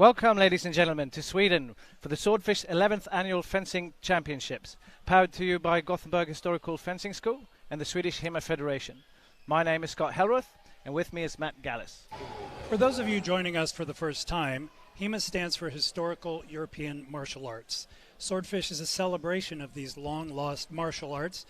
Welcome, ladies and gentlemen, to Sweden for the Swordfish 11th Annual Fencing Championships, powered to you by Gothenburg Historical Fencing School and the Swedish HIMA Federation. My name is Scott Hellroth, and with me is Matt Gallis. For those of you joining us for the first time, HIMA stands for Historical European Martial Arts. Swordfish is a celebration of these long-lost martial arts,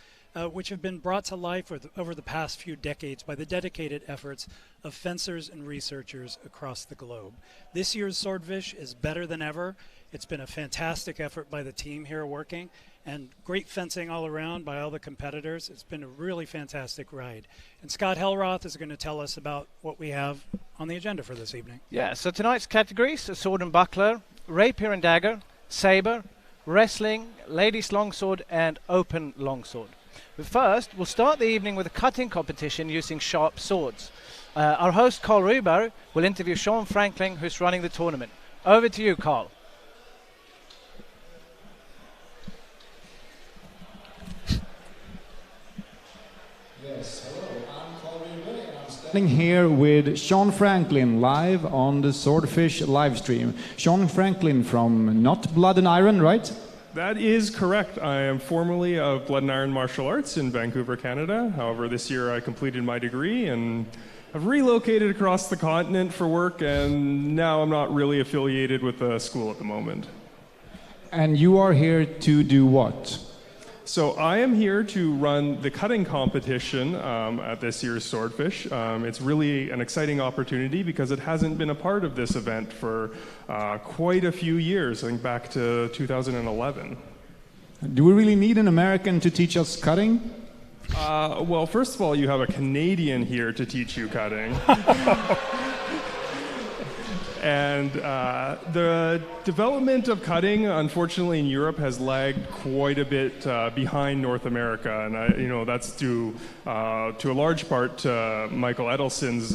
which have been brought to life over the past few decades by the dedicated efforts of fencers and researchers across the globe. This year's Swordfish is better than ever. It's been a fantastic effort by the team here working, and great fencing all around by all the competitors. It's been a really fantastic ride. And Scott Hellroth is going to tell us about what we have on the agenda for this evening. Yeah, so tonight's categories are sword and buckler, rapier and dagger, saber, wrestling, ladies longsword, and open longsword. But first, we'll start the evening with a cutting competition using sharp swords. Our host, Carl Ruber, will interview Shawn Franklin, who's running the tournament. Over to you, Carl. Yes, hello, I'm Carl Ruber, and I'm standing here with Shawn Franklin live on the Swordfish livestream. Shawn Franklin from not Blood and Iron, right? That is correct. I am formerly of Blood and Iron Martial Arts in Vancouver, Canada. However, this year I completed my degree and I've relocated across the continent for work, and now I'm not really affiliated with the school at the moment. And you are here to do what? So I am here to run the cutting competition at this year's Swordfish. It's really an exciting opportunity because it hasn't been a part of this event for quite a few years, I think back to 2011. Do we really need an American to teach us cutting? Well, first of all, you have a Canadian here to teach you cutting. And the development of cutting, unfortunately, in Europe has lagged quite a bit behind North America, and that's due to a large part to Michael Edelson's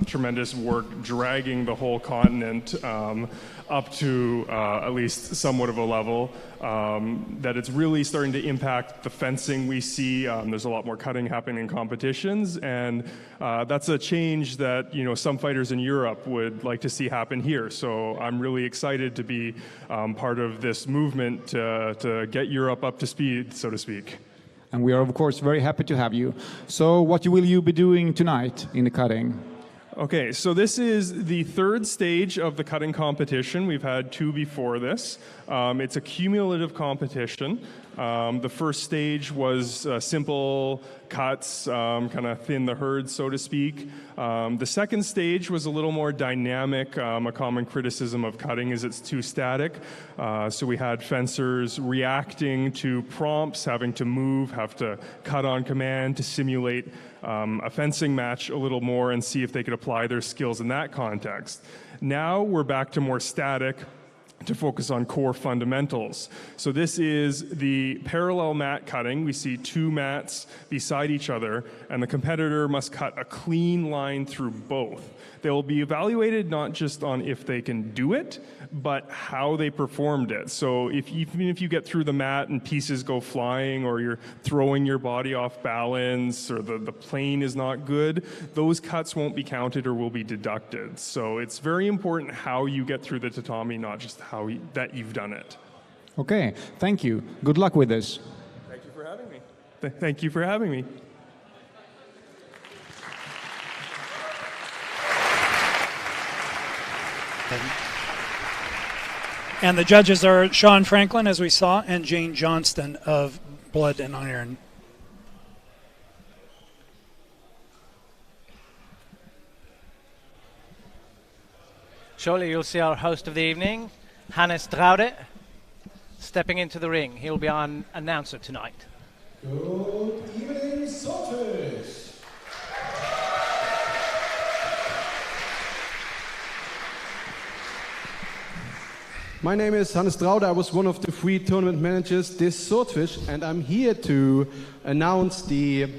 tremendous work dragging the whole continent up to at least somewhat of a level that it's really starting to impact the fencing we see. There's a lot more cutting happening in competitions, and that's a change that some fighters in Europe would like to see happen here. So I'm really excited to be part of this movement to get Europe up to speed, so to speak. And we are, of course, very happy to have you. So what will you be doing tonight in the cutting? Okay, so this is the third stage of the cutting competition. We've had two before this. It's a cumulative competition. The first stage was simple cuts, kind of thin the herd, so to speak. The second stage was a little more dynamic. A common criticism of cutting is it's too static. So we had fencers reacting to prompts, having to move, have to cut on command to simulate a fencing match a little more and see if they could apply their skills in that context. Now we're back to more static, to focus on core fundamentals. So this is the parallel mat cutting. We see two mats beside each other, and the competitor must cut a clean line through both. They'll be evaluated not just on if they can do it, but how they performed it. So even if you get through the mat and pieces go flying, or you're throwing your body off balance, or the plane is not good, those cuts won't be counted or will be deducted. So it's very important how you get through the tatami, not just that you've done it. Okay, thank you. Good luck with this. Thank you for having me. Thank you for having me. And the judges are Shawn Franklin, as we saw, and Jane Johnston of Blood and Iron. Shortly you'll see our host of the evening, Hannes Draude, stepping into the ring. He'll be our announcer tonight. Good evening, Swordfish. My name is Hannes Draude. I was one of the 3 tournament managers this Swordfish, and I'm here to announce the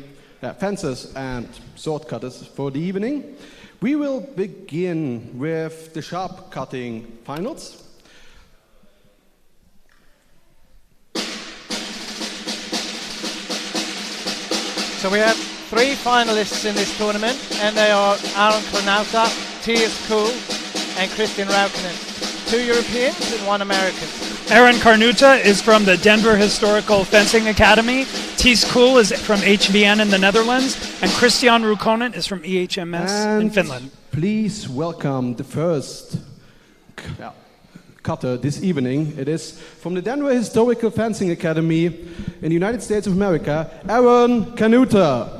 fencers and sword cutters for the evening. We will begin with the sharp cutting finals. So we have 3 finalists in this tournament, and they are Aaron Kronauta, T.S. Kuhl, and Christian Raukkonen. 2 Europeans and 1 American. Aaron Carnuta is from the Denver Historical Fencing Academy. Ties Kool is from HVN in the Netherlands. And Christian Rukonen is from EHMS in Finland. Please welcome the first cutter this evening. It is from the Denver Historical Fencing Academy in the United States of America, Aaron Carnuta.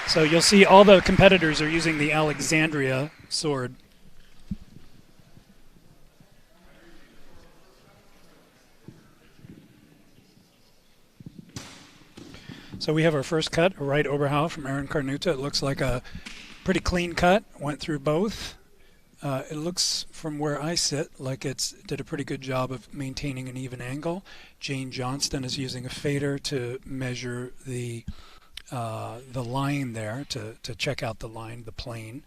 So you'll see all the competitors are using the Alexandria sword. So we have our first cut, a right Oberhau from Aaron Carnuta. It looks like a pretty clean cut, went through both. It looks, from where I sit, like it did a pretty good job of maintaining an even angle. Jane Johnston is using a fader to measure the line there, to check out the line, the plane,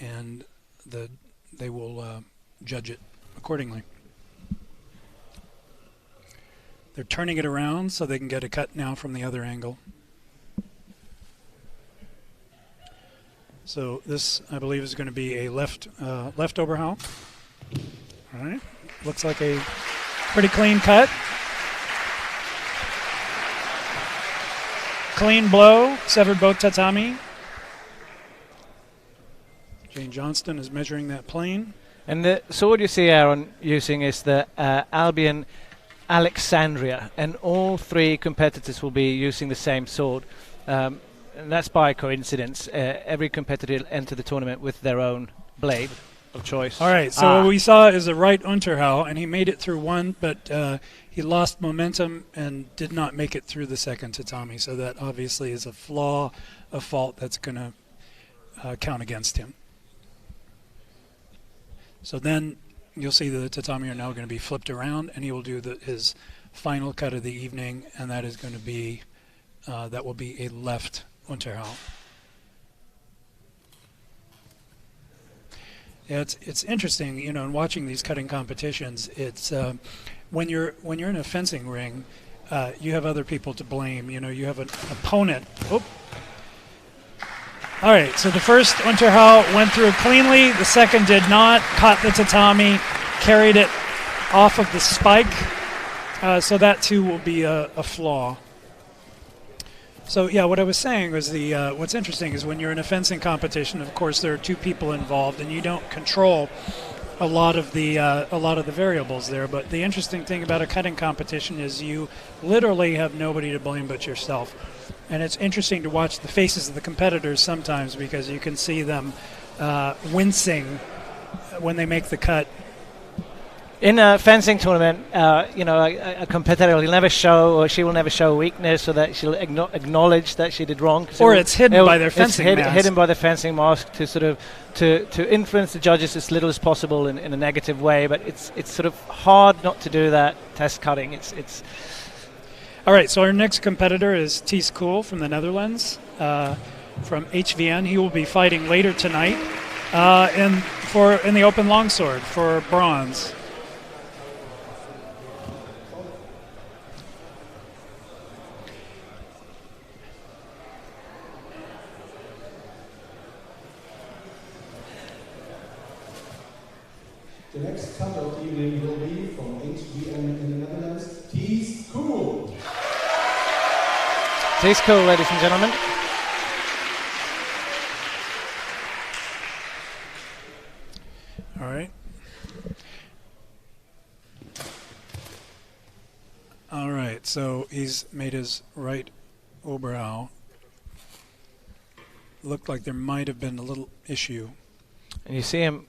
and they will judge it accordingly. They're turning it around so they can get a cut now from the other angle. So this, I believe, is going to be a left Oberhau. All right, looks like a pretty clean cut. Clean blow, severed both tatami. Jane Johnston is measuring that plane. And the sword you see Aaron using is the Albion Alexandria, and all 3 competitors will be using the same sword. And that's by coincidence. Every competitor will enter the tournament with their own blade of choice. All right, so what we saw is a right Unterhau, and he made it through one, but he lost momentum and did not make it through the second tatami. So that obviously is a flaw, a fault that's going to count against him. So then you'll see the tatami are now going to be flipped around, and he will do his final cut of the evening, and that is going to be that will be a left Unterhau. Yeah, it's interesting, you know, in watching these cutting competitions. It's when you're in a fencing ring, you have other people to blame. You know, you have an opponent. Oh. All right, so the first Unterhau went through cleanly. The second did not. Caught the tatami, carried it off of the spike. So that too will be a flaw. So yeah, what I was saying was what's interesting is when you're in a fencing competition, of course there are 2 people involved, and you don't control a lot of the variables there. But the interesting thing about a cutting competition is you literally have nobody to blame but yourself. And it's interesting to watch the faces of the competitors sometimes, because you can see them wincing when they make the cut. In a fencing tournament, you know, a competitor will never show, or she will never show weakness, or that she'll acknowledge that she did wrong. Or it's hidden by their fencing mask. Hidden by the fencing mask to sort of to influence the judges as little as possible in a negative way. But it's sort of hard not to do that test cutting. It's. All right, so our next competitor is Ties Kool from the Netherlands, from HVN. He will be fighting later tonight in the Open Longsword for bronze. The next cutter of the evening will be from HVN in the Netherlands, Ties Kool. Ties Kool, ladies and gentlemen. All right. All right, so he's made his right Oberhau. Looked like there might have been a little issue. And you see him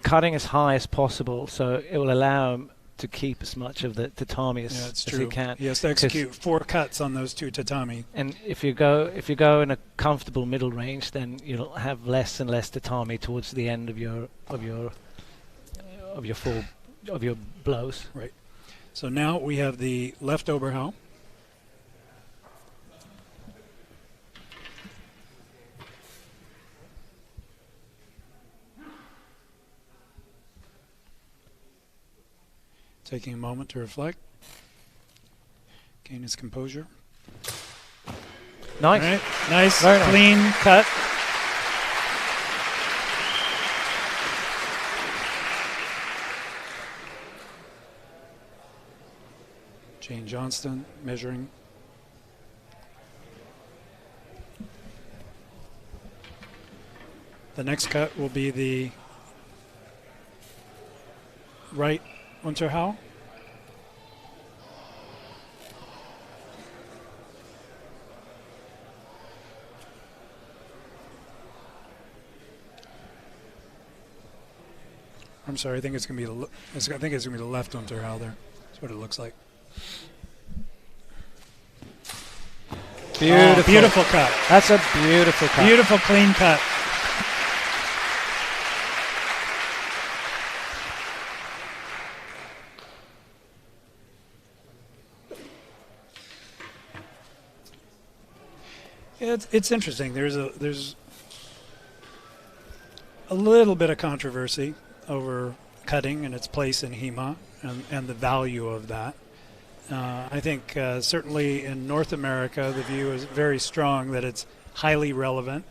cutting as high as possible, so it will allow him to keep as much of the tatami as he can. He has to execute 4 cuts on those 2 tatami. And if you go in a comfortable middle range, then you'll have less and less tatami towards the end of your blows. Right. So now we have the left Oberhau. Taking a moment to reflect, gain his composure. Nice. All right. Nice, very clean cut. Johnston measuring. The next cut will be the right Unterhau. I'm sorry, I think it's going to be the left Unterhau there. That's what it looks like. Beautiful. Oh, beautiful cut. That's a beautiful cut. Beautiful, clean cut. It's interesting. There's a little bit of controversy over cutting and its place in HEMA and the value of that. I think certainly in North America the view is very strong that it's highly relevant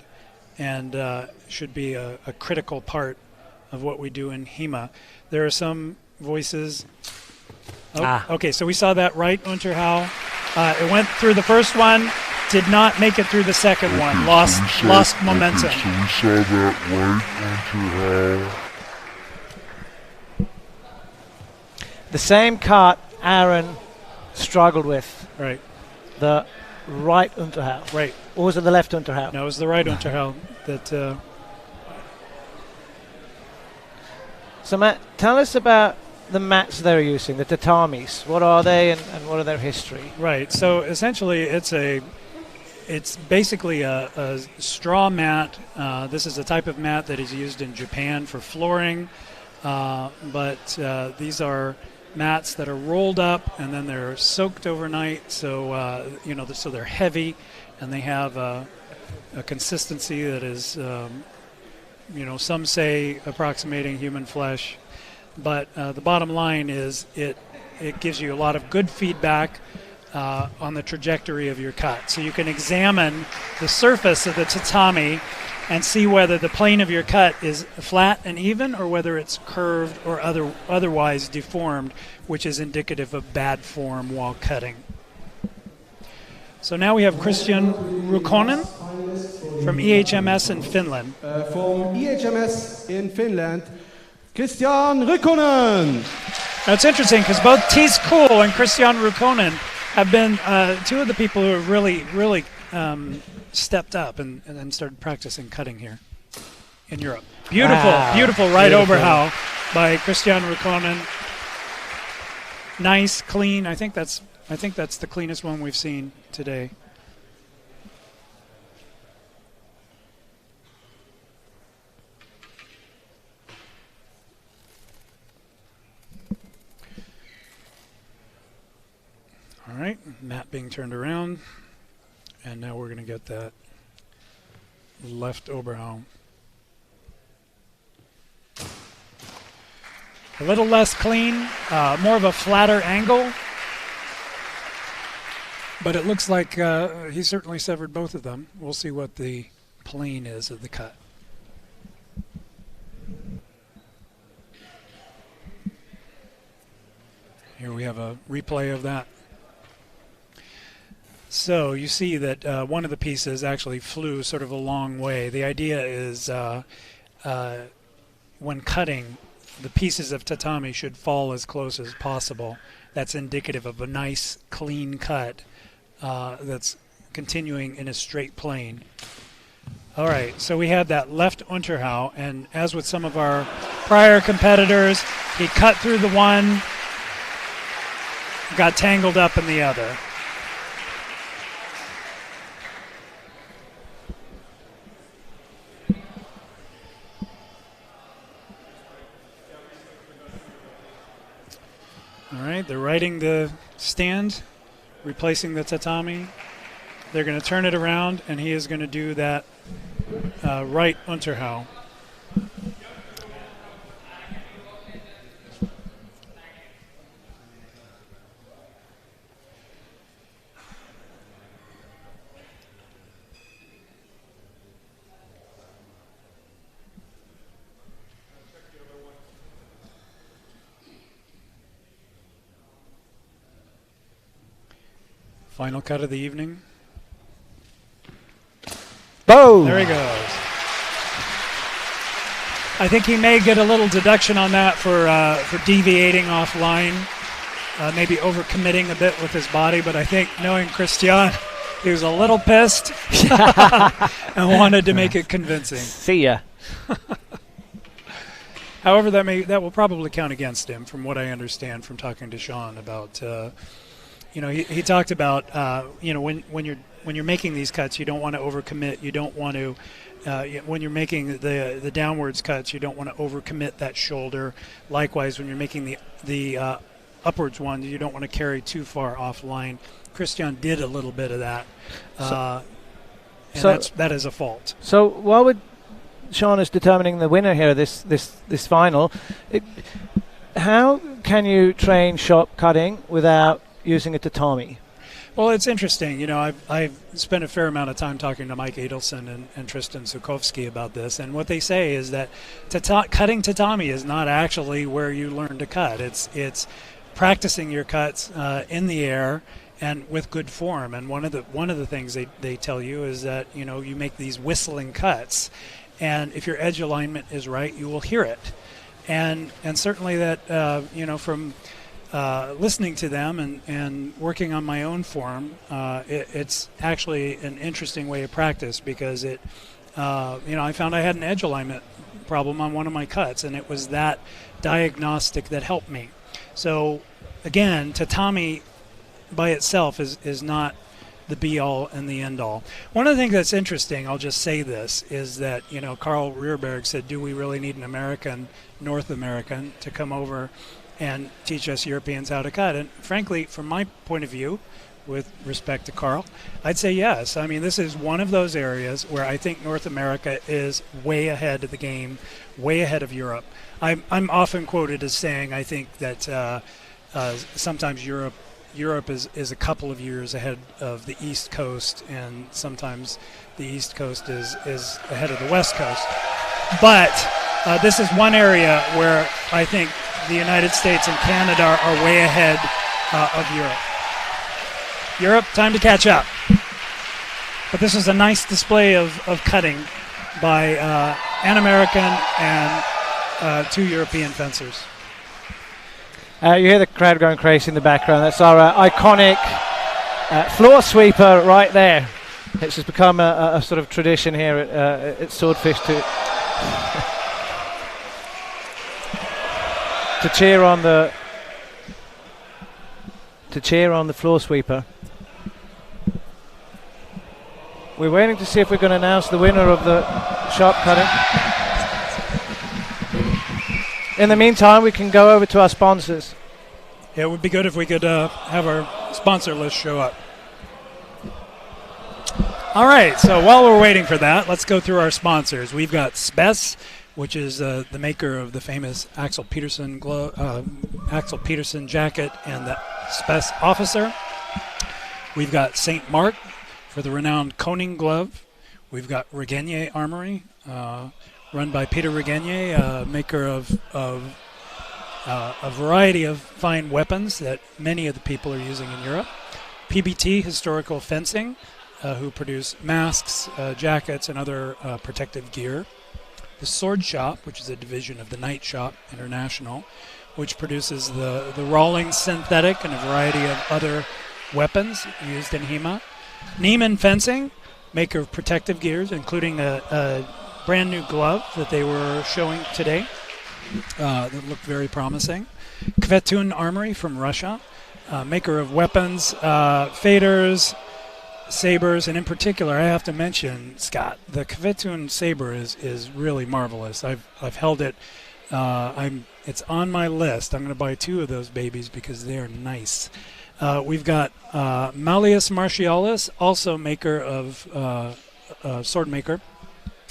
and should be a critical part of what we do in HEMA. There are some voices. Okay, so we saw that right Unterhau. It went through the first one. Did not make it through the second one. Lost momentum. So we saw that right Unterhau. The same cut Aaron struggled with. Right. The right Unterhau. Right. Or was it the left Unterhau? No, it was the right Unterhau that. So Matt, tell us about the mats they're using, the tatamis. What are they and what are their history? Right. So essentially, it's basically a straw mat. This is a type of mat that is used in Japan for flooring, but these are mats that are rolled up and then they're soaked overnight. So so they're heavy, and they have a consistency that is, some say approximating human flesh. But the bottom line is it gives you a lot of good feedback on the trajectory of your cut. So you can examine the surface of the tatami and see whether the plane of your cut is flat and even or whether it's curved or otherwise deformed, which is indicative of bad form while cutting. So now we have Christian Rukkonen from EHMS in Finland. From EHMS in Finland, Christian Rukkonen. Now it's interesting because both Thies Kuhl and Christian Rukkonen have been two of the people who have really stepped up and started practicing cutting here in Europe. Beautiful, wow. Beautiful right Oberhau by Christian Rukkonen. Nice, clean. I think that's the cleanest one we've seen today. All right, mat being turned around, and now we're going to get that left Oberhau. A little less clean, more of a flatter angle, but it looks like he certainly severed both of them. We'll see what the plane is of the cut. Here we have a replay of that. So you see that one of the pieces actually flew sort of a long way. The idea is when cutting, the pieces of tatami should fall as close as possible. That's indicative of a nice, clean cut that's continuing in a straight plane. All right, so we had that left Unterhau, and as with some of our prior competitors, he cut through the one, got tangled up in the other. All right, they're righting the stand, replacing the tatami. They're going to turn it around, and he is going to do that right Unterhau. Final cut of the evening. Boom! There he goes. I think he may get a little deduction on that for deviating offline, maybe overcommitting a bit with his body, but I think knowing Christian, he was a little pissed and wanted to make it convincing. See ya. However, that will probably count against him, from what I understand from talking to Shawn about. He talked about when you're making these cuts, you don't want to overcommit. You don't want to when you're making the downwards cuts, you don't want to overcommit that shoulder. Likewise, when you're making the upwards one, you don't want to carry too far offline. Christian did a little bit of that, and that is a fault. So while Shawn is determining the winner here, this final, how can you train shop cutting without using a tatami? Well, it's interesting. I've spent a fair amount of time talking to Mike Adelson and Tristan Sukovsky about this, and what they say is that cutting tatami is not actually where you learn to cut. It's practicing your cuts in the air and with good form. And one of the things they tell you is that you make these whistling cuts, and if your edge alignment is right, you will hear it. And certainly that from listening to them and working on my own form, it's actually an interesting way of practice, because I found I had an edge alignment problem on one of my cuts, and it was that diagnostic that helped me. So again, tatami by itself is not the be-all and the end-all. One of the things that's interesting, I'll just say this, is that Carl Rearberg said, do we really need an American, North American, to come over and teach us Europeans how to cut? And frankly, from my point of view, with respect to Carl, I'd say yes. I mean, this is one of those areas where I think North America is way ahead of the game, way ahead of Europe. I'm often quoted as saying I think that sometimes Europe is a couple of years ahead of the East Coast, and sometimes the East Coast is ahead of the West Coast. But this is one area where I think the United States and Canada are way ahead of Europe. Europe, time to catch up. But this is a nice display of cutting by an American and two European fencers. You hear the crowd going crazy in the background. That's our iconic floor sweeper right there. It's just become a sort of tradition here at Swordfish to cheer on the floor sweeper. We're waiting to see if we're going to announce the winner of the sharp cutting. In the meantime, we can go over to our sponsors. Yeah, it would be good if we could have our sponsor list show up. All right, so while we're waiting for that, let's go through our sponsors. We've got Spes, which is the maker of the famous Axel Peterson jacket and the Spes officer. We've got St. Mark for the renowned Koning glove. We've got Regenier Armory, run by Peter Regenier, maker of a variety of fine weapons that many of the people are using in Europe. PBT Historical Fencing, who produce masks, jackets, and other protective gear. The Sword Shop, which is a division of the Knight Shop International, which produces the Rawlings synthetic and a variety of other weapons used in HEMA. Neiman Fencing, maker of protective gears, including a brand new glove that they were showing today that looked very promising. Kvetun Armory from Russia, maker of weapons, faders, sabers, and in particular, I have to mention, Scott, the Kvetun saber is really marvelous. I've held it. It's on my list. I'm going to buy 2 of those babies because they are nice. We've got Malleus Martialis, also maker of sword maker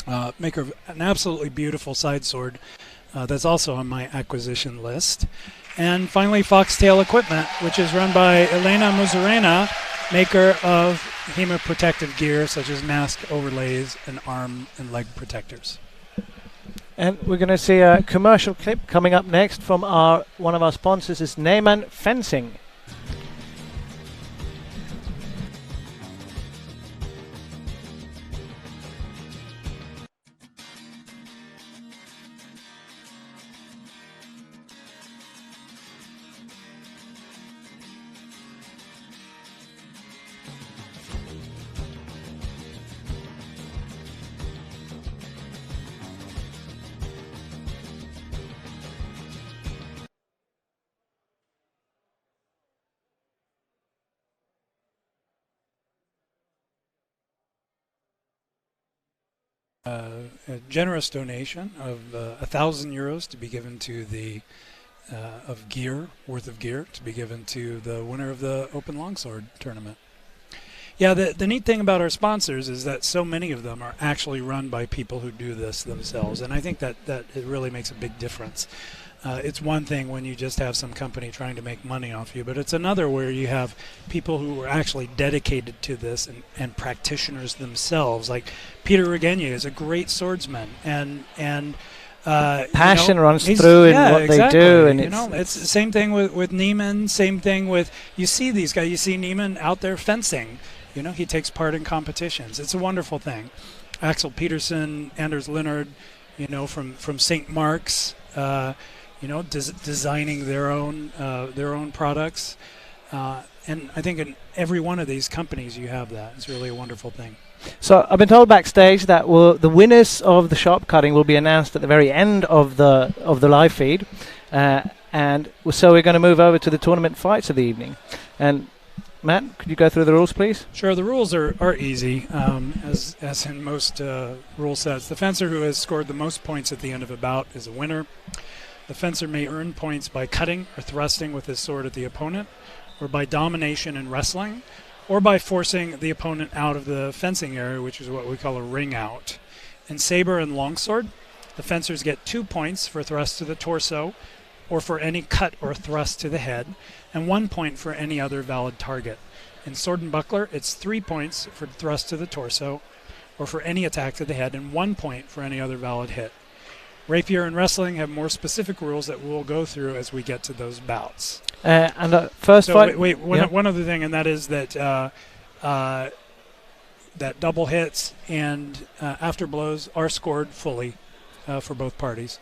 of an absolutely beautiful side sword that's also on my acquisition list. And finally, Foxtail Equipment, which is run by Elena Muzarena, maker of HEMA protective gear such as mask overlays and arm and leg protectors. And we're going to see a commercial clip coming up next from one of our sponsors is Neiman Fencing. a generous donation of €1,000 to be given to the of gear to be given to the winner of the Open Longsword tournament. Yeah, the neat thing about our sponsors is that so many of them are actually run by people who do this themselves, and I think that it really makes a big difference. It's one thing when you just have some company trying to make money off you, but it's another where you have people who are actually dedicated to this and practitioners themselves. Like Peter Regenia is a great swordsman, and passion runs through in what exactly. they do, and it's the same thing with Neiman. Same thing with, you see these guys. You see Neiman out there fencing. He takes part in competitions. It's a wonderful thing. Axel Peterson, Anders Leonard, from St. Mark's. Designing their own products, and I think in every one of these companies you have that. It's really a wonderful thing. So I've been told backstage that the winners of the sharp cutting will be announced at the very end of the live feed, and so we're going to move over to the tournament fights of the evening. And Matt, could you go through the rules, please? Sure. The rules are easy, as in most rule sets. The fencer who has scored the most points at the end of a bout is a winner. The fencer may earn points by cutting or thrusting with his sword at the opponent, or by domination in wrestling, or by forcing the opponent out of the fencing area, which is what we call a ring out. In saber and longsword, the fencers get 2 points for thrust to the torso, or for any cut or thrust to the head, and 1 point for any other valid target. In sword and buckler, it's 3 points for thrust to the torso, or for any attack to the head, and 1 point for any other valid hit. Rapier and wrestling have more specific rules that we'll go through as we get to those bouts. And the first fight... One other thing, and that is that that double hits and after blows are scored fully for both parties.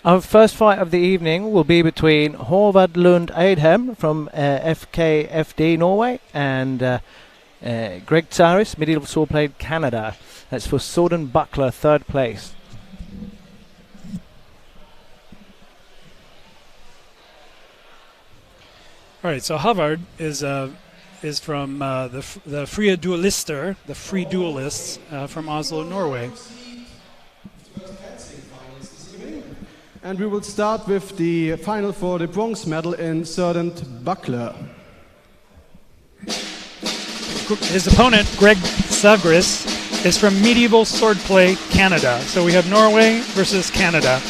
Our first fight of the evening will be between Håvard Lund Eidhem from FKFD Norway and Greg Tsaris, Medieval Swordplay Canada. That's for sword and buckler, third place. All right, so Håvard is from the Frie Duelister, the Free Duelists from Oslo, Norway. And we will start with the final for the bronze medal in sword and buckler. His opponent, Greg Sagris, is from Medieval Swordplay Canada. So we have Norway versus Canada.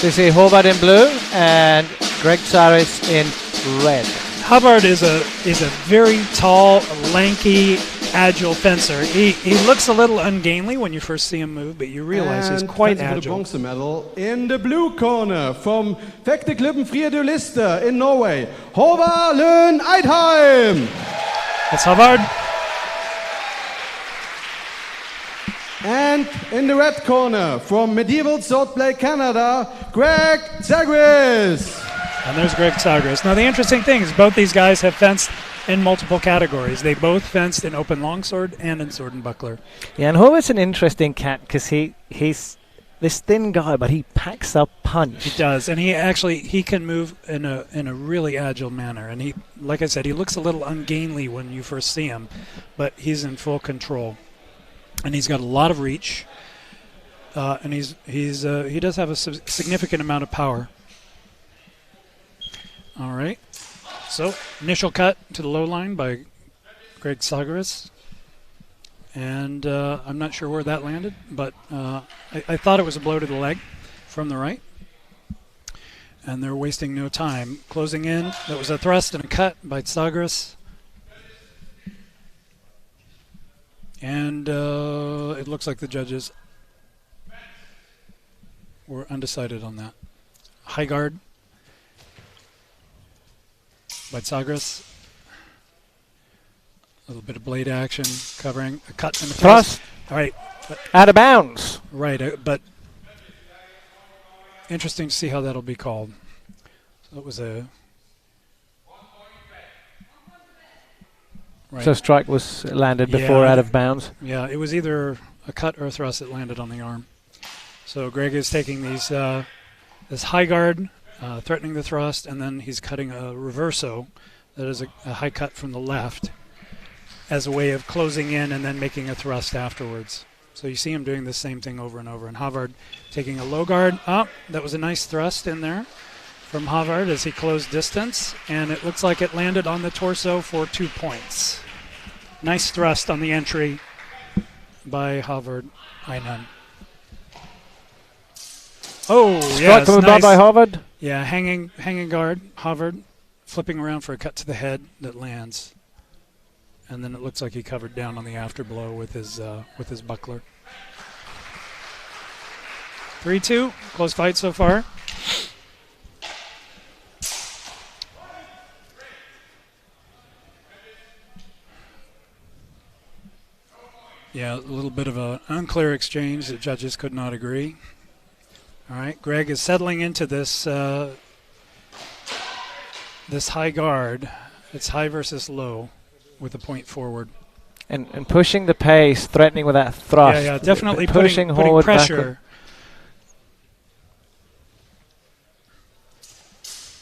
So you see Håvard in blue and Greg Tsaris in red. Håvard is a very tall, lanky, agile fencer. He looks a little ungainly when you first see him move, but you realize he's quite agile. For the bronze medal in the blue corner from Fekteklubben Frie Duelister in Norway, Håvard Lund Eidhem. That's Håvard. And in the red corner from Medieval Swordplay Canada, Greg Sagris. And there's Greg Sagris. Now the interesting thing is both these guys have fenced in multiple categories. They both fenced in Open Longsword and in Sword and Buckler. Yeah, and Håvard's an interesting cat because he's this thin guy, but he packs a punch. He does, and he can move in a really agile manner. And he, like I said, he looks a little ungainly when you first see him, but he's in full control. And he's got a lot of reach, and he does have a significant amount of power. All right, so initial cut to the low line by Greg Sagris, and I'm not sure where that landed, but I thought it was a blow to the leg from the right, and they're wasting no time. Closing in, that was a thrust and a cut by Sagris. And it looks like the judges were undecided on that. High guard by Sagris. A little bit of blade action covering a cut and a thrust. All right. Out of bounds. Right, but interesting to see how that'll be called. So it was a... Right. So strike was landed before out of bounds. Yeah, it was either a cut or a thrust that landed on the arm. So Greg is taking these this high guard, threatening the thrust, and then he's cutting a reverso That is a high cut from the left as a way of closing in and then making a thrust afterwards. So you see him doing the same thing over and over. And Havard taking a low guard up. That was a nice thrust in there from Havard as he closed distance. And it looks like it landed on the torso for 2 points. Nice thrust on the entry by Havard Einan. Oh, yeah. Strike from above by Havard. Yeah, hanging guard. Havard flipping around for a cut to the head that lands. And then it looks like he covered down on the afterblow with his buckler. 3-2, close fight so far. Yeah, a little bit of an unclear exchange. The judges could not agree. All right, Greg is settling into this this high guard. It's high versus low with a point forward. And pushing the pace, threatening with that thrust. Yeah, definitely pushing putting pressure. Backward.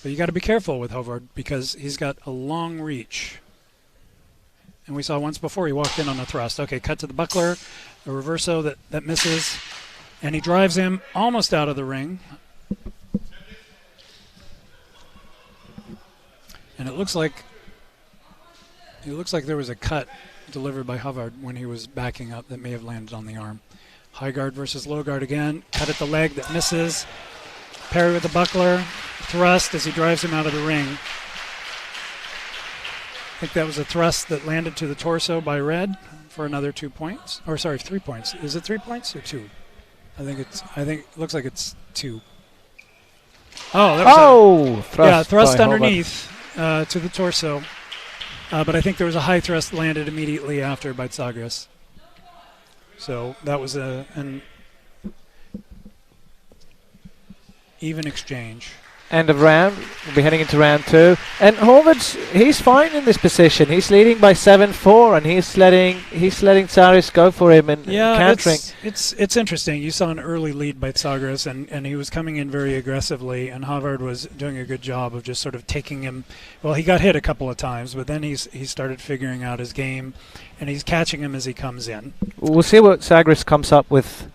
But you got to be careful with Havard because he's got a long reach. And we saw once before he walked in on a thrust. Okay, cut to the buckler, a reverso that misses, and he drives him almost out of the ring. And it looks like there was a cut delivered by Havard when he was backing up that may have landed on the arm. High guard versus low guard again. Cut at the leg that misses. Parry with the buckler. Thrust as he drives him out of the ring. I think that was a thrust that landed to the torso by Red for another 2 points. Or sorry, 3 points. Is it 3 points or 2? I think it looks like it's 2. Oh, that was thrust underneath to the torso. But I think there was a high thrust landed immediately after by Tsagras. So that was an even exchange. End of round. We'll be heading into round 2. And Horvath's, he's fine in this position. He's leading by 7-4, and he's letting Tsagras go for him and countering. It's interesting. You saw an early lead by Tsagras, and he was coming in very aggressively, and Havard was doing a good job of just sort of taking him. Well, he got hit a couple of times, but then he started figuring out his game, and he's catching him as he comes in. We'll see what Tsagras comes up with.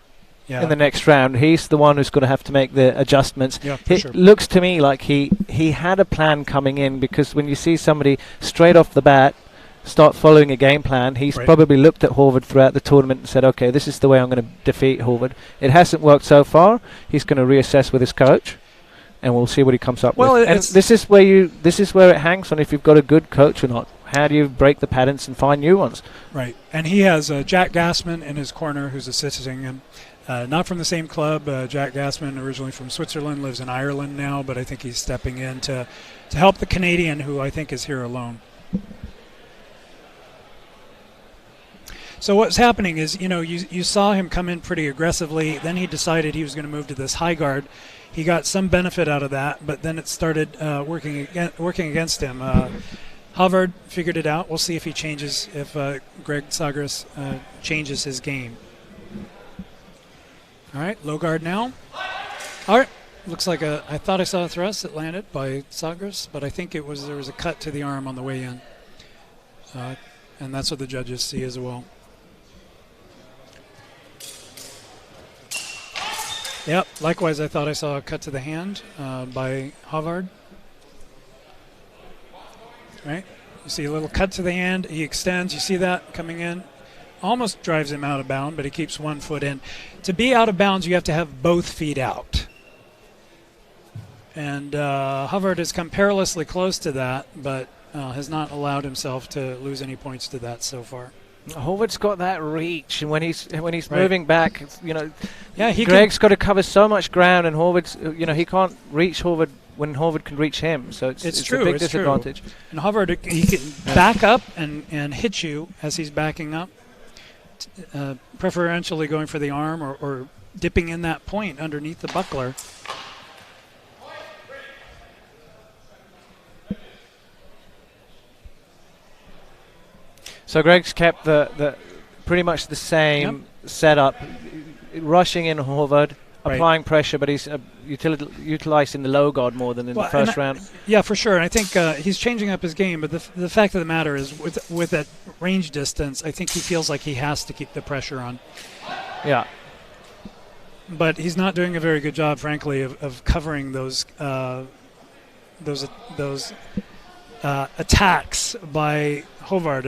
Yeah. In the next round. He's the one who's going to have to make the adjustments. Yeah, for sure. It looks to me like he had a plan coming in, because when you see somebody straight off the bat start following a game plan, he's probably looked at Horvath throughout the tournament and said, okay, this is the way I'm going to defeat Horvath. It hasn't worked so far. He's going to reassess with his coach, and we'll see what he comes up with. And this is where it hangs on if you've got a good coach or not. How do you break the patterns and find new ones? Right. And he has Jack Gassman in his corner who's assisting him. Not from the same club. Jack Gassman, originally from Switzerland, lives in Ireland now, but I think he's stepping in to help the Canadian, who I think is here alone. So what's happening is, you saw him come in pretty aggressively. Then he decided he was going to move to this high guard. He got some benefit out of that, but then it started working against him. Havard figured it out. We'll see if he changes, if Greg Tsagras changes his game. All right, low guard now. All right, looks like I thought I saw a thrust that landed by Tsagras, but I think there was a cut to the arm on the way in. And that's what the judges see as well. Yep, likewise I thought I saw a cut to the hand by Havard. Right, you see a little cut to the hand, he extends, you see that coming in? Almost drives him out of bounds, but he keeps 1 foot in. To be out of bounds, you have to have both feet out. And Havard has come perilously close to that, but has not allowed himself to lose any points to that so far. Horvath's got that reach, and when he's moving back, Greg's got to cover so much ground, and Horvath's, he can't reach Horvath when Horvath can reach him. So it's true, a big disadvantage. True. And Havard, he can back up and hit you as he's backing up. Preferentially going for the arm or dipping in that point underneath the buckler. So Greg's kept the pretty much the same setup, rushing in Horvath, applying pressure, but he's utilizing the low guard more than in the first round. Yeah, for sure. And I think he's changing up his game, but the fact of the matter is with that range distance, I think he feels like he has to keep the pressure on. Yeah. But he's not doing a very good job, frankly, of covering those attacks by Håvard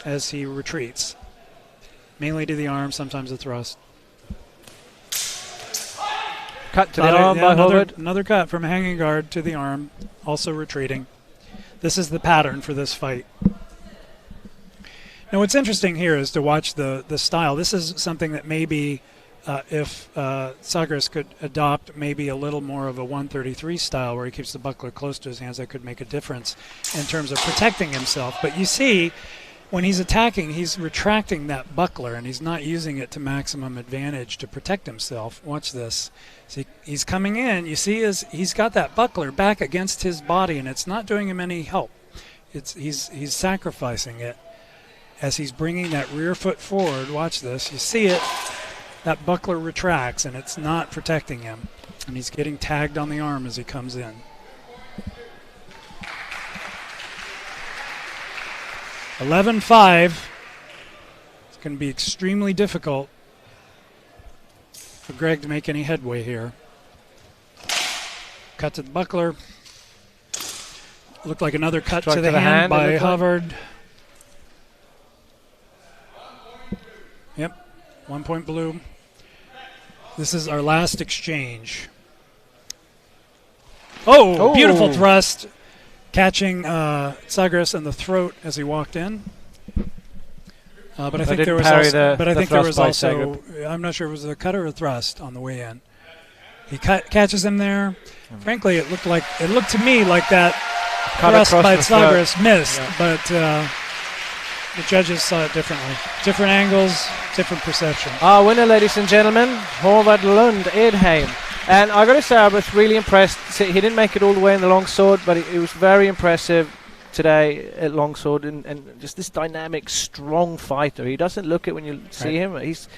as he retreats, mainly to the arm, sometimes the thrust. Cut to the arm by Håvard. Another cut from a hanging guard to the arm, also retreating. This is the pattern for this fight. Now, what's interesting here is to watch the style. This is something that maybe if Tsagras could adopt maybe a little more of a 133 style where he keeps the buckler close to his hands, that could make a difference in terms of protecting himself. But you see, when he's attacking, he's retracting that buckler, and he's not using it to maximum advantage to protect himself. Watch this. See, he's coming in. You see, he's got that buckler back against his body, and it's not doing him any help. He's sacrificing it as he's bringing that rear foot forward. Watch this. You see it. That buckler retracts, and it's not protecting him. And he's getting tagged on the arm as he comes in. (11-5). It's going to be extremely difficult for Greg to make any headway here. Cut to the buckler. Looked like another cut to the hand by Håvard. Yep, 1 point blue. This is our last exchange. Oh, beautiful thrust, catching Tsagras in the throat as he walked in. But I think there was also, I'm not sure if it was a cut or a thrust on the way in. He catches him there. Frankly, it looked to me like that thrust by Tsagras missed, but the judges saw it differently. Different angles, different perception. Our winner, ladies and gentlemen, Håvard Lund Edheim. And I got to say, I was really impressed. He didn't make it all the way in the longsword, but it was very impressive today at longsword, and just this dynamic, strong fighter. He doesn't look it when you see him. He's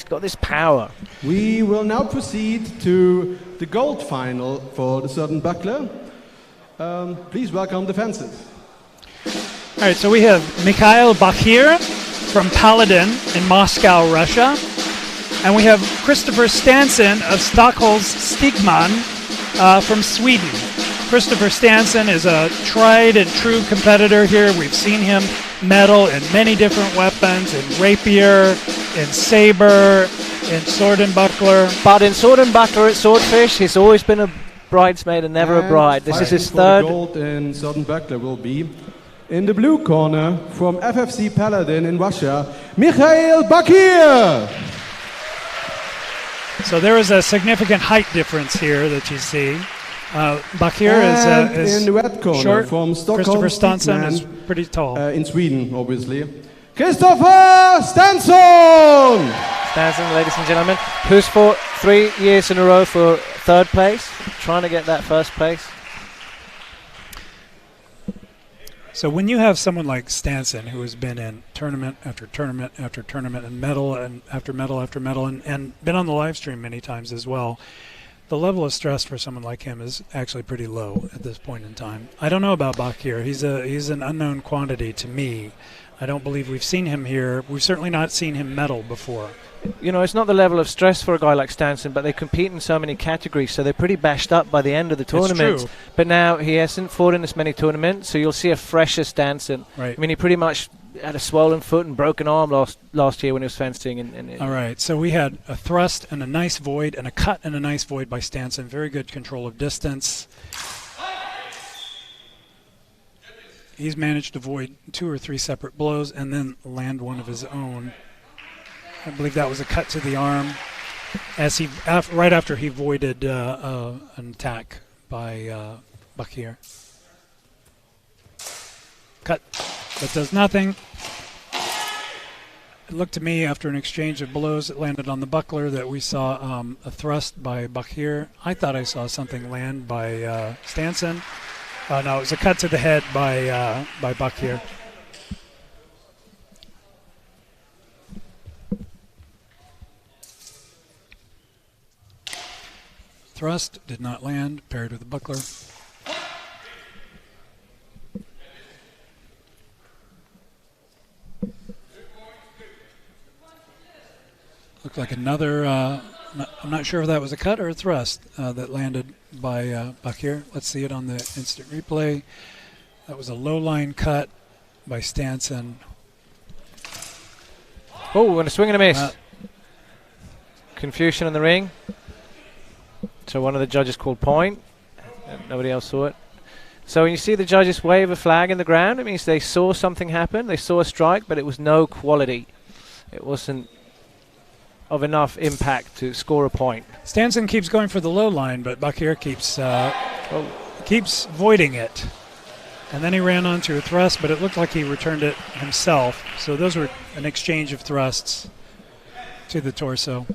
got this power. We will now proceed to the gold final for the Southern Buckler. Please welcome the fences. All right, so we have Mikhail Bakhir from Paladin in Moscow, Russia. And we have Christopher Stanson of Stockholms Stigman from Sweden. Christopher Stanson is a tried and true competitor here. We've seen him medal in many different weapons, in rapier, in saber, in sword and buckler. But in sword and buckler at Swordfish, he's always been a bridesmaid and never a bride. This is his third. The gold in sword and buckler will be, in the blue corner, from FFC Paladin in Russia, Mikhail Bakhir. So there is a significant height difference here that you see. Bakhir is in the red corner short. From Stockholm. Christopher Stanson is pretty tall. In Sweden, obviously. Christopher Stanson! Stanson, ladies and gentlemen, who's fought 3 years in a row for third place, trying to get that first place. So when you have someone like Stanson, who has been in tournament after tournament after tournament, and medal and after medal after medal, and been on the live stream many times as well, the level of stress for someone like him is actually pretty low at this point in time. I don't know about Bakhir. He's an unknown quantity to me. I don't believe we've seen him here. We've certainly not seen him medal before. You know, it's not the level of stress for a guy like Stanson, but they compete in so many categories, so they're pretty bashed up by the end of the tournament. But now he hasn't fought in as many tournaments, so you'll see a fresher Stanson. Right. I mean, he pretty much had a swollen foot and broken arm last year when he was fencing. All right, so we had a thrust and a nice void, and a cut and a nice void by Stanson. Very good control of distance. He's managed to avoid 2 or 3 separate blows and then land one of his own. I believe that was a cut to the arm as right after he voided an attack by Bakhir. Cut, that does nothing. It looked to me after an exchange of blows that landed on the buckler that we saw a thrust by Bakhir. I thought I saw something land by Stanson. No, it was a cut to the head by Bakhir. Thrust did not land, parried with a buckler. Looked like another, I'm not sure if that was a cut or a thrust that landed by Bakir. Let's see it on the instant replay. That was a low line cut by Stanson. Oh, and a swing and a miss. Confusion in the ring. So one of the judges called point. Nobody else saw it. So when you see the judges wave a flag in the ground, it means they saw something happen. They saw a strike, but it was no quality. It wasn't of enough impact to score a point. Stanson keeps going for the low line, but Bakir keeps voiding it. And then he ran onto a thrust, but it looked like he returned it himself. So those were an exchange of thrusts to the torso,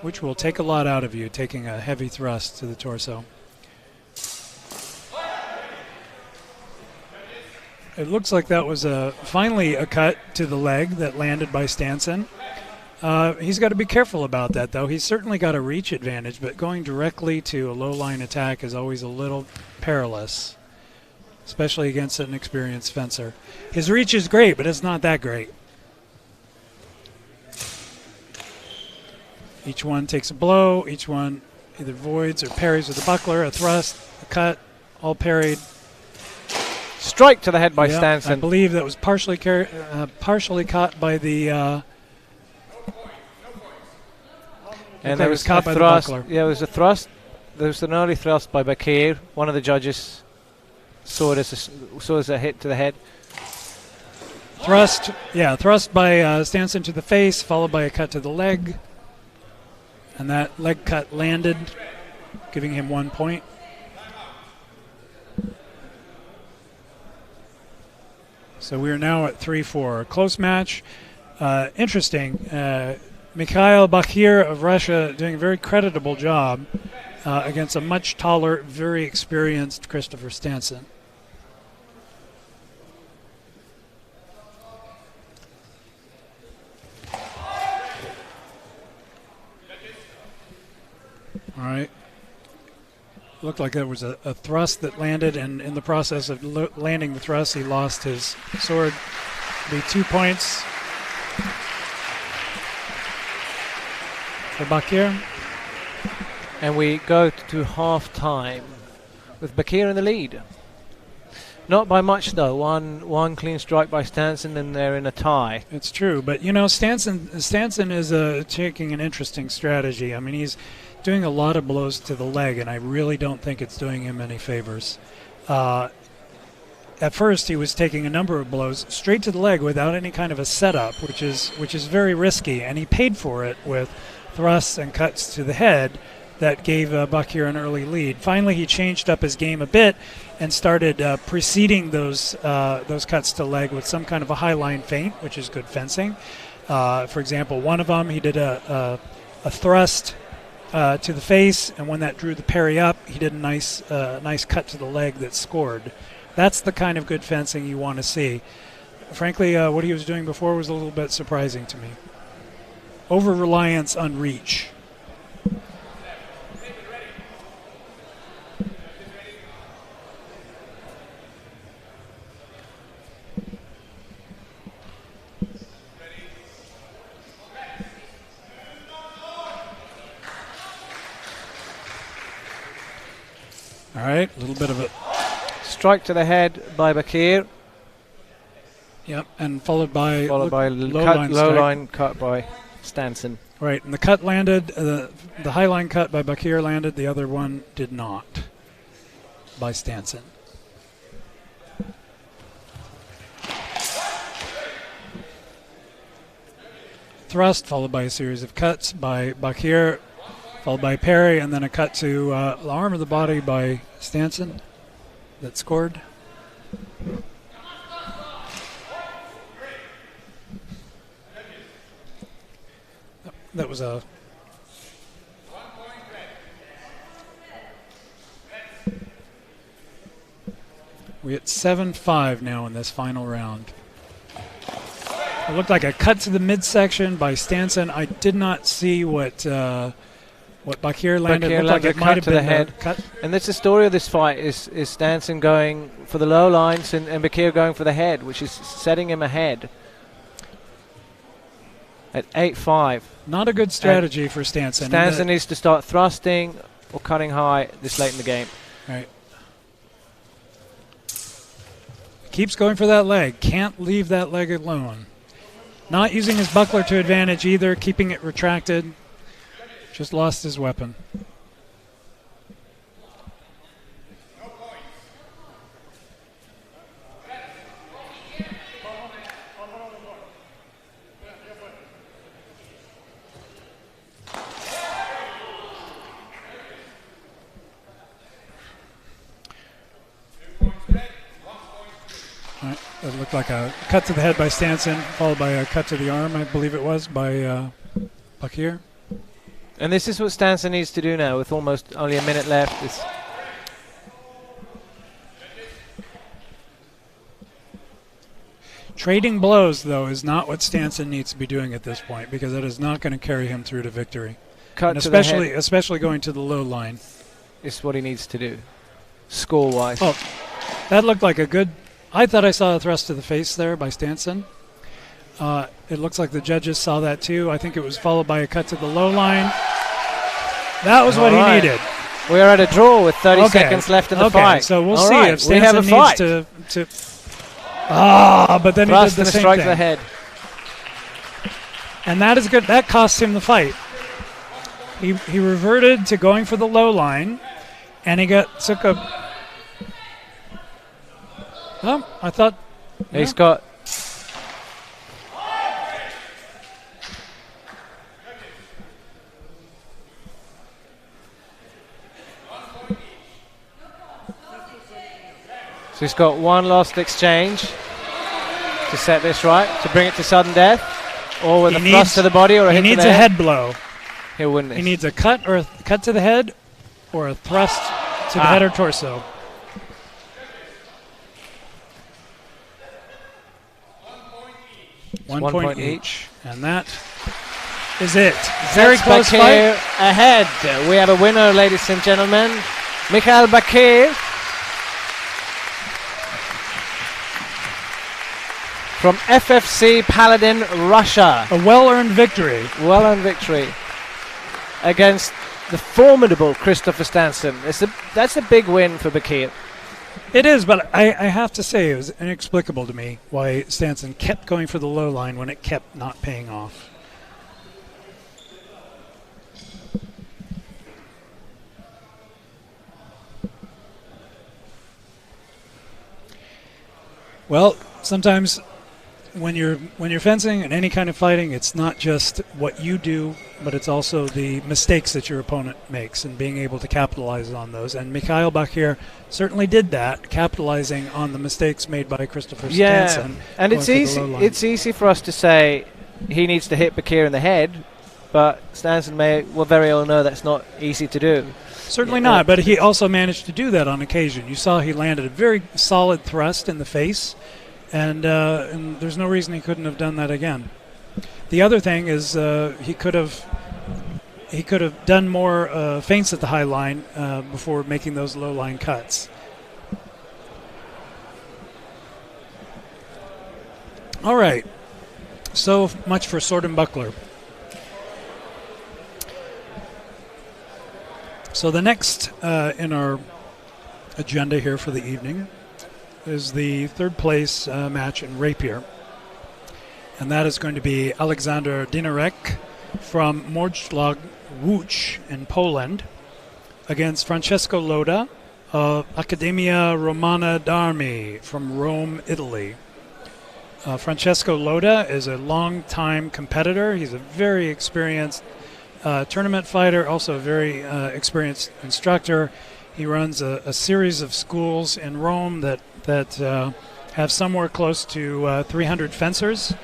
which will take a lot out of you, taking a heavy thrust to the torso. It looks like that was finally a cut to the leg that landed by Stanson. He's got to be careful about that, though. He's certainly got a reach advantage, but going directly to a low-line attack is always a little perilous, especially against an experienced fencer. His reach is great, but it's not that great. Each one takes a blow. Each one either voids or parries with a buckler, a thrust, a cut, all parried. Strike to the head by Stanson. I believe that was partially caught by the... and there was a thrust. Yeah, there was a thrust. There was an early thrust by Bakir. One of the judges saw it as a hit to the head. Thrust by Stanson to the face, followed by a cut to the leg. And that leg cut landed, giving him 1 point. So we are now at 3-4. A close match. Interesting. Mikhail Bakir of Russia doing a very creditable job against a much taller, very experienced Christopher Stanson. All right. Looked like there was a thrust that landed, and in the process of landing the thrust, he lost his sword. It'll be 2 points for Bakir. And we go to half-time with Bakir in the lead. Not by much, though. One clean strike by Stanson, and they're in a tie. It's true, but you know, Stanson is taking an interesting strategy. I mean, he's doing a lot of blows to the leg, and I really don't think it's doing him any favors. At first, he was taking a number of blows straight to the leg without any kind of a setup, which is very risky, and he paid for it with thrusts and cuts to the head that gave Bakir an early lead. Finally, he changed up his game a bit and started preceding those cuts to leg with some kind of a high line feint, which is good fencing. For example, one of them, he did a thrust to the face, and when that drew the parry up, he did a nice cut to the leg that scored. That's the kind of good fencing you want to see. Frankly, what he was doing before was a little bit surprising to me. Over-reliance on reach. All right, a little bit of a strike to the head by Bakir. Yep, and followed by low line cut by Stanson. Right, and the cut landed. The high line cut by Bakir landed. The other one did not, by Stanson. Thrust followed by a series of cuts by Bakir, followed by parry, and then a cut to the arm of the body by Stanson that scored. That was a... We're at 7-5 now in this final round. It looked like a cut to the midsection by Stanson. I did not see what What Bakir landed Bakir looked like landed it a might cut have to been the head. cut. And that's the story of this fight, is Stanson going for the low lines and Bakir going for the head, which is setting him ahead at 8-5. Not a good strategy for Stanson. Stanson needs to start thrusting or cutting high this late in the game. Right. Keeps going for that leg. Can't leave that leg alone. Not using his buckler to advantage either, keeping it retracted. Just lost his weapon. Right. It looked like a cut to the head by Stanson, followed by a cut to the arm, I believe it was, by Bakir. And this is what Stanson needs to do now with almost only a minute left. Trading blows, though, is not what Stanson needs to be doing at this point, because it is not going to carry him through to victory. Cut And to the head especially going to the low line. is what he needs to do, score-wise. Oh, that looked like a good... I thought I saw a thrust to the face there by Stanson. It looks like the judges saw that too. I think it was followed by a cut to the low line. That was what he needed. We are at a draw with 30 seconds left in the fight. So we'll All see right, if Stanson needs fight. to but then Thrust he did the and a same strike thing. to the head. And that is good. That cost him the fight. He reverted to going for the low line, and he took a... Oh, I thought... He's got... So he's got one last exchange to set this right, to bring it to sudden death, or with a thrust to the body or a hit to the head. He needs a head blow. He'll win this. He needs a cut to the head or a thrust to the head or torso. One point each. And that is it. Very close Bakir fight. ahead. We have a winner, ladies and gentlemen. Mikhail Bakir from FFC Paladin, Russia. A well-earned victory. Well-earned victory against the formidable Christopher Stanson. That's a big win for Bakir. It is, but I have to say it was inexplicable to me why Stanson kept going for the low line when it kept not paying off. Well, sometimes when you're fencing and any kind of fighting, it's not just what you do, but it's also the mistakes that your opponent makes and being able to capitalize on those. And Mikhail Bakir certainly did that, capitalizing on the mistakes made by Christopher Stanson. And it's easy for us to say he needs to hit Bakir in the head, but Stanson will very well know that's not easy to do. Certainly not, but he also managed to do that on occasion. You saw he landed a very solid thrust in the face, and there's no reason he couldn't have done that again. The other thing is he could have done more feints at the high line before making those low line cuts. All right, so much for sword and buckler. So the next in our agenda here for the evening is the third place match in rapier. And that is going to be Alexander Dinarek from Morzlog Łódź in Poland against Francesco Loda of Accademia Romana d'Armi from Rome, Italy. Francesco Loda is a long-time competitor. He's a very experienced tournament fighter, also a very experienced instructor. He runs a series of schools in Rome that have somewhere close to 300 fencers.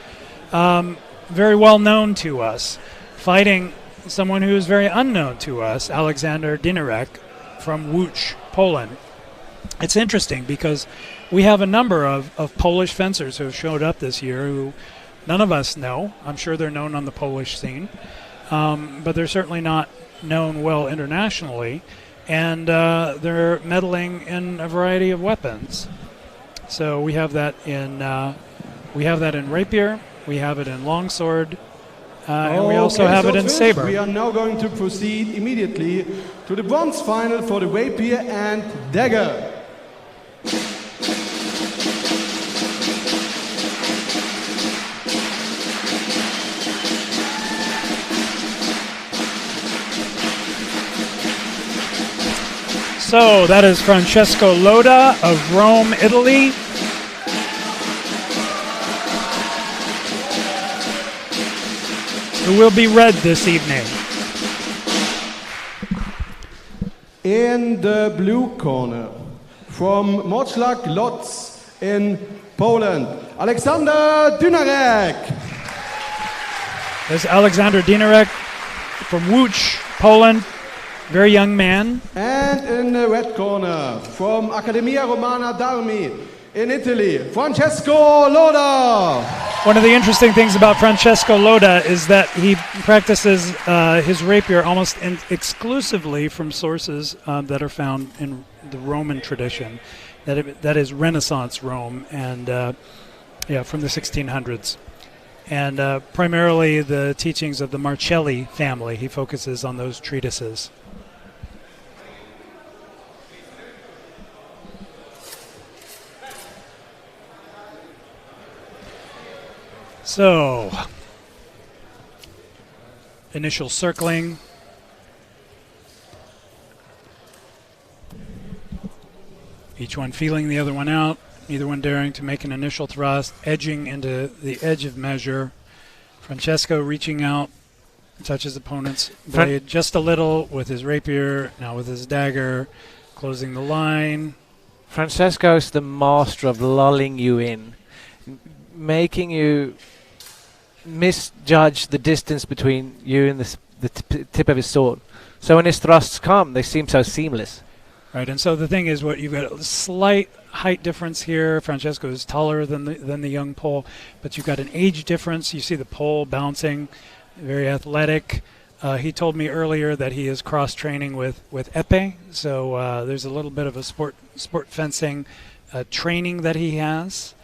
Very well known to us. Fighting someone who is very unknown to us, Alexander Dinarek from Łódź, Poland. It's interesting because we have a number of Polish fencers who have showed up this year who none of us know. I'm sure they're known on the Polish scene. but they're certainly not known well internationally. And they're meddling in a variety of weapons. So we have that in rapier, we have it in longsword, and we also have it in saber. We are now going to proceed immediately to the bronze final for the rapier and dagger. So that is Francesco Loda of Rome, Italy. Who will be red this evening. In the blue corner, from Moczlak Lodz in Poland, Alexander Dynarek. There's Alexander Dynarek from Łódź, Poland. Very young man. And in the red corner, from Accademia Romana d'Armi in Italy, Francesco Loda. One of the interesting things about Francesco Loda is that he practices his rapier almost exclusively from sources that are found in the Roman tradition. That is Renaissance Rome, and from the 1600s. And primarily the teachings of the Marcelli family. He focuses on those treatises. So, initial circling. Each one feeling the other one out, neither one daring to make an initial thrust, edging into the edge of measure. Francesco reaching out, touches opponent's blade just a little with his rapier, now with his dagger, closing the line. Francesco's the master of lulling you in, making you misjudge the distance between you and the tip of his sword. So when his thrusts come, they seem so seamless. Right, and so the thing is, you've got a slight height difference here. Francesco is taller than the young Pole, but you've got an age difference. You see the Pole bouncing, very athletic. He told me earlier that he is cross-training with épée, so there's a little bit of a sport fencing training that he has.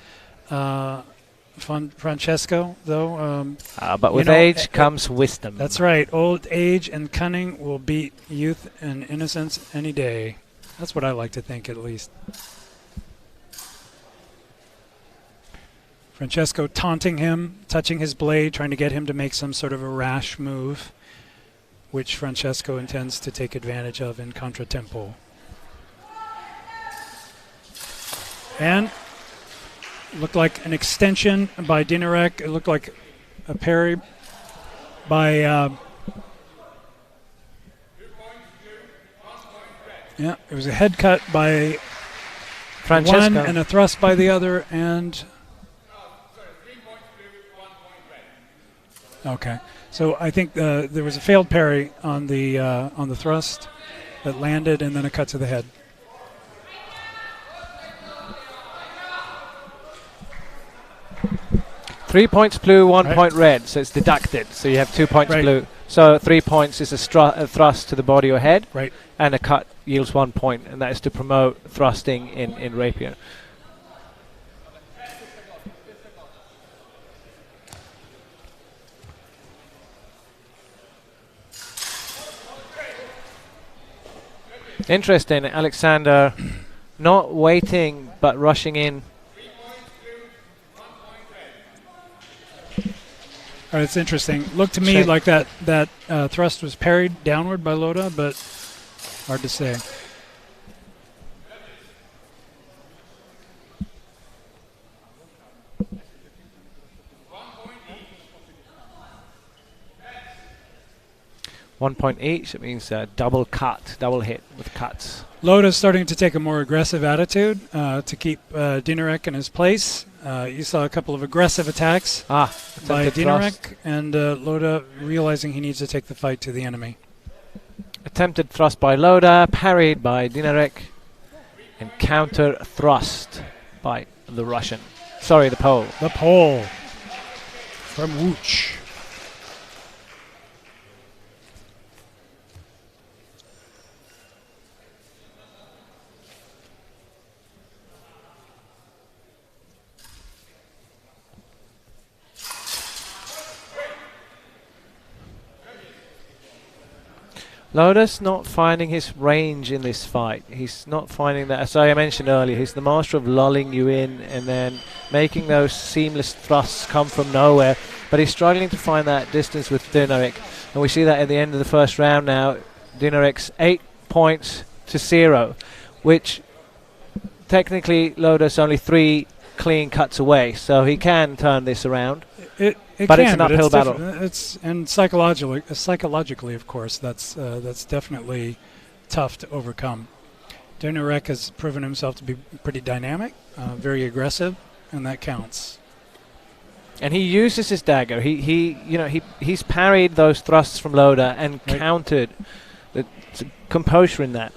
Francesco, though. But with age comes wisdom. That's right. Old age and cunning will beat youth and innocence any day. That's what I like to think, at least. Francesco taunting him, touching his blade, trying to get him to make some sort of a rash move, which Francesco intends to take advantage of in contratempo. And looked like an extension by Dynarek. It looked like a parry by... it was a head cut by Francesco. one and a thrust by the other, and... Okay, so I think there was a failed parry on the thrust that landed, and then a cut to the head. Three points blue, 1 point red, so it's deducted. So you have 2 points blue. So 3 points is a thrust to the body or head, and a cut yields 1 point, and that is to promote thrusting in rapier. Interesting, Alexander not waiting but rushing in. It's interesting. Looked to me like that thrust was parried downward by Loda, but hard to say. One point each. It means double hit with cuts. Loda's starting to take a more aggressive attitude to keep Dynarek in his place. You saw a couple of aggressive attacks by Dynarek, and Loda realizing he needs to take the fight to the enemy. Attempted thrust by Loda, parried by Dynarek, and counter thrust by the Russian. Sorry, the Pole. The Pole from Łódź. Loda's not finding his range in this fight. He's not finding that, as I mentioned earlier, he's the master of lulling you in and then making those seamless thrusts come from nowhere. But he's struggling to find that distance with Dinarek. And we see that at the end of the first round now. Dinarek's 8 points to 0, which technically Loda's only 3 clean cuts away. So he can turn this around. But it's an uphill battle. And psychologically, of course, that's definitely tough to overcome. Dinarek has proven himself to be pretty dynamic, very aggressive, and that counts. And he uses his dagger. He's parried those thrusts from Loda and countered. The composure in that.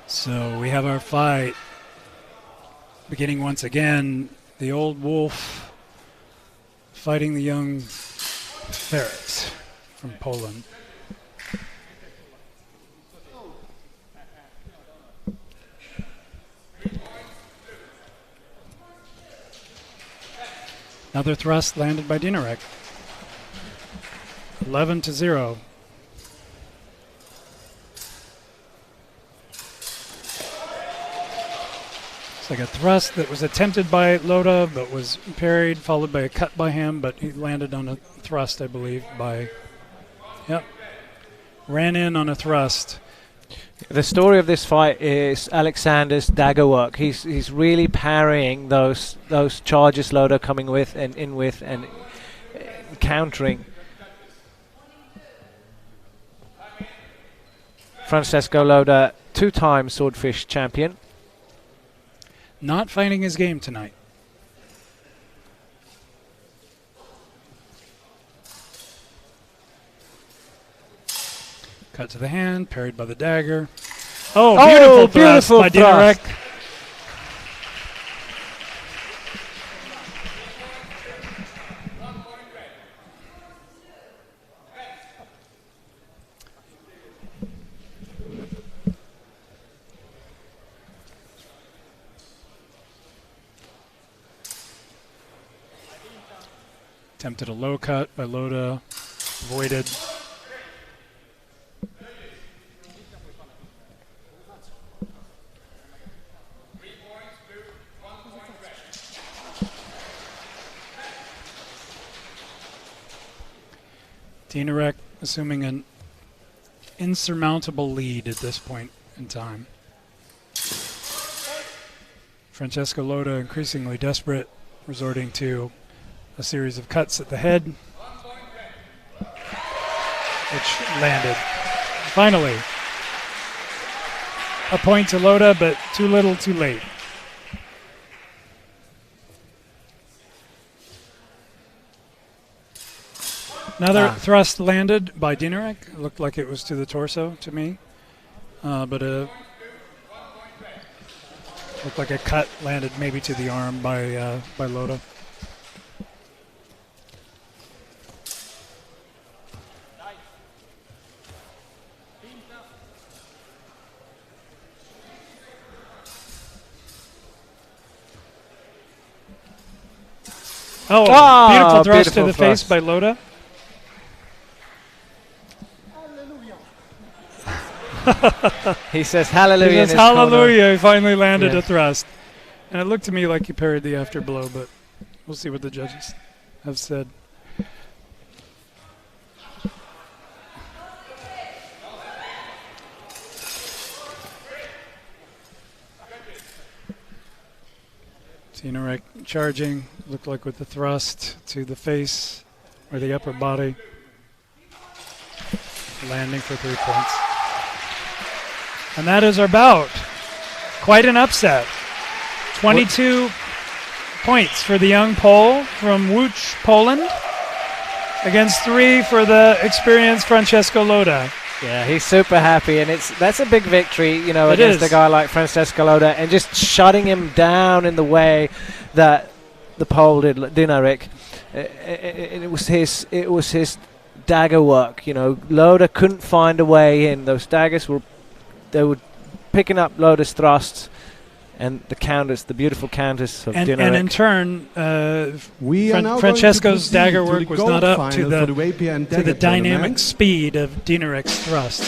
So we have our fight beginning once again. The old wolf fighting the young ferret from Poland. Another thrust landed by Dinarek. 11-0. It's like a thrust that was attempted by Loda, but was parried, followed by a cut by him, but he landed on a thrust, I believe, by... Yep. Ran in on a thrust. The story of this fight is Alexander's dagger work. He's really parrying those charges Loda coming with and in with and countering. Francesco Loda, 2-time Swordfish champion. Not finding his game tonight. Cut to the hand, parried by the dagger. Oh, beautiful thrust by Dinarek. Attempted a low cut by Loda, avoided. Dinarek assuming an insurmountable lead at this point in time. Francesco Loda increasingly desperate, resorting to a series of cuts at the head, which landed. Finally, a point to Loda, but too little, too late. Another thrust landed by Dinarek. It looked like it was to the torso to me, but looked like a cut landed maybe to the arm by Loda. Beautiful thrust to the face by Loda. He says hallelujah. He says hallelujah. He finally landed a thrust. And it looked to me like he parried the after blow, but we'll see what the judges have said. Dinarek charging, looked like with the thrust to the face or the upper body. Landing for 3 points. And that is our bout. Quite an upset. 22 points for the young Pole from Łódź, Poland, against 3 for the experienced Francesco Loda. Yeah, he's super happy, and that's a big victory, you know, It against is. a guy like Francesco Loda, and just shutting him down in the way that the Pole did, Dinaric. It was his dagger work, you know. Loda couldn't find a way in. Those daggers were picking up Loda's thrusts, and the counters, the beautiful counters of Dinaric. And in turn, We are now Francesco's going to dagger proceed work to the was gold not up to final for the rapier and dagger dynamic tournament. speed of Dinaric's thrust.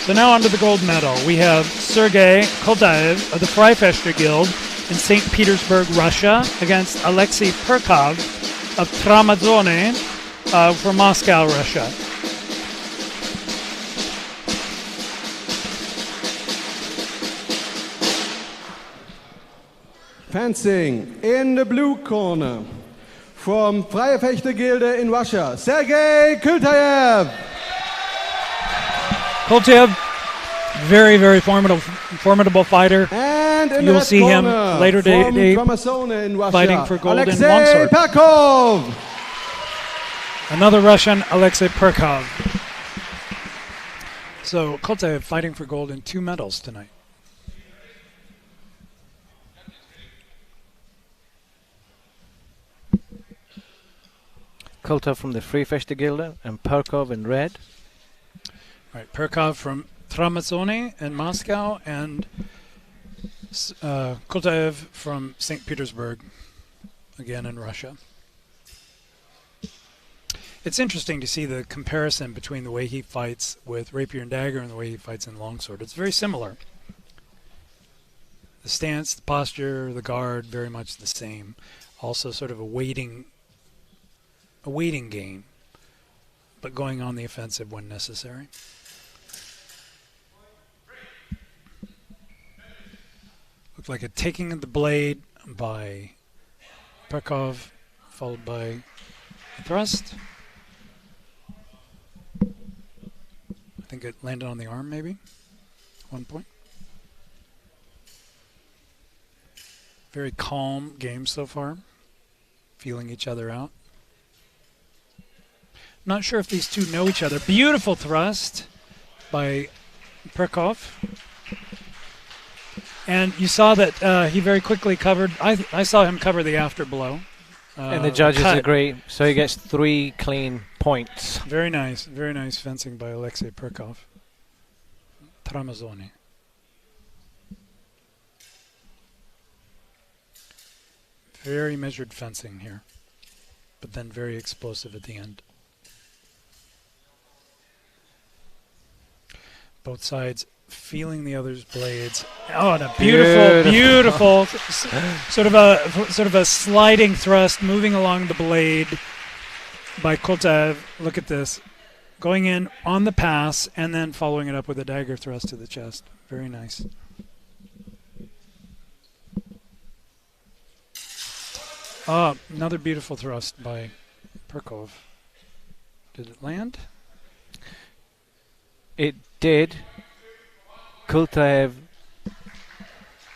So now on to the gold medal. We have Sergei Koldaev of the Freifester Guild in St. Petersburg, Russia, against Alexei Perkov of Tramazzone from Moscow, Russia. Fencing in the blue corner from Freie Fechtergilde in Russia, Sergei Kultaev. Koldaev, very, very formidable fighter. And in You'll the see him corner later from today Tramazzone in Russia, fighting for gold in Alexei longsword. Perkov. Another Russian, Alexei Perkov. So Koldaev fighting for gold in 2 medals tonight. Kulta from the Freifester Guild and Perkov in red. All right, Perkov from Tramazzone in Moscow, and Koldaev from St. Petersburg, again in Russia. It's interesting to see the comparison between the way he fights with rapier and dagger and the way he fights in longsword. It's very similar. The stance, the posture, the guard, very much the same. Also sort of a waiting game, but going on the offensive when necessary. Looked like a taking of the blade by Perkov, followed by a thrust. I think it landed on the arm, maybe, 1 point. Very calm game so far, feeling each other out. Not sure if these two know each other. Beautiful thrust by Perkov. And you saw that he very quickly covered. I saw him cover the after blow. And the judges cut. agree, so he gets 3 clean points. Very nice fencing by Alexei Perkov. Tramazzone. Very measured fencing here, but then very explosive at the end. Both sides feeling the other's blades. Oh, and a beautiful sort of a sliding thrust moving along the blade by Koldaev. Look at this. Going in on the pass and then following it up with a dagger thrust to the chest. Very nice. Oh, another beautiful thrust by Perkov. Did it land? It did. Kultaev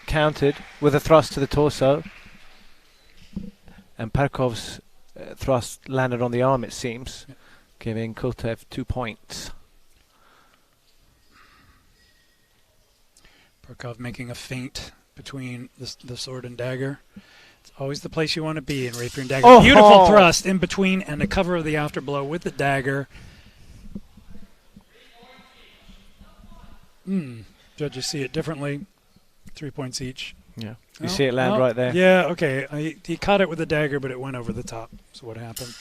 countered with a thrust to the torso, and Perkov's thrust landed on the arm, it seems, giving Kultaev 2 points. Perkov making a feint between the sword and dagger. It's always the place you want to be in rapier and dagger. Oh, beautiful thrust in between and a cover of the afterblow with the dagger. Judges see it differently. 3 points each. Yeah, you see it land right there. Yeah, okay. He caught it with a dagger, but it went over the top. So what happened?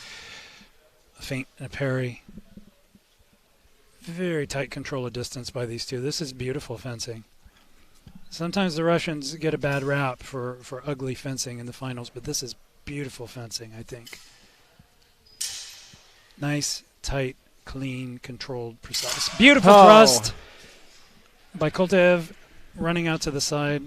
A feint and a parry. Very tight control of distance by these two. This is beautiful fencing. Sometimes the Russians get a bad rap for ugly fencing in the finals, but this is beautiful fencing, I think. Nice, tight, clean, controlled, precise. Beautiful thrust by Koldaev, running out to the side.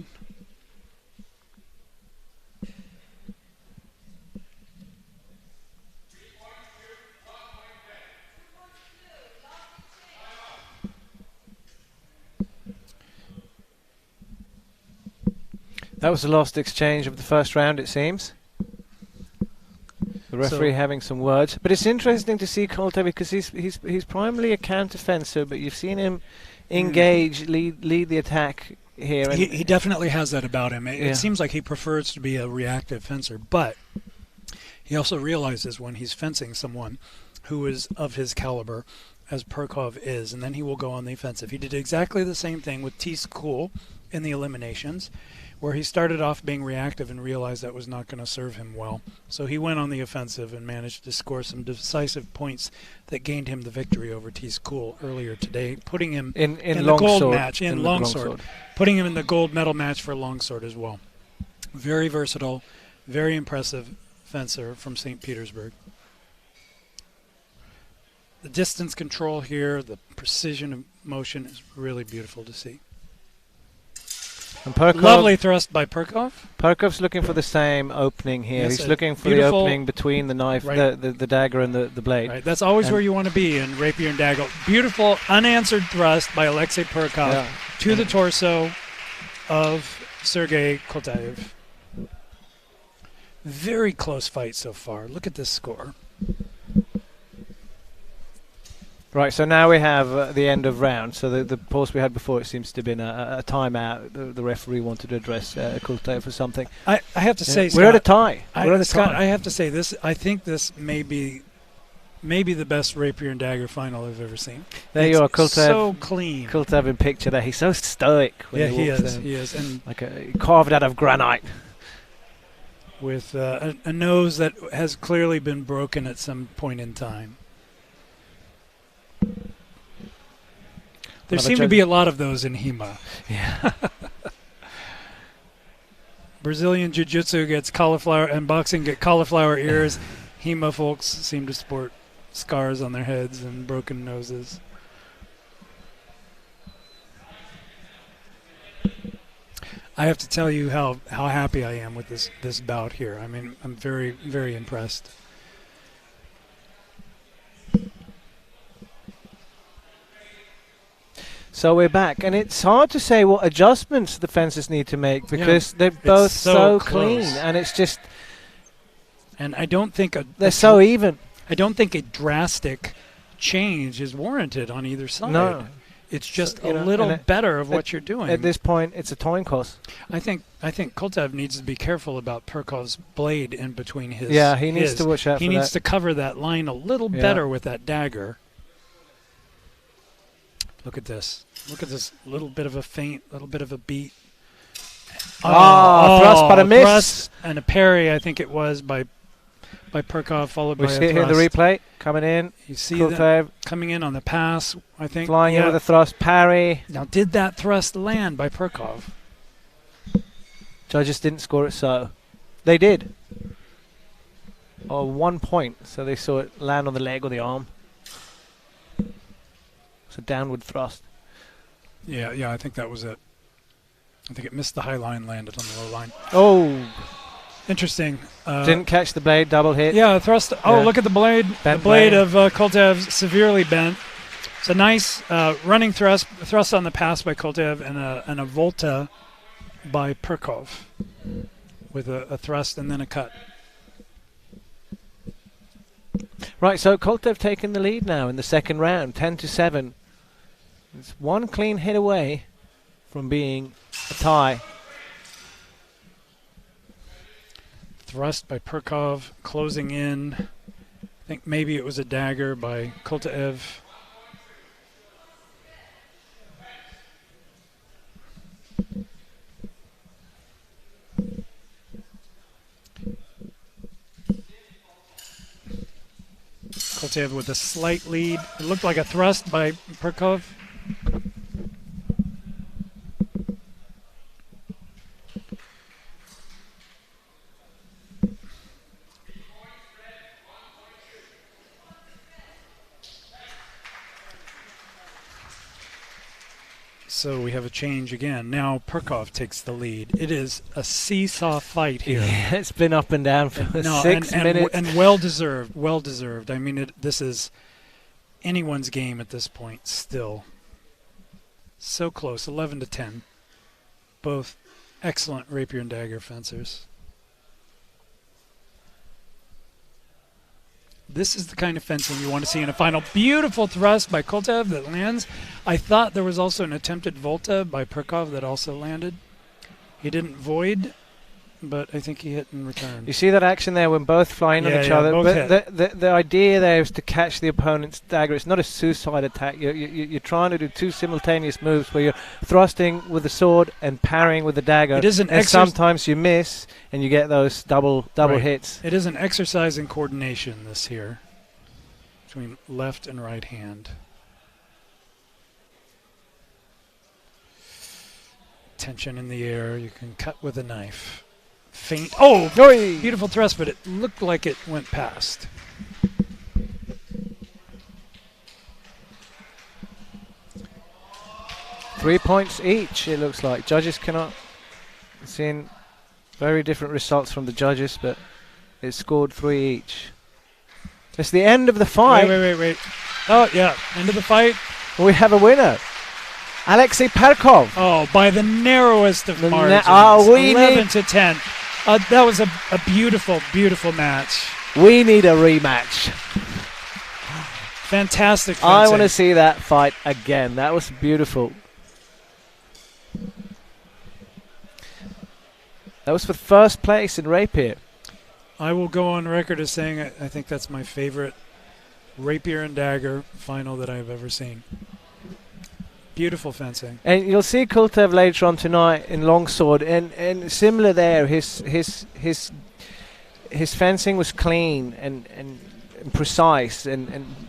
That was the last exchange of the first round, it seems. The The referee having some words, but it's interesting to see Koltev because he's primarily a counter fencer, but you've seen him engage, lead the attack here. And he definitely has that about him. It seems like he prefers to be a reactive fencer, but he also realizes when he's fencing someone who is of his caliber, as Perkov is, and then he will go on the offensive. He did exactly the same thing with T School in the eliminations, where he started off being reactive and realized that was not going to serve him well. So he went on the offensive and managed to score some decisive points that gained him the victory over T School earlier today, putting him in the gold match, in Longsword, putting him in the gold medal match for Longsword as well. Very versatile, very impressive fencer from St. Petersburg. The distance control here, the precision of motion is really beautiful to see. And Perkov, lovely thrust by Perkov. Perkov's looking for the same opening here. Yes, he's looking for the opening between the knife, the dagger, and the blade. Right. That's always where you want to be in rapier and dagger. Beautiful unanswered thrust by Alexei Perkov to the torso of Sergei Koltev. Very close fight so far. Look at this score. Right, so now we have the end of round. So the pause we had before, it seems to have been a timeout. The referee wanted to address Koltev for something. I have to say, Scott, we're at a tie. Scott, I have to say this. I think this may be the best rapier and dagger final I've ever seen. There you are, Koltev. So clean. Koltev in picture there. He's so stoic. When he is, and like carved out of granite. With a nose that has clearly been broken at some point in time. There seem to be a lot of those in HEMA. Yeah. Brazilian Jiu-Jitsu gets cauliflower, and boxing get cauliflower ears. HEMA folks seem to sport scars on their heads and broken noses. I have to tell you how happy I am with this bout here. I mean, I'm very, very impressed. So we're back, and it's hard to say what adjustments the fencers need to make because they're both so clean, and it's just. And I don't think they're so even. I don't think a drastic change is warranted on either side. No, it's just a little better of what you're doing. At this point, it's a coin toss. I think Koltev needs to be careful about Perkov's blade in between his. Yeah, he needs to watch out. He needs to cover that line a little better with that dagger. Look at this. Look at this little bit of a feint, little bit of a beat. Thrust, but a miss. Thrust and a parry, I think it was, by Perkov, followed by a thrust. We see it here in the replay, coming in. You see that coming in on the pass, I think. Flying in with a thrust, parry. Now, did that thrust land by Perkov? Judges didn't score it so. They did. 1 point, so they saw it land on the leg or the arm. A downward thrust. Yeah, I think that was it. I think it missed the high line, landed on the low line. Oh. Interesting. Didn't catch the blade, double hit. Yeah, thrust. Oh, look at the blade. Bent the blade of Koltev severely bent. It's a nice running thrust on the pass by Koltev and a volta by Perkov with a thrust and then a cut. Right, so Koltev taking the lead now in the second round, 10-7. It's one clean hit away from being a tie. Thrust by Perkov, closing in. I think maybe it was a dagger by Koltev. Koltev with a slight lead. It looked like a thrust by Perkov. So we have a change again. Now Perkov takes the lead. It is a seesaw fight here. Yeah, it's been up and down for 6 minutes. And well-deserved, well-deserved. I mean, this is anyone's game at this point still. So close, 11-10. Both excellent rapier and dagger fencers. This is the kind of fencing you want to see in a final. Beautiful thrust by Koltev that lands. I thought there was also an attempted Volta by Perkov that also landed. He didn't void, but I think he hit in return. You see that action there when both flying on each other? But the idea there is to catch the opponent's dagger. It's not a suicide attack. You're trying to do two simultaneous moves where you're thrusting with the sword and parrying with the dagger. It is an and sometimes you miss and you get those double hits. It is an exercise in coordination, this here, between left and right hand. Tension in the air. You can cut with a knife. Feint. Oh, beautiful thrust, but it looked like it went past. Three points each, it looks like. Judges cannot. Seeing very different results from the judges, but it scored 3 each. It's the end of the fight. Wait. Oh, yeah. End of the fight. We have a winner. Alexei Perkov. Oh, by the narrowest of margins. 11 to 10. That was a beautiful, beautiful match. We need a rematch. Fantastic fencing. I want to see that fight again. That was beautiful. That was for first place in Rapier. I will go on record as saying I think that's my favorite Rapier and Dagger final that I've ever seen. Beautiful fencing. And you'll see Kultev later on tonight in Longsword, and similar there. His fencing was clean and precise,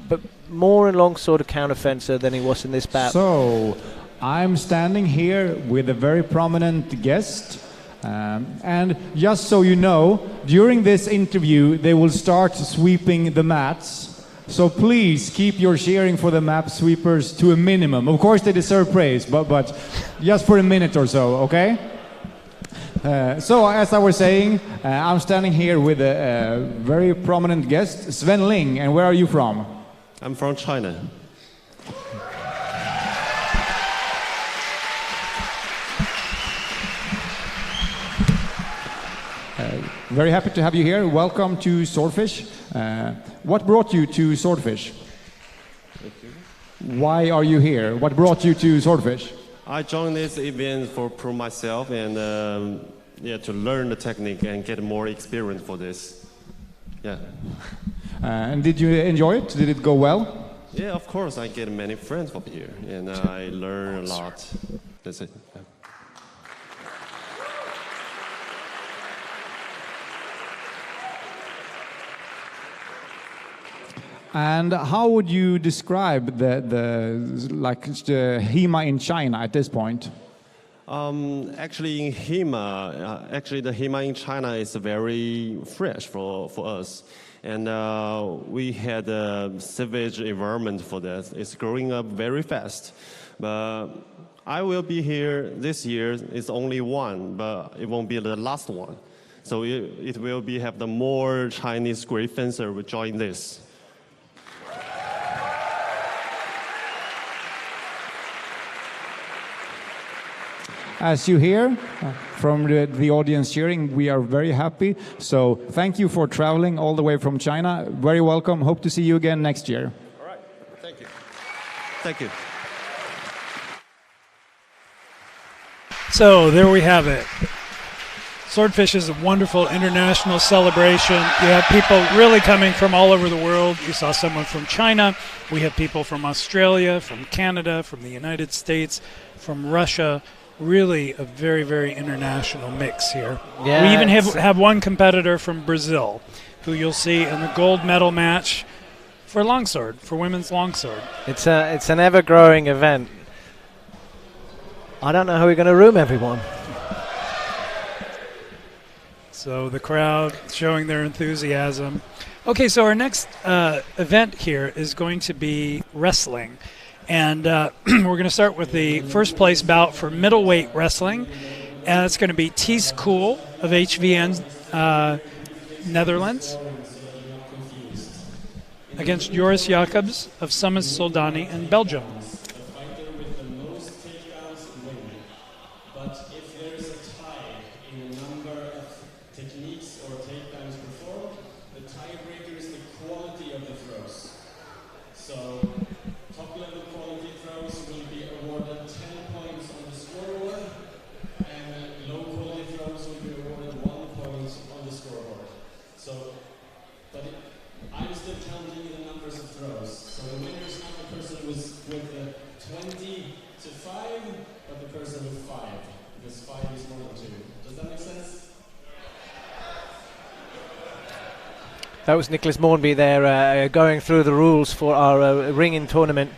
but more in Longsword a counter-fencer than he was in this battle. So, I'm standing here with a very prominent guest. And just so you know, during this interview, they will start sweeping the mats. So please keep your cheering for the map sweepers to a minimum. Of course, they deserve praise, but just for a minute or so, okay? So, as I was saying, I'm standing here with a very prominent guest, Sven Ling. And where are you from? I'm from China. Very happy to have you here. Welcome to Swordfish. What brought you to Swordfish? Why are you here? What brought you to Swordfish? I joined this event for prove myself and to learn the technique and get more experience for this. Yeah. And did you enjoy it? Did it go well? Yeah, of course. I get many friends from here and I learn a lot. That's it. Yeah. And how would you describe the HEMA in China at this point? Actually, in HEMA, the HEMA in China is very fresh for us. And we had a savage environment for that. It's growing up very fast. But I will be here this year. It's only one, but it won't be the last one. So it will be have the more Chinese great fencer will join this. As you hear from the audience cheering, we are very happy. So thank you for traveling all the way from China. Very welcome. Hope to see you again next year. All right. Thank you. Thank you. So there we have it. Swordfish is a wonderful international celebration. You have people really coming from all over the world. You saw someone from China. We have people from Australia, from Canada, from the United States, from Russia. Really a very, very international mix here. Yeah, we even have one competitor from Brazil who you'll see in the gold medal match for longsword, for women's longsword. It's an ever-growing event. I don't know how we're going to room everyone. So the crowd showing their enthusiasm. Okay, so our next event here is going to be wrestling. And we're going to start with the first place bout for middleweight wrestling. And it's going to be Thies Kool of HVN Netherlands against Joris Jacobs of Summes Soldani in Belgium. Techniques or takedowns performed, the tiebreaker is the quality of throws. So top level quality throws will be awarded 10 points on the scoreboard, and low quality throws will be awarded 1 point on the scoreboard. So, I'm still counting the numbers of throws. So the winner is not the person with 20 to 5, but the person with 5, because 5 is more than 2. Does that make sense? That was Nicholas Mornby there going through the rules for our ring-in tournament.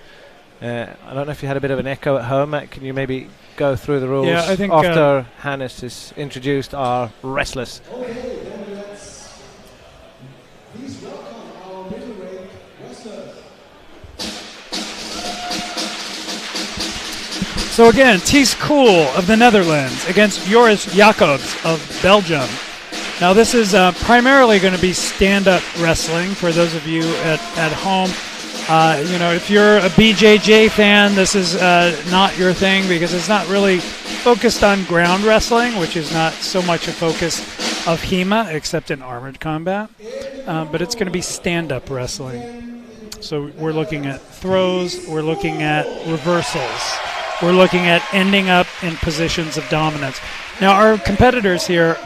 I don't know if you had a bit of an echo at home, Matt. Can you maybe go through the rules Yeah, I think after Hannes has introduced our wrestlers? Okay, then please welcome our middleweight wrestlers. So again, Thies Kool of the Netherlands against Joris Jacobs of Belgium. Now this is primarily going to be stand-up wrestling for those of you at home. If you're a BJJ fan, this is not your thing because it's not really focused on ground wrestling, which is not so much a focus of HEMA except in armored combat. But it's going to be stand-up wrestling. So we're looking at throws, we're looking at reversals, we're looking at ending up in positions of dominance. Now our competitors here,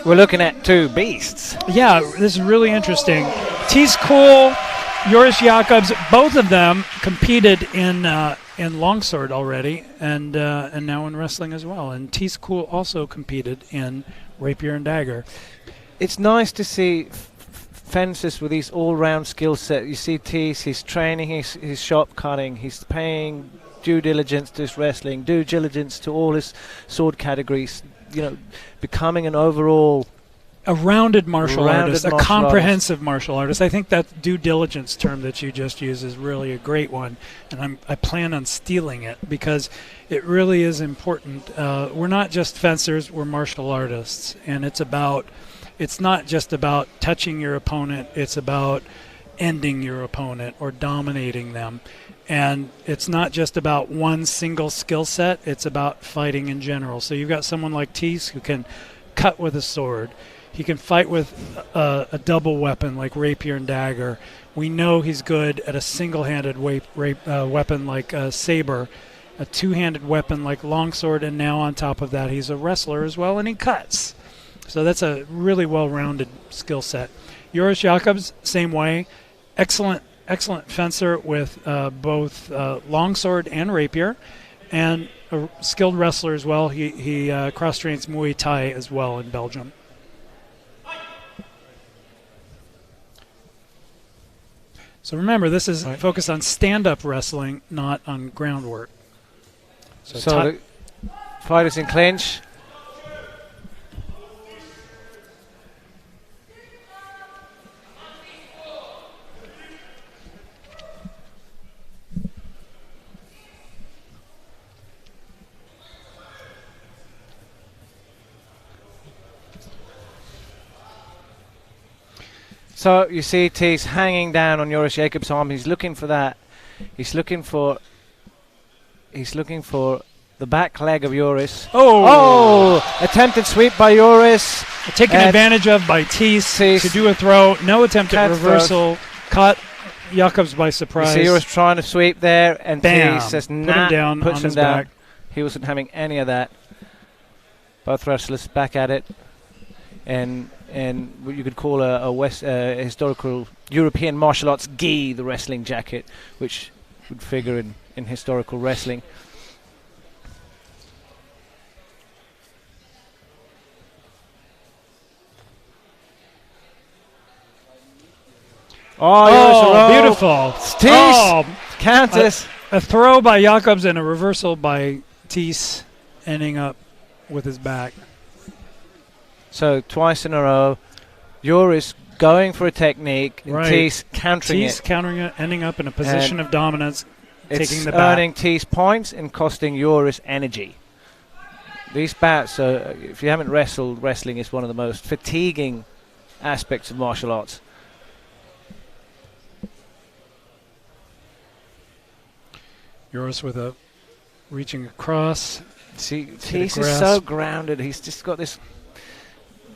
we're looking at two beasts. Yeah, this is really interesting. Thies Kool, Joris Jacobs, both of them competed in longsword already, and now in wrestling as well. And Thies Kool also competed in rapier and dagger. It's nice to see fencers with these all-round skill set. You see Thies, he's training, he's shop cutting, he's paying due diligence to his wrestling, due diligence to all his sword categories. Becoming an overall a rounded martial artist, a comprehensive martial artist. I think that due diligence term that you just used is really a great one, and I plan on stealing it because it really is important. We're not just fencers, we're martial artists, and it's not just about touching your opponent, it's about ending your opponent or dominating them. And it's not just about one single skill set, it's about fighting in general. So you've got someone like Thies who can cut with a sword. He can fight with a double weapon like rapier and dagger. We know he's good at a single-handed weapon like saber, a two-handed weapon like longsword, and now on top of that he's a wrestler as well, and he cuts. So that's a really well-rounded skill set. Joris Jacobs, same way. Excellent fencer with both longsword and rapier, and a skilled wrestler as well. He cross-trains Muay Thai as well in Belgium. So remember, this is focused on stand-up wrestling, not on groundwork. So the fighters in clinch. So you see Thies hanging down on Joris Jacobs' arm. He's looking for that. He's looking for the back leg of Joris. Oh! Attempted sweep by Joris. Taken advantage of by Thies to do a throw. No attempt at reversal. Caught Jacobs by surprise. You see Joris trying to sweep there, and Thies says, nah, put him down puts on him his down. back. He wasn't having any of that. Both wrestlers back at it. And what you could call a historical European martial arts gi, the wrestling jacket, which would figure in historical wrestling. Oh, beautiful. Thies counters. A throw by Jacobs and a reversal by Thies, ending up with his back. So twice in a row, Joris going for a technique, and Thies countering Thies it. countering it, ending up in a position of dominance, taking the It's back. earning Thies points and costing Joris energy. These bouts, if you haven't wrestled, wrestling is one of the most fatiguing aspects of martial arts. Joris with a reaching across. See, Thies is so grounded. He's just got this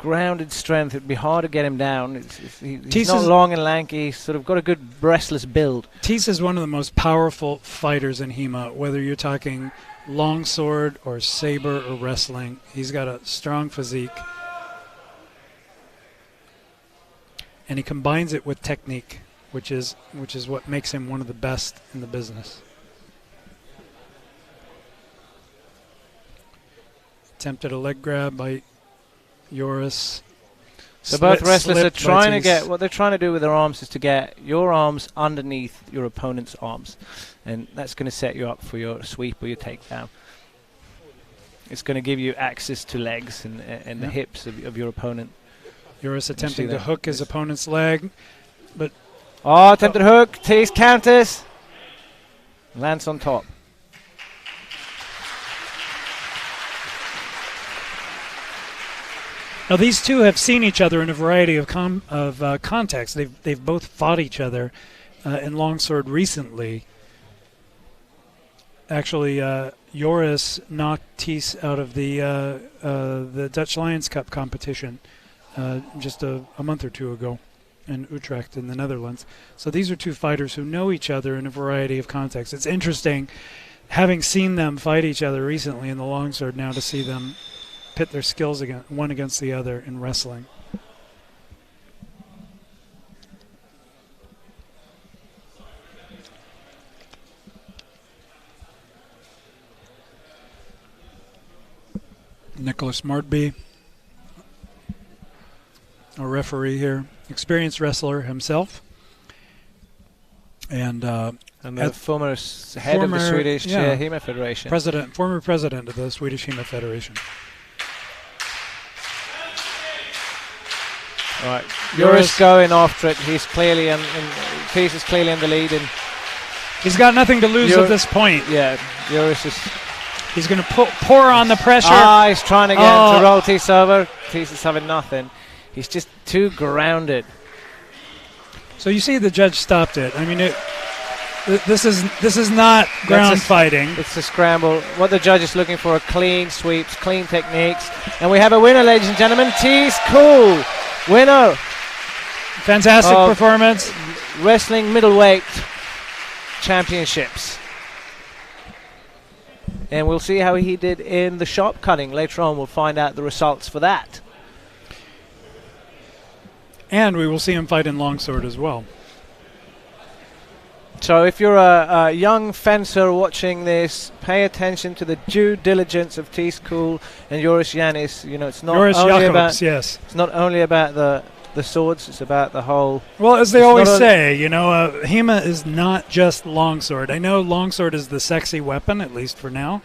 grounded strength. It'd be hard to get him down. He's Teese not is- long and lanky. He's sort of got a good restless build. Teese is one of the most powerful fighters in HEMA, whether you're talking longsword or saber or wrestling. He's got a strong physique. And he combines it with technique, which is what makes him one of the best in the business. Attempted a leg grab by Joris. So both wrestlers are Slipped by trying to Teese. get, what they're trying to do with their arms is to get your arms underneath your opponent's arms. And that's going to set you up for your sweep or your takedown. It's going to give you access to legs and the hips of your opponent. Joris attempting to that. hook his opponent's leg, but Oh, attempted hook. Tease counters. Lands on top. now these two have seen each other in a variety of contexts. They've both fought each other in longsword recently. Actually, Joris knocked Teese out of the Dutch Lions Cup competition just a month or two ago in Utrecht in the Netherlands. So these are two fighters who know each other in a variety of contexts. It's interesting, having seen them fight each other recently in the longsword, now to see them pit their skills one against the other in wrestling. Nicholas Martby, a referee here, experienced wrestler himself, and the former head of the Swedish HEMA Federation. Former president of the Swedish HEMA Federation. All right, Joris going after it. He's clearly Teese is clearly in the lead, and he's got nothing to lose at this point. Yeah, Joris is. He's going to pour on the pressure. He's trying again to roll Teese over. Teese is having nothing. He's just too grounded. So you see, the judge stopped it. I mean, this is not ground fighting. It's a scramble. What the judge is looking for are clean sweeps, clean techniques, and we have a winner, ladies and gentlemen. Teese Cool, winner. Fantastic performance. Wrestling middleweight championships. And we'll see how he did in the sharp cutting. Later on, we'll find out the results for that. And we will see him fight in longsword as well. So if you're a young fencer watching this, pay attention to the due diligence of Teese Cool and Joris Janis. You know, it's not Joris only Jacobs, about yes. It's not only about the swords, it's about the whole. Well, as they always say, you know, HEMA is not just longsword. I know longsword is the sexy weapon, at least for now,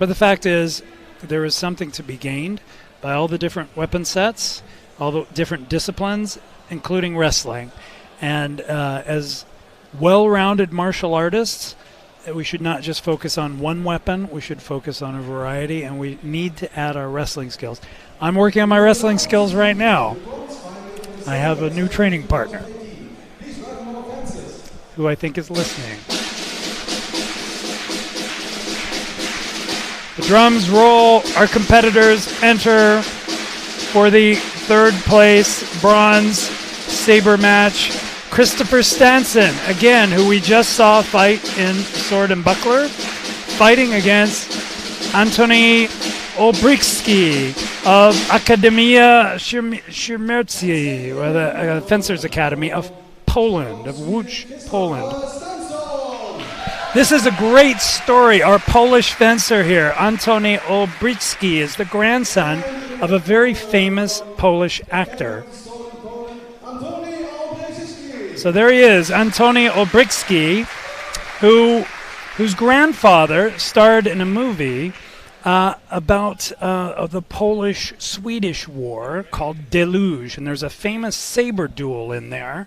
but the fact is there is something to be gained by all the different weapon sets, all the different disciplines, including wrestling. And as well-rounded martial artists, we should not just focus on one weapon. We should focus on a variety, and we need to add our wrestling skills. I'm working on my wrestling skills right now. I have a new training partner who I think is listening. The drums roll. Our competitors enter for the third place bronze saber match. Christopher Stinson, again, who we just saw fight in Sword and Buckler, fighting against Antoni Olbricki of Akademia Siermierci, or the Fencers Academy of Poland, of Łódź, Poland. This is a great story. Our Polish fencer here, Antoni Olbricki, is the grandson of a very famous Polish actor. So there he is, Antoni Olbricki, whose grandfather starred in a movie about the Polish-Swedish war called Deluge, and there's a famous saber duel in there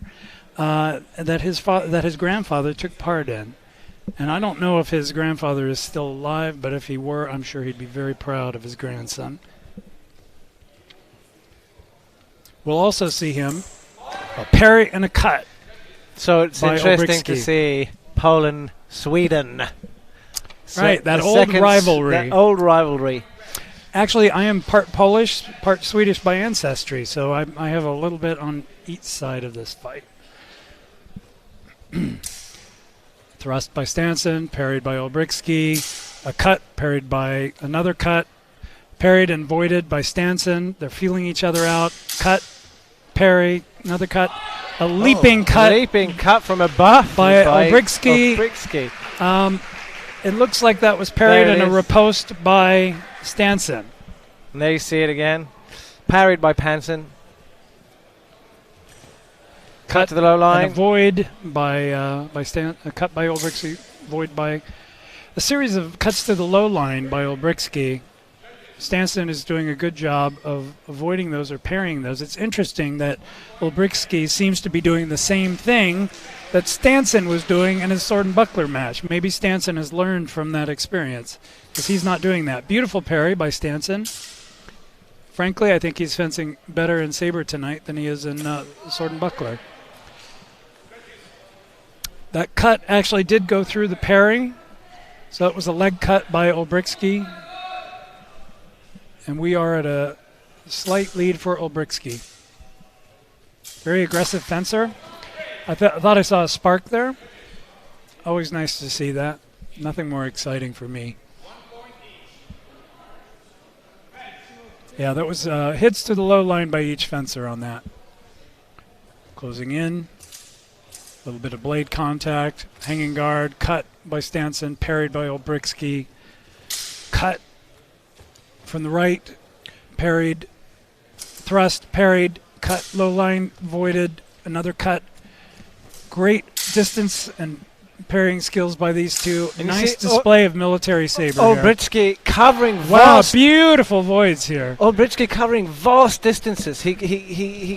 that his grandfather took part in. And I don't know if his grandfather is still alive, but if he were, I'm sure he'd be very proud of his grandson. We'll also see him a parry and a cut. So it's interesting to see Poland, Sweden. Right, that old rivalry. That old rivalry. Actually, I am part Polish, part Swedish by ancestry, so I have a little bit on each side of this fight. Thrust by Stanson, parried by Olbricki. A cut, parried by another cut. Parried and voided by Stanson. They're feeling each other out. Cut, parry, another cut. A leaping cut. Leaping cut from above by Olbricki. Olbricki. It looks like that was parried and a riposte by Stanson. And there you see it again. Parried by Panson. Cut to the low line. And a void by a cut by Olbricki. Void by a series of cuts to the low line by Olbricki. Stanson is doing a good job of avoiding those or parrying those. It's interesting that Olbricki seems to be doing the same thing that Stanson was doing in his sword and buckler match. Maybe Stanson has learned from that experience because he's not doing that. Beautiful parry by Stanson. Frankly, I think he's fencing better in saber tonight than he is in sword and buckler. That cut actually did go through the parry, so it was a leg cut by Olbricki. And we are at a slight lead for Olbricki. Very aggressive fencer. I thought I saw a spark there. Always nice to see that. Nothing more exciting for me. Yeah, that was hits to the low line by each fencer on that. Closing in. A little bit of blade contact. Hanging guard. Cut by Stanson. Parried by Olbricki. Cut from the right. Parried. Thrust. Parried. Cut. Low line. Voided. Another cut. Great distance and parrying skills by these two. And nice display of military saber. Olbricki covering wow, beautiful voids here. Olbricki covering vast distances. He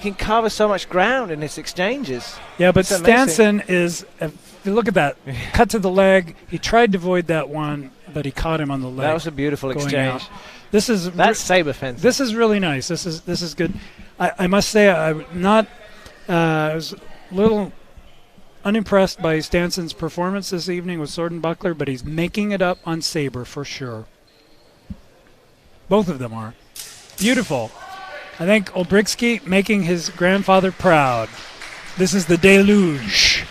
can cover so much ground in his exchanges. Yeah, but Stanson is, if you look at that, cut to the leg. He tried to void that one, but he caught him on the leg. That was a beautiful exchange. This is that's saber fencing. This is really nice. This is good. I must say I was a little unimpressed by Stanson's performance this evening with sword and buckler, but he's making it up on saber for sure. Both of them are. Beautiful. I think Olbricki making his grandfather proud. This is the deluge.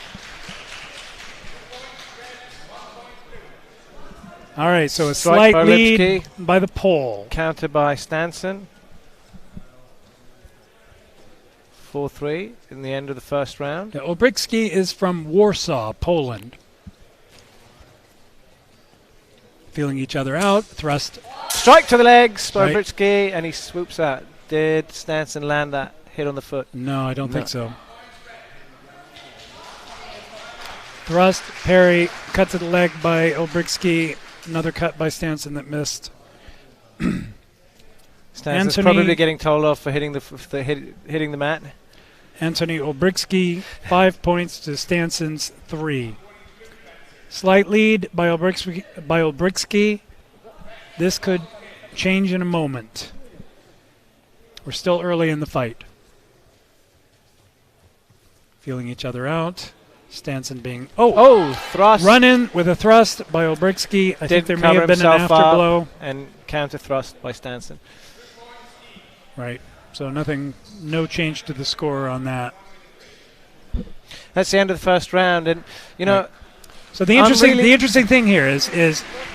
All right, so a slight lead by the pole. Counter by Stanson. 4-3 in the end of the first round. Yeah, Olbricki is from Warsaw, Poland. Feeling each other out. Thrust. Strike to the legs by Olbricki, and he swoops out. Did Stanson land that hit on the foot? No, I don't think so. Thrust, parry, cut to the leg by Olbricki. Another cut by Stanson that missed. Stanson's probably getting told off for hitting hitting the mat. Anthony Olbricki, 5 points to Stanson's 3. Slight lead by Olbricki. This could change in a moment. We're still early in the fight. Feeling each other out. Stanson being thrust. Run in with a thrust by Olbricki. I think there may have been an afterblow. And counter thrust by Stanson. Right. So no change to the score on that. That's the end of the first round, and you know. Right. So the interesting thing here is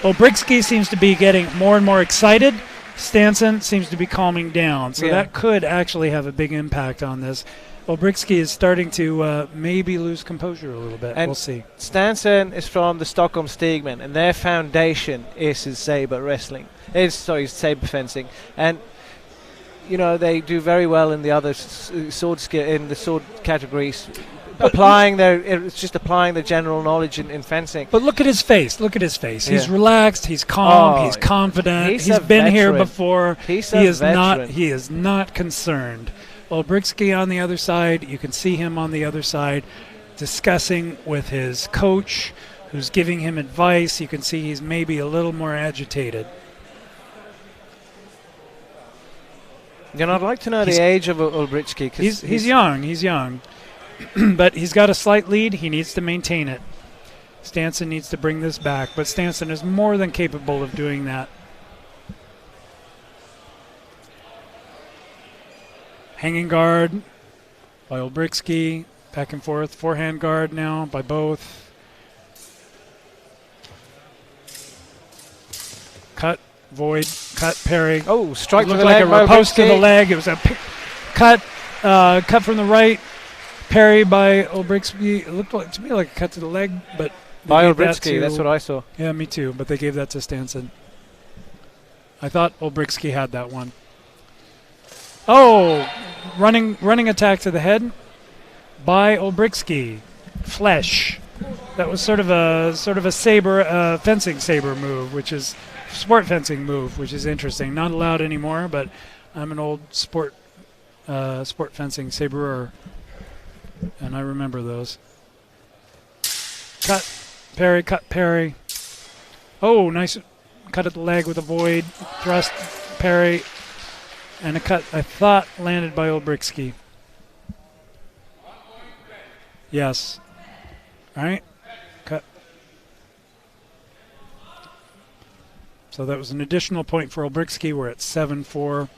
Olbricki seems to be getting more and more excited. Stanson seems to be calming down. So that could actually have a big impact on this. Olbricki is starting to maybe lose composure a little bit. And we'll see. Stanson is from the Stockholm Stigmen, and their foundation is his saber wrestling. Saber fencing, and you know they do very well in the other sword categories. Applying their general knowledge in fencing. But look at his face. He's relaxed. He's calm. He's confident. He's been here before. He is not concerned. Olbricki on the other side. You can see him on the other side discussing with his coach, who's giving him advice. You can see he's maybe a little more agitated. And I'd like to know the age of Olbricki. He's young. But he's got a slight lead. He needs to maintain it. Stanson needs to bring this back, but Stanson is more than capable of doing that. Hanging guard by Olbricki. Back and forth. Forehand guard now by both. Cut, void, cut, parry. Oh, strike It to looked the like leg. a riposte to the Olbricki. leg. It was a cut from the right. Parry by Olbricki. It looked like to me like a cut to the leg, but By gave that Olbricki, to- that's what I saw. Yeah, me too. But they gave that to Stanson. I thought Olbricki had that one. Oh, running attack to the head by Olbricki. Flesh. That was sort of a saber, fencing saber move, which is sport fencing move, which is interesting. Not allowed anymore, but I'm an old sport fencing saberer, and I remember those. Cut, parry. Oh, nice cut at the leg with a void, thrust, parry, and a cut I thought landed by Olbricki. Yes. All right. Cut. So that was an additional point for Olbricki. We're at 7-4.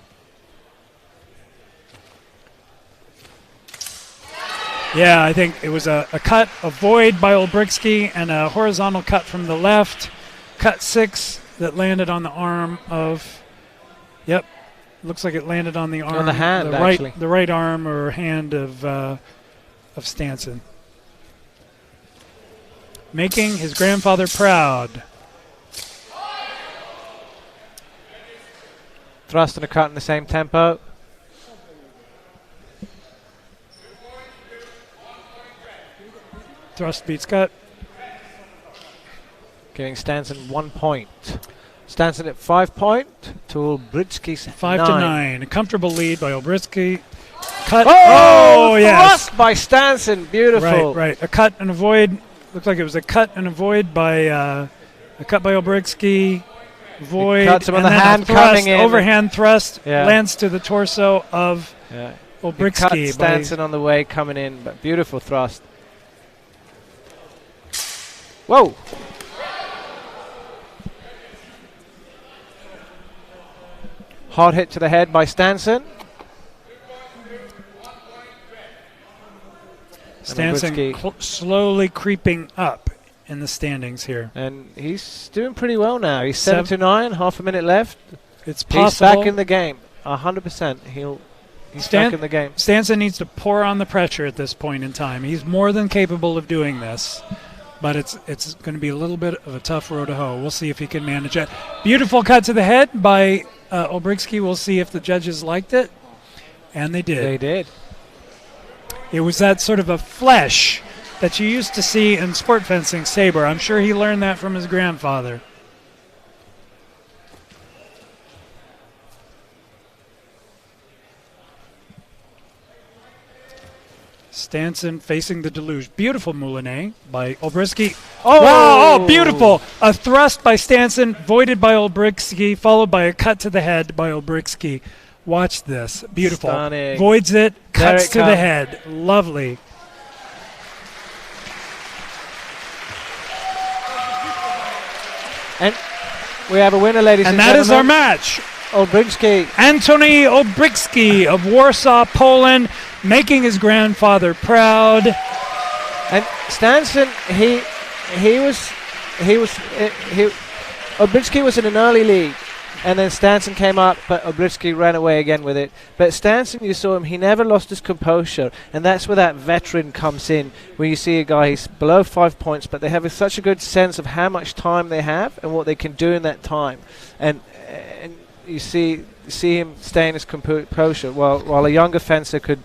Yeah, I think it was a cut, a void by Olbricki, and a horizontal cut from the left. Cut 6 that landed on the arm of. Yep, looks like it landed on the arm. On the hand, actually. The right arm or hand of Stanson. Making his grandfather proud. Thrust and a cut in the same tempo. Thrust beats cut. Giving Stanson 1 point. Stanson at 5 point to Olbricki's 5-9. A comfortable lead by Olbricki. Cut. Oh, yes. thrust by Stanson. Beautiful. Right. A cut and a void. Looked like it was a cut and a void by Olbricki. Void. Cuts him on and the then hand a thrust, coming in. overhand thrust Yeah. lands to the torso of Yeah. Olbricki. Cut Stanson on the way coming in, but beautiful thrust. Whoa. Hard hit to the head by Stanson. Stanson Olbricki. slowly creeping up in the standings here. And he's doing pretty well now. He's 7-9, half a minute left. It's He's possible. back in the game. 100%. He's back in the game. Stanson needs to pour on the pressure at this point in time. He's more than capable of doing this, but it's going to be a little bit of a tough road to hoe. We'll see if he can manage it. Beautiful cut to the head by Olbricki. We'll see if the judges liked it, and they did. They did. It was that sort of a flesh that you used to see in sport fencing saber. I'm sure he learned that from his grandfather. Stanson facing the deluge. Beautiful moulinet by Olbricki. Oh! Wow, oh, beautiful. A thrust by Stanson, voided by Olbricki, followed by a cut to the head by Olbricki. Watch this. Beautiful. Stunning. Voids it, There cuts it to the comes. head. Lovely. And we have a winner, ladies and And that is our gentlemen. match. Olbricki. Antoni Olbricki of Warsaw, Poland, making his grandfather proud. And Stanson, Olbricki was in an early lead, and then Stanson came up, but Olbricki ran away again with it. But Stanson, you saw him, he never lost his composure, and that's where that veteran comes in, where you see a guy, he's below 5 points, but they have such a good sense of how much time they have and what they can do in that time. And you see him staying his composure, while a younger fencer could,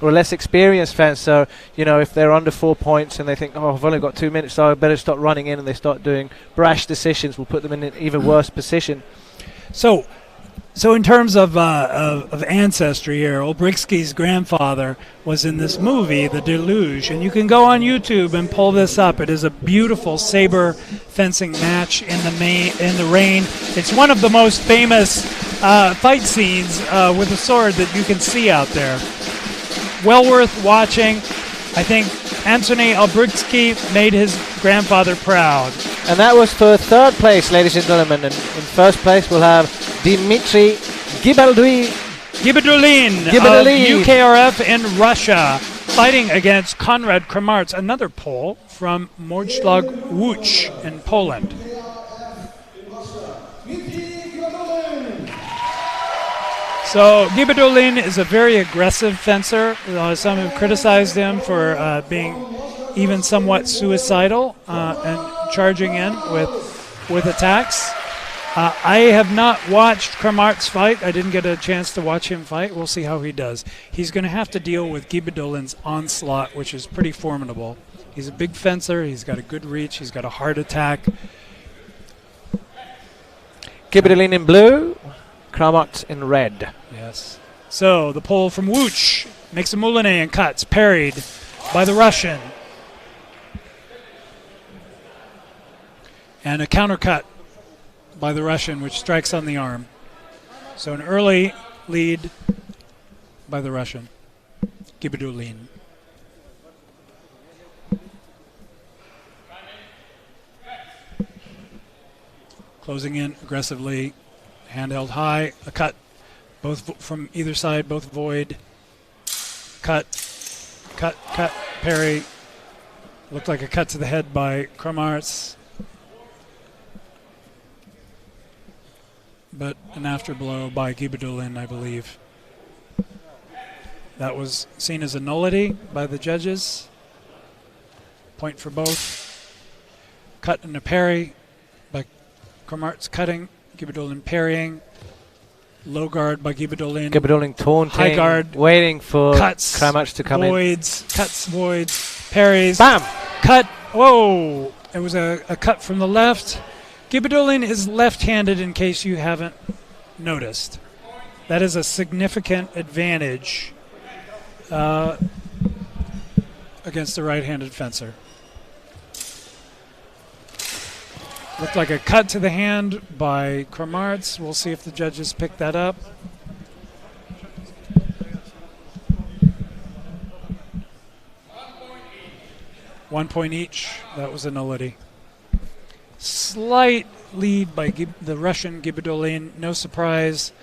or a less experienced fencer, if they're under 4 points and they think, oh, I've only got 2 minutes, so I better start running in, and they start doing brash decisions, will put them in an even worse position. So in terms of ancestry here, Olbricki's grandfather was in this movie, The Deluge, and you can go on YouTube and pull this up. It is a beautiful saber fencing match in the rain. It's one of the most famous fight scenes with a sword that you can see out there. Well worth watching. I think Antoni Olbricki made his grandfather proud. And that was for third place, ladies and gentlemen. And in first place, we'll have Dimitri Gibaldui Gibadulin of UKRF in Russia, fighting against Konrad Kramarz, another Pole from Mojslag Łódź in Poland. So Gibadulin is a very aggressive fencer. Some have criticized him for being even somewhat suicidal and charging in with attacks. I have not watched Kramarz fight. I didn't get a chance to watch him fight. We'll see how he does. He's going to have to deal with Gibadulin's onslaught, which is pretty formidable. He's a big fencer. He's got a good reach. He's got a hard attack. Gibadulin in blue, Kramarz in red. Yes. So the pole from Łódź makes a moulinet and cuts, parried by the Russian. And a countercut by the Russian, which strikes on the arm. So an early lead by the Russian, Gibadulin. Closing in aggressively, hand held high, a cut, both from either side, both void. Cut, parry. Looked like a cut to the head by Kramarz. But an afterblow by Gibadulin, I believe. That was seen as a nullity by the judges. Point for both. Cut and a parry by Kramarz cutting, Gibadulin parrying. Low guard by Gibadulin. Gibadulin taunting, high guard, waiting for cuts, Kramarz to come voids, cuts, voids, parries. Bam! Cut. Whoa! It was a cut from the left. Gibadulin is left-handed, in case you haven't noticed. That is a significant advantage against the right-handed fencer. Looked like a cut to the hand by Kramarz. We'll see if the judges pick that up. One point each. That was a nullity. Slight lead by the Russian Gibadulin. No surprise.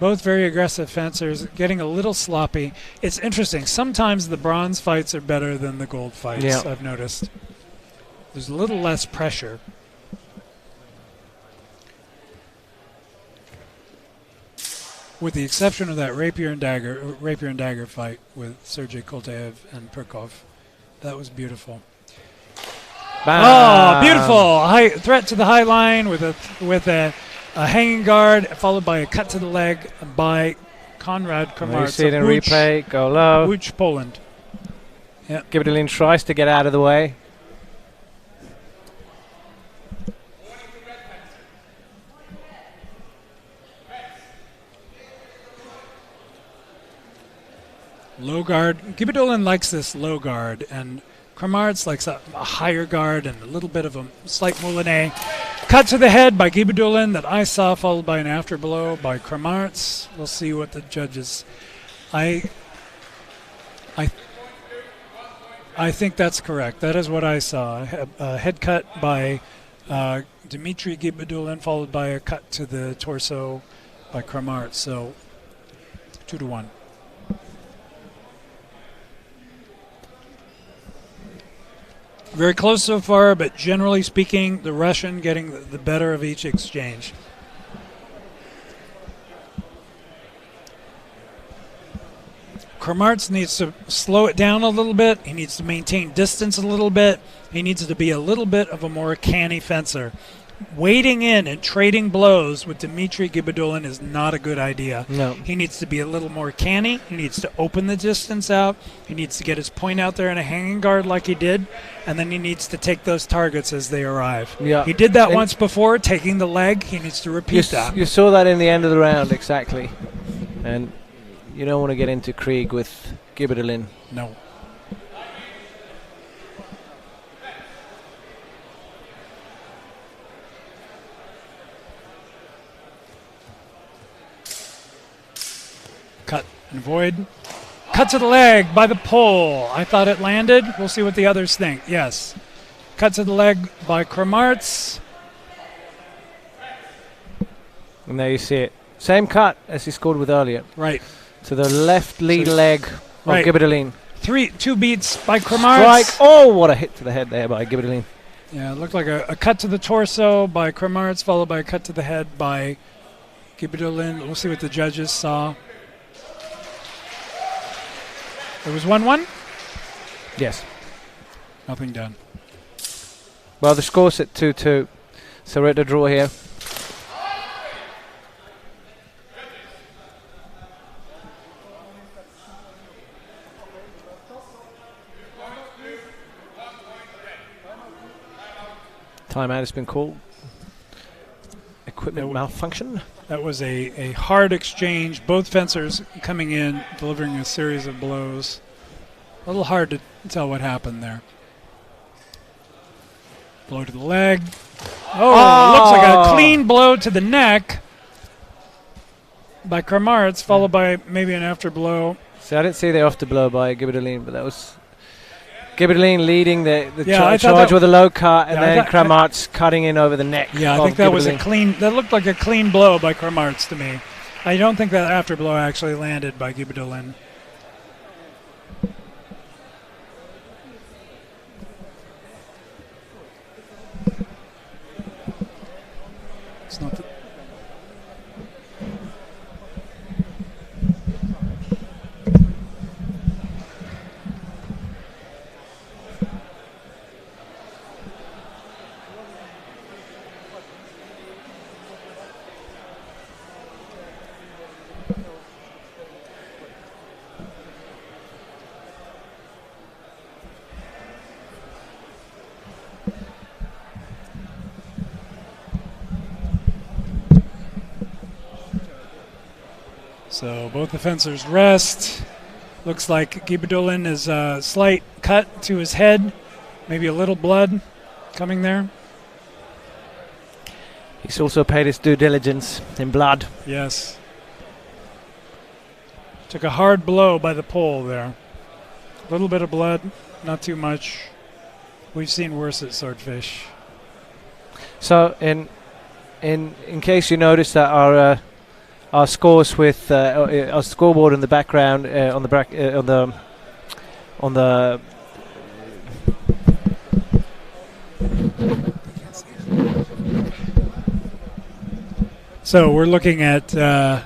Both very aggressive fencers, getting a little sloppy. It's interesting. Sometimes the bronze fights are better than the gold fights, yeah. I've noticed. There's a little less pressure. With the exception of that rapier and dagger fight with Sergei Kolteyev and Perkov. That was beautiful. Bam. Oh, beautiful! High threat to the high line with a hanging guard, followed by a cut to the leg by Konrad Kramarz. You see it in replay. Go low. Łódź, Poland. Yeah. Gibadulin tries to get out of the way. Low guard. Gibadulin likes this low guard, and Kramarz likes a higher guard and a little bit of a slight moulinet. Cut to the head by Gibadulin that I saw, followed by an afterblow by Kramarz. We'll see what the judges. I think that's correct. That is what I saw. A head cut by Dmitry Gibadulin, followed by a cut to the torso by Kramarz. So 2-1. Very close so far, but generally speaking, the Russian getting the better of each exchange. Kramarz needs to slow it down a little bit. He needs to maintain distance a little bit. He needs to be a little bit of a more canny fencer. Wading in and trading blows with Dmitry Gibadulin is not a good idea. No. He needs to be a little more canny. He needs to open the distance out. He needs to get his point out there in a hanging guard like he did, and then he needs to take those targets as they arrive. Yeah. He did that once before, taking the leg. He needs to repeat that. You saw that in the end of the round, exactly. And you don't want to get into Krieg with Gibadulin. No. Cut and void. Cut to the leg by the pole. I thought it landed. We'll see what the others think. Yes. Cut to the leg by Kramarz. And there you see it. Same cut as he scored with earlier. Right. To the left lead leg of Right. Gibberlin. 2 beats by Kramartz. Strike. Oh, what a hit to the head there by Gibberlin. Yeah, it looked like a cut to the torso by Kramartz, followed by a cut to the head by Gibberlin. We'll see what the judges saw. It was 1-1? Yes. Nothing done. Well, the score's at 2-2. So we're at a draw here. Timeout has been called. Equipment malfunction. That was a hard exchange. Both fencers coming in, delivering a series of blows. A little hard to tell what happened there. Blow to the leg. Oh, it looks like a clean blow to the neck by Kramartz, followed by maybe an after blow. So I didn't see the after blow by Gibberlin, but that was Gibberlin leading the charge with a low cut, and then Kramartz cutting in over the neck. Yeah, I think that was a clean. That looked like a clean blow by Kramartz to me. I don't think that after blow actually landed by Gibberlin. It's not. So both the fencers rest. Looks like Gibberlin is a slight cut to his head, maybe a little blood coming there. He's also paid his due diligence in blood. Yes. Took a hard blow by the pole there. A little bit of blood, not too much. We've seen worse at Swordfish. So in case you notice that our scores with our scoreboard in the background on the So we're looking at a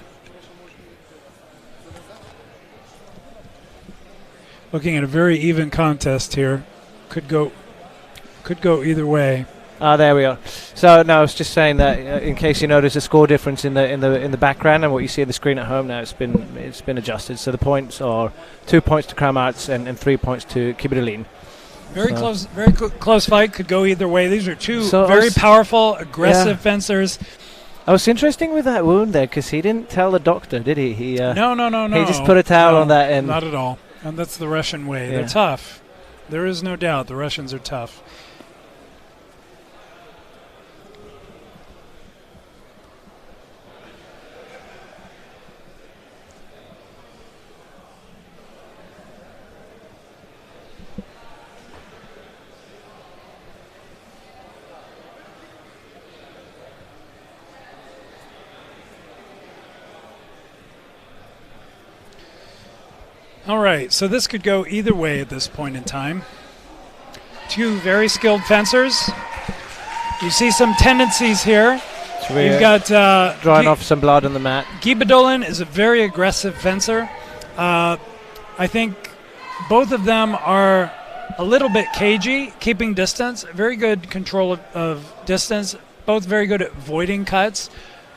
very even contest here. Could go either way. There we are. So no, I was just saying that in case you notice a score difference in the background and what you see on the screen at home now, it's been adjusted. So the points are 2 points to Kramartz and 3 points to Gibberlin. Very close fight. Could go either way. These are two very powerful, aggressive fencers. I was interesting with that wound there because he didn't tell the doctor, did he? No. He just put a towel on that and not at all. And that's the Russian way. Yeah. They're tough. There is no doubt. The Russians are tough. All right, so this could go either way at this point in time. Two very skilled fencers. You see some tendencies here. You've got drawing off some blood on the mat. Gibberlin is a very aggressive fencer. I think both of them are a little bit cagey, keeping distance. Very good control of distance. Both very good at avoiding cuts.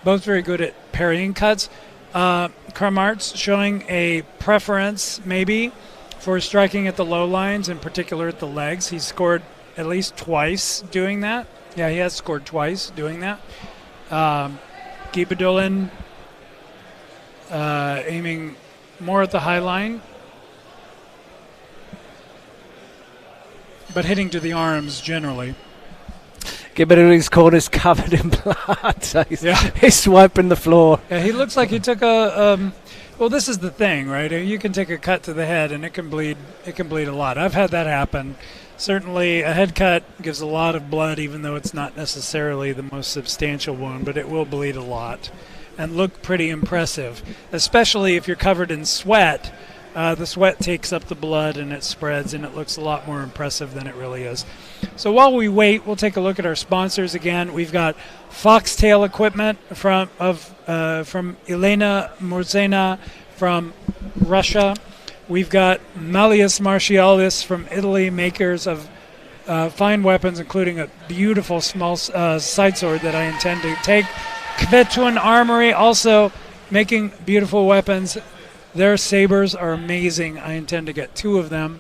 Both very good at parrying cuts. Kramartz showing a preference maybe for striking at the low lines, in particular at the legs. He's scored at least twice doing that. Yeah, he has scored twice doing that. Gibberlin aiming more at the high line, but hitting to the arms generally. Gibberlin's corner's covered in blood. So he's swiping the floor. Yeah, he looks like he took a. Well, this is the thing, right? You can take a cut to the head, and it can bleed. It can bleed a lot. I've had that happen. Certainly, a head cut gives a lot of blood, even though it's not necessarily the most substantial wound, but it will bleed a lot. and look pretty impressive, especially if you're covered in sweat. The sweat takes up the blood and it spreads, and it looks a lot more impressive than it really is. So while we wait, we'll take a look at our sponsors again. We've got Foxtail Equipment from Elena Morzena from Russia. We've got Malleus Martialis from Italy, makers of fine weapons, including a beautiful small side sword that I intend to take. Kvetun Armory, also making beautiful weapons. Their sabers are amazing. I intend to get 2 of them.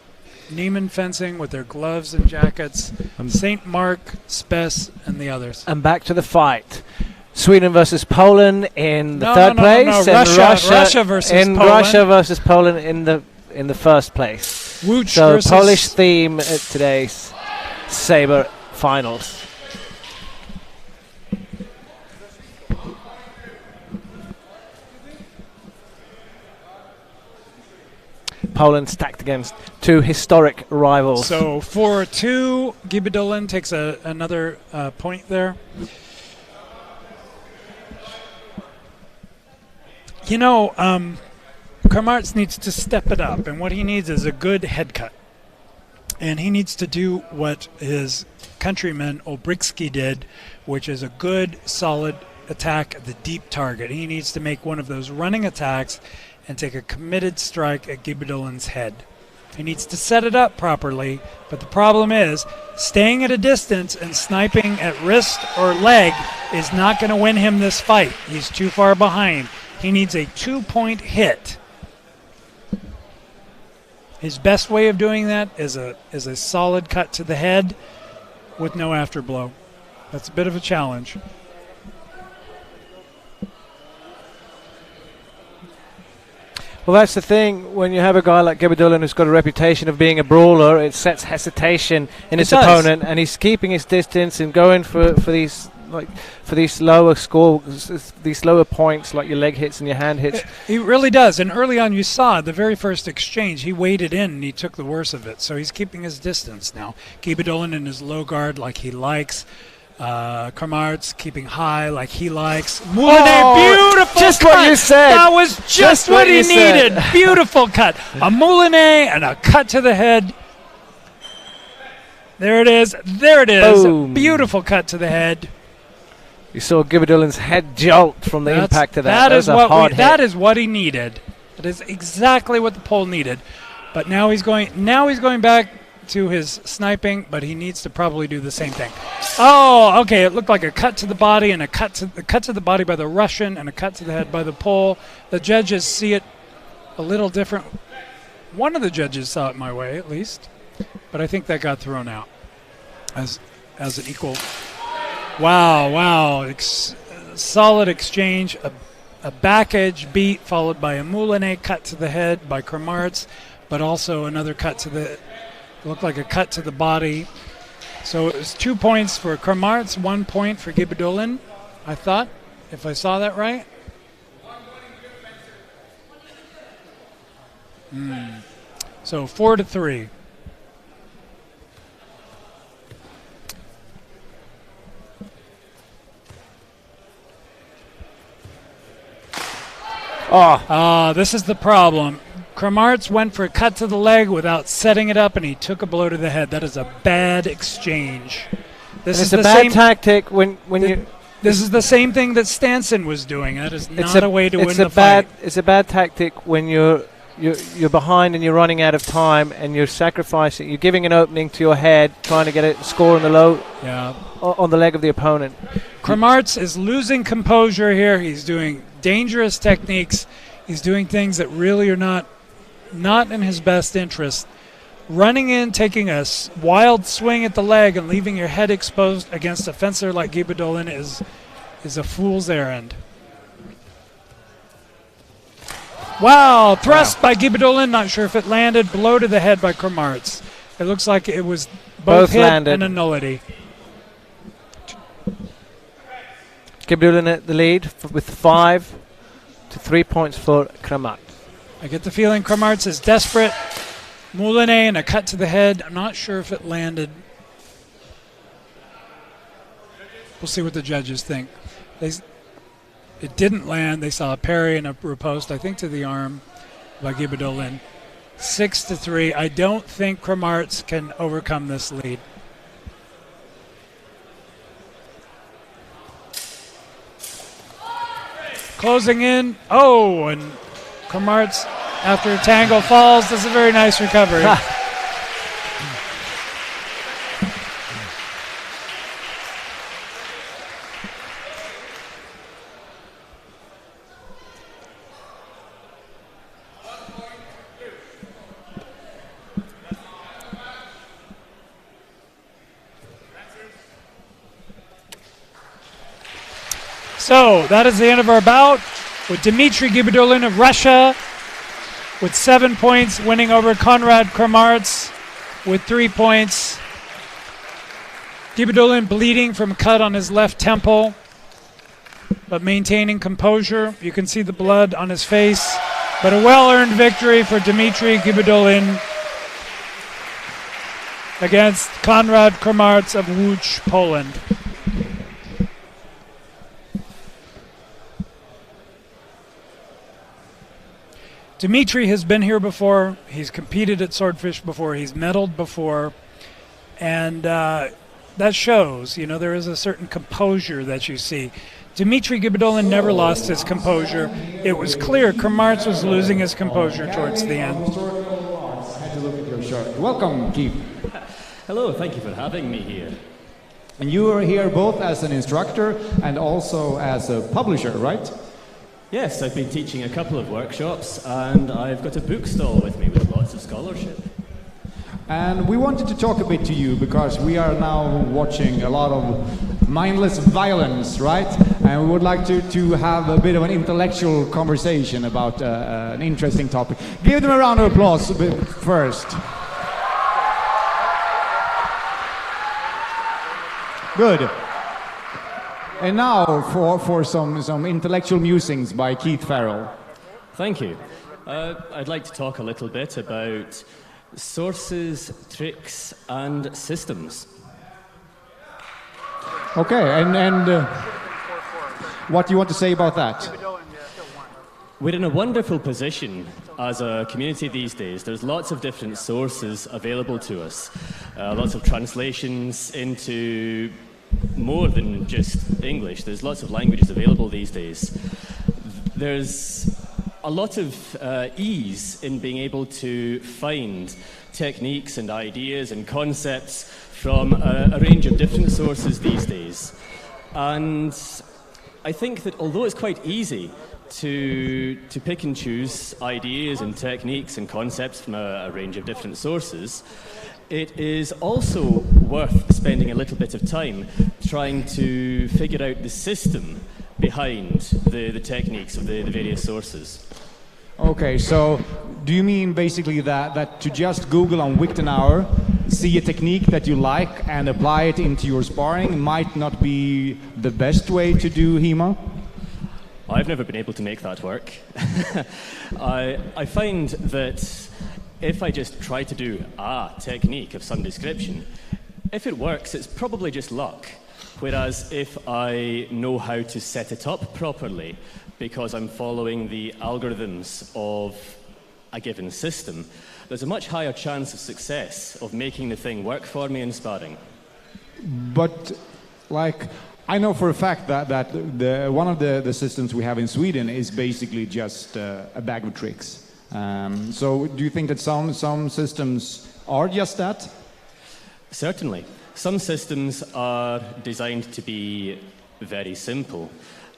Neiman Fencing with their gloves and jackets. St. Mark, Spess, and the others. And back to the fight. Sweden versus Poland in the third No. place. And Russia versus Poland. Russia versus Poland in the first place. Wooch so versus Polish theme at today's Saber finals. Poland stacked against 2 historic rivals. So 4-2, Gibidolin takes another point there. You know, Kramartz needs to step it up, and what he needs is a good head cut. And he needs to do what his countryman Obritsky did, which is a good, solid attack at the deep target. He needs to make one of those running attacks and take a committed strike at Gibidolin's head. He needs to set it up properly, but the problem is staying at a distance and sniping at wrist or leg is not going to win him this fight. He's too far behind. He needs a 2-point hit. His best way of doing that is a solid cut to the head with no afterblow. That's a bit of a challenge. Well, that's the thing. When you have a guy like Gibidolin who's got a reputation of being a brawler, it sets hesitation in his opponent, and he's keeping his distance and going for these lower scores, these lower points, like your leg hits and your hand hits. He really does. And early on, you saw the very first exchange, he waded in and he took the worst of it. So he's keeping his distance now. Gibidolin in his low guard, like he likes. Kramartz keeping high like he likes. Moulinet, beautiful just cut. What you said. That was just what he needed. Beautiful cut. A Moulinet and a cut to the head. There it is. There it is. Boom. Beautiful cut to the head. You saw Gibidolin's head jolt from the impact of that. That is what he needed. That is exactly what the pole needed. But now he's going back to his sniping, but he needs to probably do the same thing. Oh, okay. It looked like a cut to the body and a cut to the body by the Russian and a cut to the head by the Pole. The judges see it a little different. One of the judges saw it my way, at least, but I think that got thrown out as an equal. Wow! Solid exchange. A back edge beat followed by a Moulinet cut to the head by Kramartz, but also another cut to the. Looked like a cut to the body. So it was 2 points for Kramartz, 1 point for Gibidolin, I thought, if I saw that right. So 4-3. This is the problem. Kramartz went for a cut to the leg without setting it up, and he took a blow to the head. That is a bad exchange. This is a bad tactic when you. This is the same thing that Stinson was doing. That is not a way to win the fight. It's a bad tactic when you're behind and you're running out of time and you're sacrificing. You're giving an opening to your head, trying to get a score on the on the leg of the opponent. Kramartz is losing composure here. He's doing dangerous techniques. He's doing things that really are not in his best interest. Running in, taking a wild swing at the leg and leaving your head exposed against a fencer like Gibidolin is a fool's errand. Wow, thrust by Gibidolin, not sure if it landed. Blow to the head by Kramartz. It looks like it was both hit landed. And a nullity. Gibidolin at the lead with 5 to 3 points for Kramartz. I get the feeling Kramartz is desperate. Moulinet and a cut to the head. I'm not sure if it landed. We'll see what the judges think. It didn't land. They saw a parry and a riposte, I think, to the arm by Guibadolin. 6-3. I don't think Kramartz can overcome this lead. Closing in. Oh, and Kramartz, after a tangle, falls. Does a very nice recovery. So that is the end of our bout with Dmitry Guibadolin of Russia with 7 points, winning over Konrad Kramartz with 3 points. Guibadolin bleeding from a cut on his left temple, but maintaining composure. You can see the blood on his face, but a well-earned victory for Dmitry Guibadolin against Konrad Kramartz of Łódź, Poland. Dmitry has been here before. He's competed at Swordfish before. He's medaled before. And that shows, you know, there is a certain composure that you see. Dmitry Guibadolin never lost his composure. It was clear Kramartz was losing his composure towards the end. I had to look at your shirt. Welcome, Keith. Hello, thank you for having me here. And you are here both as an instructor and also as a publisher, right? Yes, I've been teaching a couple of workshops and I've got a book stall with me with lots of scholarship. And we wanted to talk a bit to you because we are now watching a lot of mindless violence, right? And we would like to have a bit of an intellectual conversation about an interesting topic. Give them a round of applause first. Good. And now for some intellectual musings by Keith Farrell. Thank you. I'd like to talk a little bit about sources, tricks, and systems. Okay, and what do you want to say about that? We're in a wonderful position as a community these days. There's lots of different sources available to us. Lots of translations into more than just English. There's lots of languages available these days. There's a lot of ease in being able to find techniques and ideas and concepts from a range of different sources these days. And I think that although it's quite easy to pick and choose ideas and techniques and concepts from a range of different sources, it is also worth spending a little bit of time trying to figure out the system behind the techniques of the various sources. Okay, so do you mean basically that to just Google on Wiktenauer, see a technique that you like and apply it into your sparring might not be the best way to do HEMA? I've never been able to make that work. I find that if I just try to do a technique of some description, if it works, it's probably just luck. Whereas if I know how to set it up properly, because I'm following the algorithms of a given system, there's a much higher chance of success of making the thing work for me in sparring. But, like, I know for a fact that one of the systems we have in Sweden is basically just a bag of tricks. So do you think that some systems are just that? Certainly. Some systems are designed to be very simple,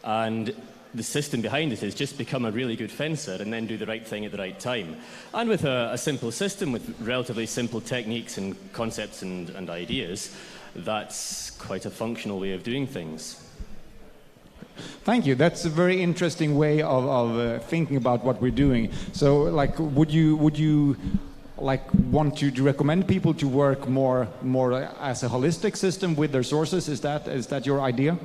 and the system behind it is just become a really good fencer and then do the right thing at the right time. And with a simple system with relatively simple techniques and concepts and ideas, that's quite a functional way of doing things. Thank you. That's a very interesting way of thinking about what we're doing. So, like, would you like want to recommend people to work more as a holistic system with their sources? Is that your idea?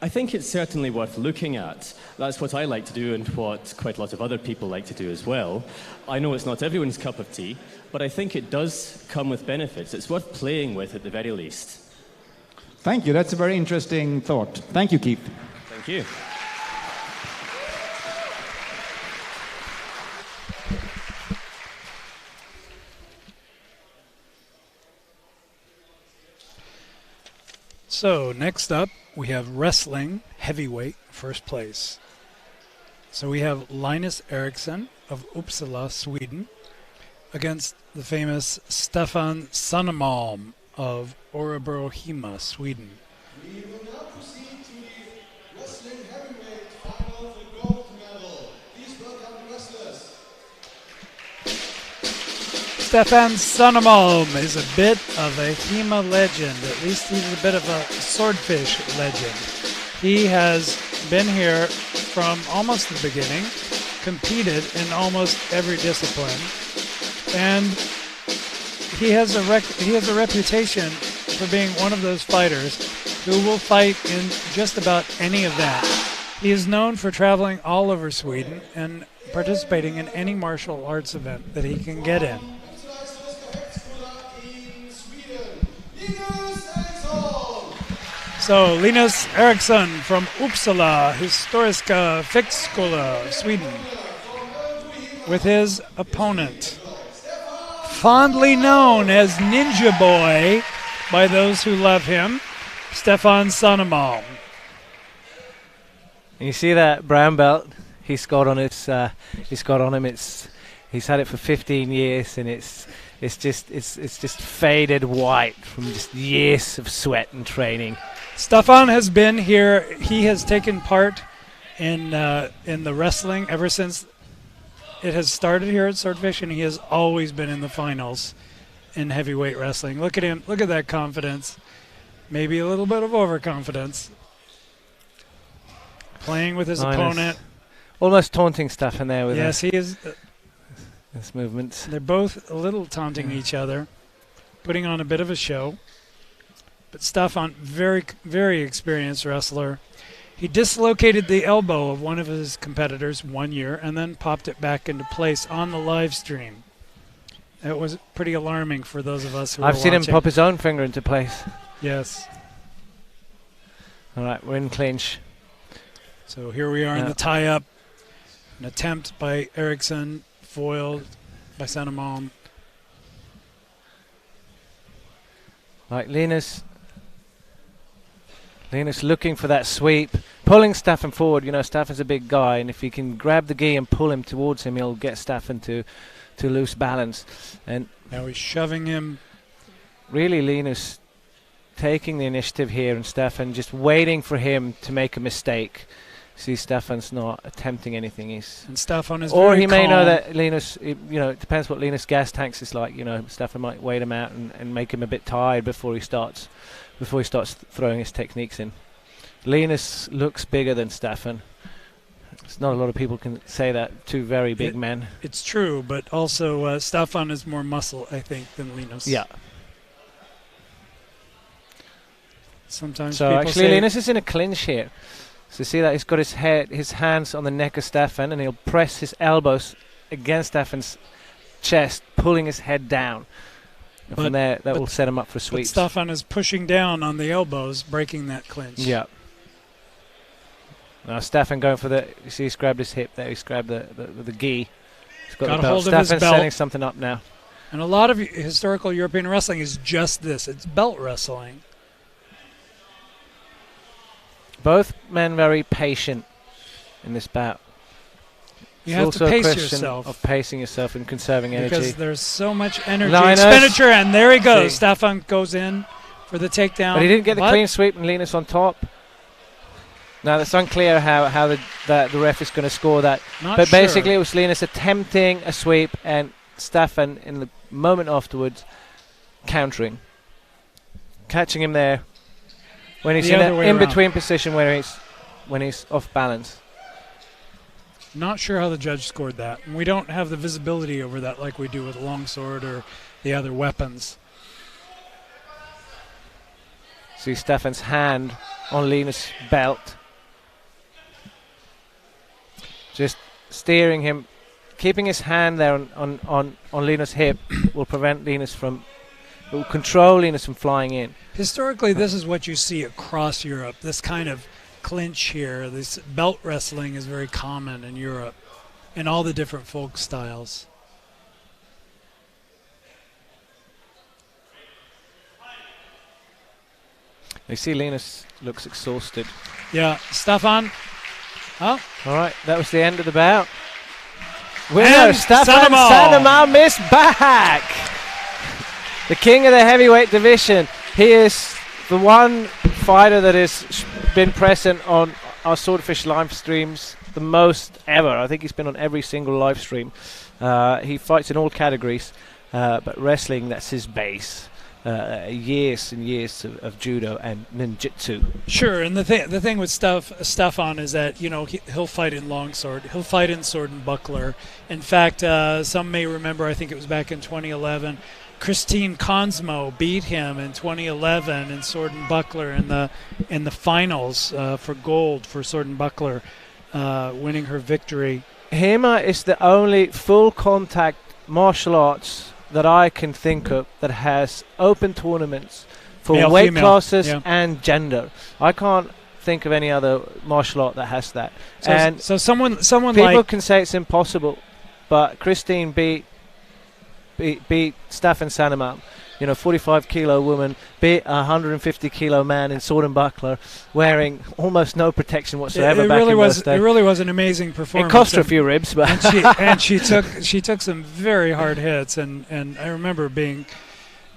I think it's certainly worth looking at. That's what I like to do and what quite a lot of other people like to do as well. I know it's not everyone's cup of tea, but I think it does come with benefits. It's worth playing with at the very least. Thank you. That's a very interesting thought. Thank you, Keith. Thank Thank you. So next up, we have wrestling heavyweight first place. So we have Linus Eriksson of Uppsala, Sweden, against the famous Stefan Sunnemalm of Örebro, Hima, Sweden. We will now proceed to the wrestling heavyweight final for gold medal. Please welcome the wrestlers. Stefan Sunnemalm is a bit of a Hima legend. At least he's a bit of a Swordfish legend. He has been here from almost the beginning, competed in almost every discipline, and he has a reputation for being one of those fighters who will fight in just about any event. He is known for traveling all over Sweden and participating in any martial arts event that he can get in. So Linus Eriksson from Uppsala Historiska Fickskola, Sweden, with his opponent, fondly known as Ninja Boy by those who love him, Stefan Sunnemalm. And you see that brown belt he's got on his, he's got on him. He's had it for 15 years, and it's just faded white from just years of sweat and training. Stefan has been here. He has taken part in the wrestling ever since it has started here at Swordfish, and he has always been in the finals in heavyweight wrestling. Look at him. Look at that confidence. Maybe a little bit of overconfidence. Playing with his opponent. Almost taunting Stefan there with he is. His movements. They're both a little taunting each other, putting on a bit of a show. But Stefan, very, very experienced wrestler. He dislocated the elbow of one of his competitors 1 year and then popped it back into place on the live stream. That was pretty alarming for those of us who I've were seen watching. him pop his own finger into place. Yes. All right, we're in clinch. So here we are in the tie-up. An attempt by Eriksson, foiled by Sunnemalm. Like Linus looking for that sweep, pulling Stefan forward. You know, Stefan's a big guy, and if he can grab the gi and pull him towards him, he'll get Stefan to lose balance. And now he's shoving him. Really, Linus taking the initiative here, and Stefan just waiting for him to make a mistake. See, Stefan's not attempting anything. And Stefan is or very he may calm. know that Linus, you know, it depends what Linus' gas tanks is like. You know, Stefan might wait him out and make him a bit tired before he starts throwing his techniques in. Linus looks bigger than Stefan. It's not a lot of people can say that. Two very big men. It's true, but also Stefan is more muscle, I think, than Linus. Yeah. Sometimes so people actually, say Linus is in a clinch here. So see that he's got his hands on the neck of Stefan, and he'll press his elbows against Stefan's chest, pulling his head down. And from there, that will set him up for sweeps. But Stefan is pushing down on the elbows, breaking that clinch. Yeah. Now Stefan going for the. You see, he's grabbed his hip there. He's grabbed the gi. He's got the belt. hold of his Stefan's belt. setting something up now. And a lot of historical European wrestling is just this. It's belt wrestling. Both men very patient in this bout. You it's have also to pace a question yourself. of pacing yourself and conserving energy. Because there's so much energy Linus. expenditure, and there he goes. See. Stefan goes in for the takedown. But he didn't get the clean sweep, and Linus on top. Now, it's unclear how the ref is going to score that. But basically, it was Linus attempting a sweep, and Stefan, in the moment afterwards, countering. Catching him there when he's in an in-between position when he's off balance. Not sure how the judge scored that. And we don't have the visibility over that like we do with longsword or the other weapons. See Stefan's hand on Linus' belt. Just steering him, keeping his hand there on Linus' hip will prevent Linus from, it will control Linus from flying in. Historically, this is what you see across Europe, this kind of clinch here. This belt wrestling is very common in Europe in all the different folk styles. You see Linus looks exhausted. Yeah, Stefan. Oh. All right, that was the end of the bout. Winner, And Stefan Sandomal missed back. The king of the heavyweight division. He is the one fighter that has been present on our Swordfish live streams the most ever. I think he's been on every single live stream. He fights in all categories, but wrestling, that's his base. Years and years of judo and ninjutsu. Sure, and the thing with Stefan is that, you know, he'll fight in longsword, he'll fight in sword and buckler. In fact, some may remember, I think it was back in 2011, Christine Konsmo beat him in 2011 in sword and buckler in the finals for gold for sword and buckler, winning her victory. HEMA is the only full contact martial arts that I can think of that has open tournaments for Male, weight female, classes yeah. and gender. I can't think of any other martial art that has that. So someone people like can say it's impossible, but Christine beat Stefan Sandomal. You know, 45 kilo woman beat a 150 kilo man in sword and buckler, wearing almost no protection whatsoever. It really was an amazing performance. It cost her a few ribs, but she took some very hard hits, and I remember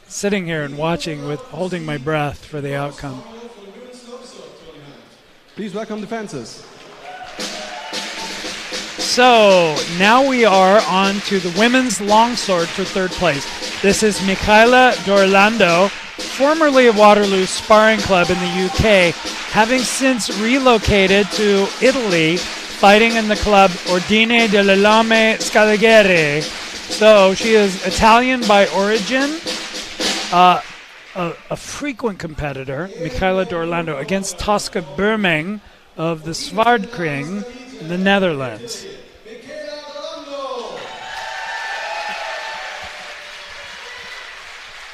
sitting here and watching holding my breath for the outcome. Please welcome the fences. So now we are on to the women's longsword for third place. This is Michaela D'Orlando, formerly of Waterloo Sparring Club in the UK, having since relocated to Italy, fighting in the club Ordine delle Lame Scaligere. So she is Italian by origin, a frequent competitor, Michaela D'Orlando, against Tosca Burming of the Zwaardkring in the Netherlands.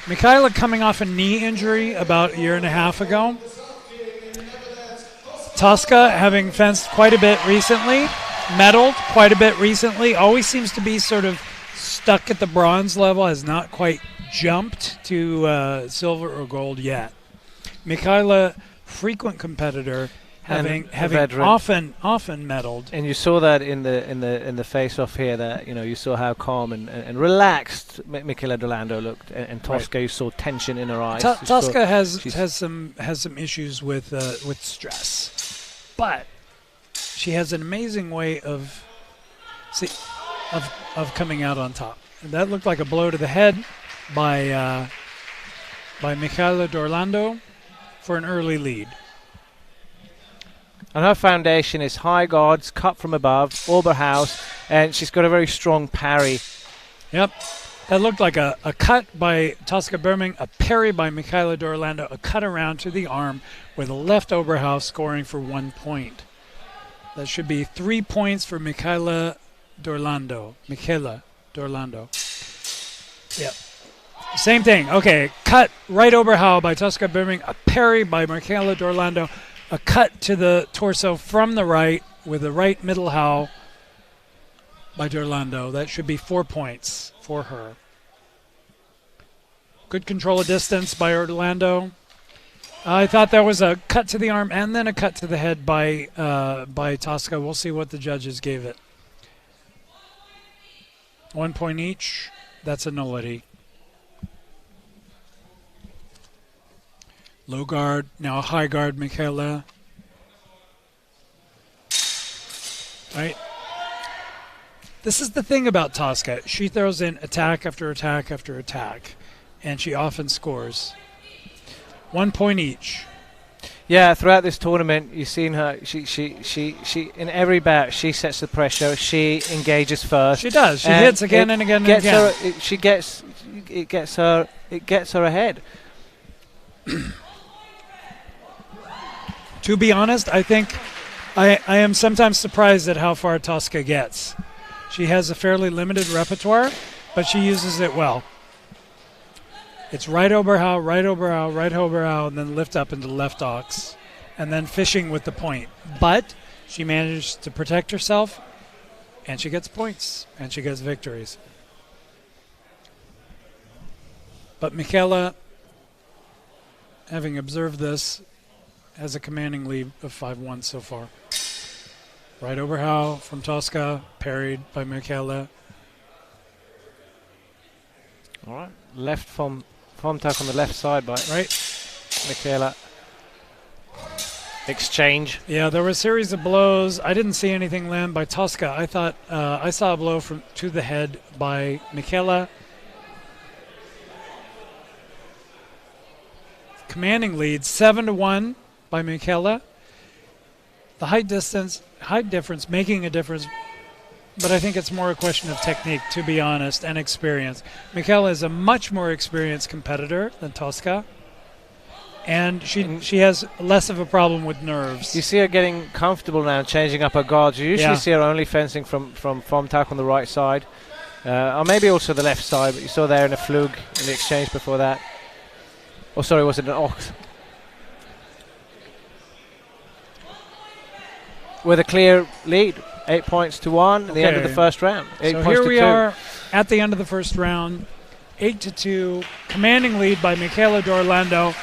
Michaela coming off a knee injury about a year and a half ago. Tosca having fenced quite a bit recently, medaled quite a bit recently, always seems to be sort of stuck at the bronze level, has not quite jumped to silver or gold yet. Michaela, frequent competitor, having often medaled. And you saw that in the face-off here. That you saw how calm and relaxed Michaela D'Orlando looked, and Tosca, you saw tension in her eyes. Tosca has some issues with stress, but she has an amazing way of coming out on top. And that looked like a blow to the head by Michaela D'Orlando for an early lead. And her foundation is high guards, cut from above, Oberhaus, and she's got a very strong parry. Yep. That looked like a cut by Tosca Burming, a parry by Michaela D'Orlando, a cut around to the arm with a left Oberhaus scoring for 1 point. That should be 3 points for Michaela D'Orlando. Yep. Same thing. Okay, cut right Oberhaus by Tosca Burming, a parry by Michaela D'Orlando, a cut to the torso from the right with a right middle how by D'Orlando. That should be 4 points for her. Good control of distance by Orlando. I thought that was a cut to the arm and then a cut to the head by Tosca. We'll see what the judges gave it. 1 point each. That's a nullity. Low guard, now a high guard, Michaela. Right? This is the thing about Tosca. She throws in attack after attack after attack, and she often scores. 1 point each. Yeah, throughout this tournament, you've seen her. She in every bout, she sets the pressure. She engages first. She does. She hits again and again and again. It gets her ahead. To be honest, I think I am sometimes surprised at how far Tosca gets. She has a fairly limited repertoire, but she uses it well. It's right Oberhaus, right Oberhaus, right Oberhaus, and then lift up into left ox. and then fishing with the point. But she managed to protect herself, and she gets points, and she gets victories. But Michaela, having observed this, has a commanding lead of 5-1 so far. Right overhow from Tosca, parried by Michaela. All right. Left from tuck on the left side by Michaela. Exchange. Yeah, there were a series of blows. I didn't see anything land by Tosca. I thought I saw a blow to the head by Michaela. Commanding lead, 7-1 by Michaela. The height difference making a difference, but I think it's more a question of technique, to be honest, and experience. Michaela is a much more experienced competitor than Tosca, and she has less of a problem with nerves. You see her getting comfortable now, changing up her guards. You usually see her only fencing from tuck on the right side, or maybe also the left side, but you saw there in a flug in the exchange before that. Oh, sorry, was it an ox? With a clear lead, 8 points to 1 at the end of the first round. So here we are at the end of the first round, 8-2, commanding lead by Michaela d'Orlando.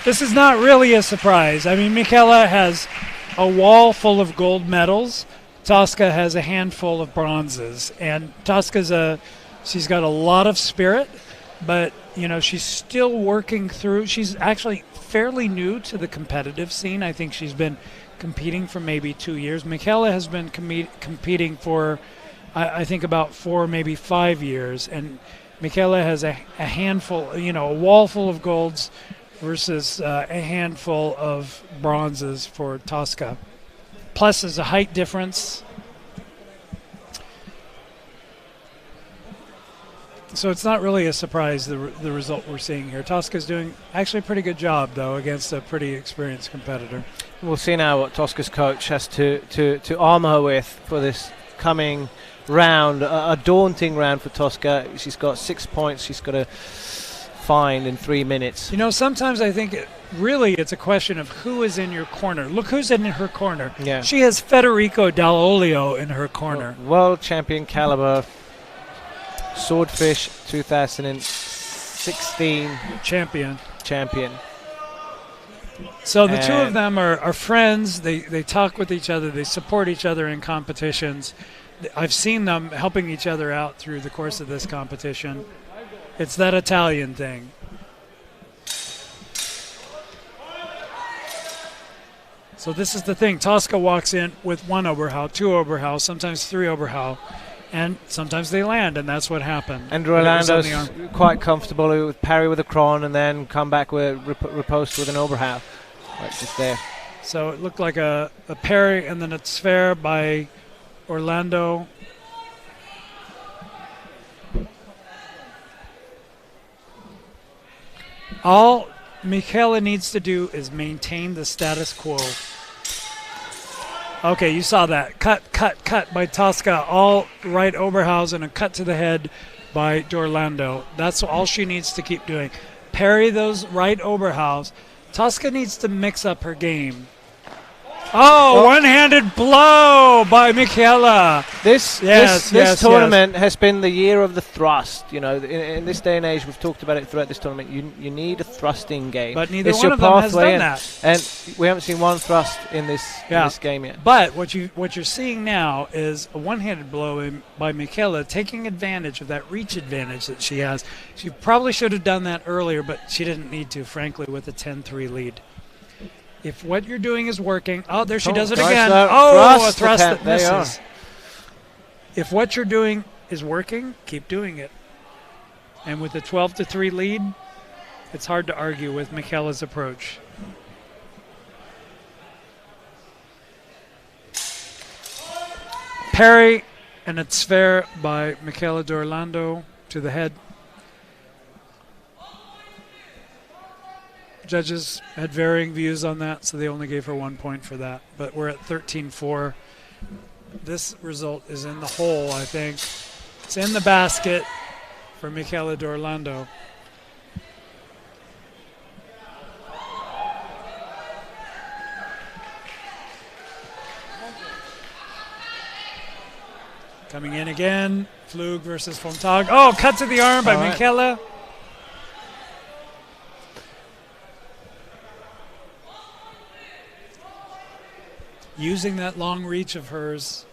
This is not really a surprise. I mean, Michaela has a wall full of gold medals. Tosca has a handful of bronzes, and Tosca's she's got a lot of spirit, but you know, she's still working through. She's actually fairly new to the competitive scene. I think she's been competing for maybe 2 years. Michaela has been competing for, I think, about 4, maybe 5 years. And Michaela has a handful, you know, a wall full of golds versus a handful of bronzes for Tosca. Plus, there's a height difference. So it's not really a surprise, the result we're seeing here. Tosca's doing actually a pretty good job, though, against a pretty experienced competitor. We'll see now what Tosca's coach has to arm her with for this coming round. A daunting round for Tosca. She's got 6 points she's got to find in 3 minutes. You know, sometimes I think it's a question of who is in your corner. Look who's in her corner. Yeah. She has Federico Dall'Olio in her corner. World champion caliber. Swordfish 2016 champion. So the two of them are friends. They talk with each other. They support each other in competitions. I've seen them helping each other out through the course of this competition. It's that Italian thing. So this is the thing. Tosca walks in with 1 Oberhau, 2 Oberhau, sometimes 3 Oberhau. And sometimes they land, and that's what happened. And Rolando's quite comfortable with parry with a cron and then come back with riposte with an Oberhau. Right, just there. So it looked like a parry and then a sphere by Orlando. All Michaela needs to do is maintain the status quo. Okay, you saw that. Cut by Tosca. All right Oberhaus and a cut to the head by d'Orlando. That's all she needs to keep doing. Parry those right Oberhaus. Tosca needs to mix up her game. Oh, one-handed blow by Michaela. This tournament has been the year of the thrust. You know, in this day and age, we've talked about it throughout this tournament. You need a thrusting game. But neither one of them has done that. And we haven't seen one thrust in this game yet. But what you're seeing now is a one-handed blow by Michaela, taking advantage of that reach advantage that she has. She probably should have done that earlier, but she didn't need to, frankly, with a 10-3 lead. If what you're doing is working, there she does it again. A thrust that misses. If what you're doing is working, keep doing it. And with a 12-3 lead, it's hard to argue with Michaela's approach. Parry and a sphere by Michaela d'Orlando to the head. Judges had varying views on that, so they only gave her 1 point for that. But we're at 13-4. This result is in the hole, I think. It's in the basket for Michaela d'Orlando. Coming in again. Flug versus von Tag. Oh, cut to the arm by Michele. Using that long reach of hers.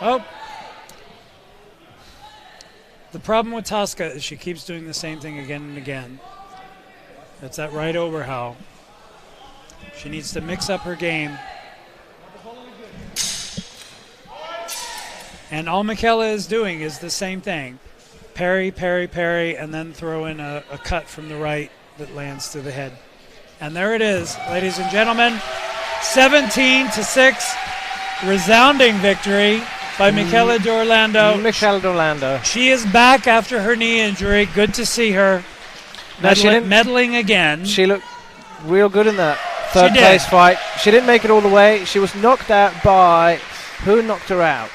Oh. The problem with Tosca is she keeps doing the same thing again and again. That's that right overhow. She needs to mix up her game. And all Michele is doing is the same thing. Parry, parry, parry, and then throw in a cut from the right that lands to the head. And there it is, ladies and gentlemen. 17-6. Resounding victory by Michele d'Orlando. Michele d'Orlando. She is back after her knee injury. Good to see her. Meddling again. She looked real good in that third place fight. She didn't make it all the way. She was knocked out by... Who knocked her out?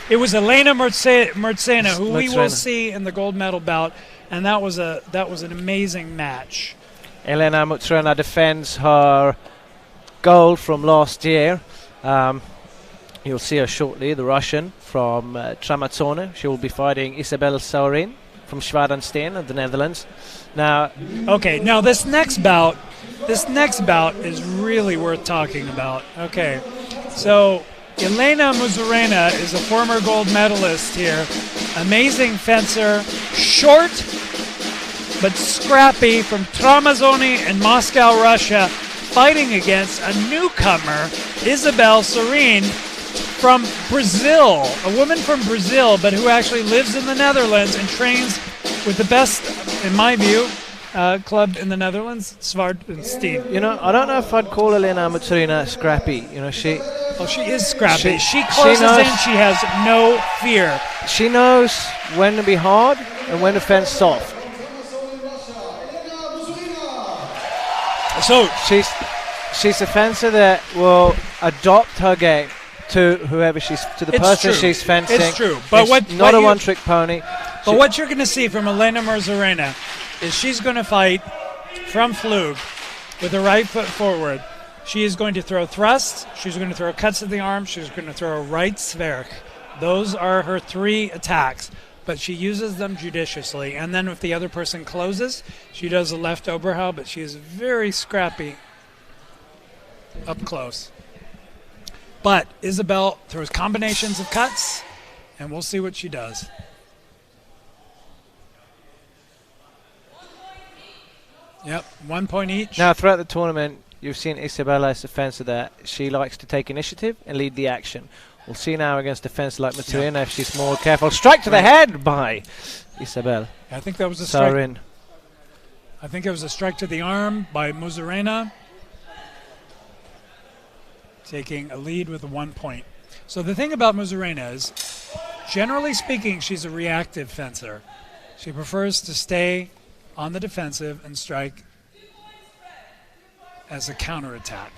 It was Elena Mertzena, who we will see in the gold medal bout, and that was an amazing match. Elena Mertzena defends her gold from last year. You'll see her shortly, the Russian from Tramazzone. She will be fighting Isabel Saurin from Schwadenstein of the Netherlands. Now, this next bout is really worth talking about. Okay, so Elena Muzarena is a former gold medalist here. Amazing fencer, short but scrappy, from Tramazzone in Moscow, Russia, fighting against a newcomer, Isabel Saurin, from Brazil, a woman from Brazil, but who actually lives in the Netherlands and trains with the best, in my view, club in the Netherlands, Swordfish. You know, I don't know if I'd call Elena Muzarena scrappy. You know, she is scrappy. She closes in. She has no fear. She knows when to be hard and when to fence soft. So she's a fencer that will adopt her game to whoever to the person she's fencing. It's true, but not a one-trick pony. But what you're going to see from Elena Muzarena is she's going to fight from Flug with her right foot forward. She is going to throw thrusts. She's going to throw cuts to the arm. She's going to throw a right Sverk. Those are her three attacks, but she uses them judiciously. And then if the other person closes, she does a left Oberhau, but she is very scrappy up close. But Isabel throws combinations of cuts, and we'll see what she does. Yep, 1 point each. Now, throughout the tournament, you've seen Isabella as a fencer that she likes to take initiative and lead the action. We'll see now against a fencer like Muzarena if she's more careful. Strike to the head by Isabel. I think that was a strike. Saurin. I think it was a strike to the arm by Muzarena, taking a lead with a 1 point. So the thing about Muzarena is, generally speaking, she's a reactive fencer. She prefers to stay on the defensive and strike as a counterattack.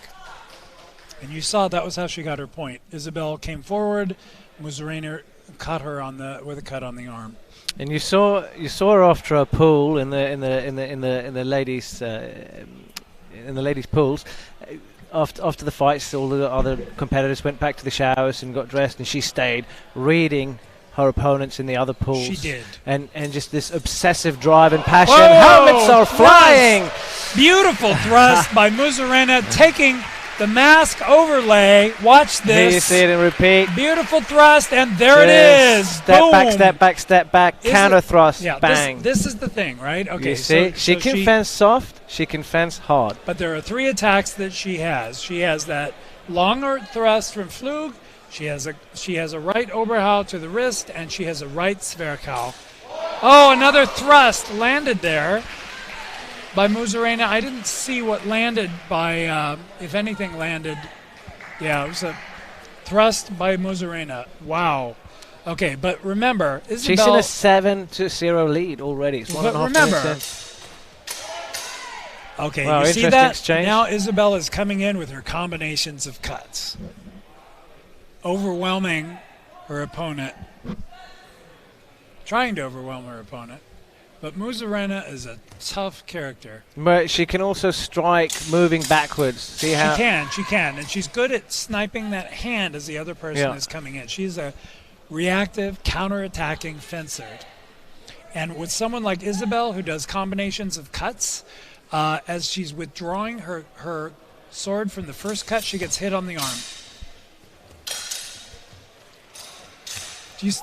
And you saw that was how she got her point. Isabel came forward, Muzarena caught her with a cut on the arm. And you saw her after a pool in the ladies pools. After the fights, all the other competitors went back to the showers and got dressed, and she stayed reading her opponents in the other pools. She did. And just this obsessive drive and passion. Whoa! Helmets are flying! Beautiful thrust by Muzarena, taking the mask overlay. Watch this. Here you see it in repeat. Beautiful thrust, and there it is. Step Boom. back, step back, step back. Counter thrust. Yeah, bang. This is the thing, right? Okay. You see, she can fence soft. She can fence hard. But there are three attacks that she has. She has that longer thrust from Flug. She has a right Oberhau to the wrist, and she has a right Sverkau. Oh, another thrust landed there by Muzarena. I didn't see what landed by, if anything landed. Yeah, it was a thrust by Muzarena. Wow. Okay, but remember, Isabel... She's in a 7-0 lead already. It's 1.5 minutes in. Okay, wow, you see that? Exchange. Now Isabel is coming in with her combinations of cuts, overwhelming her opponent, trying to overwhelm her opponent. But Muzarena is a tough character. But she can also strike moving backwards. See how She can. And she's good at sniping that hand as the other person is coming in. She's a reactive, counter-attacking fencer. And with someone like Isabel, who does combinations of cuts, as she's withdrawing her sword from the first cut, she gets hit on the arm.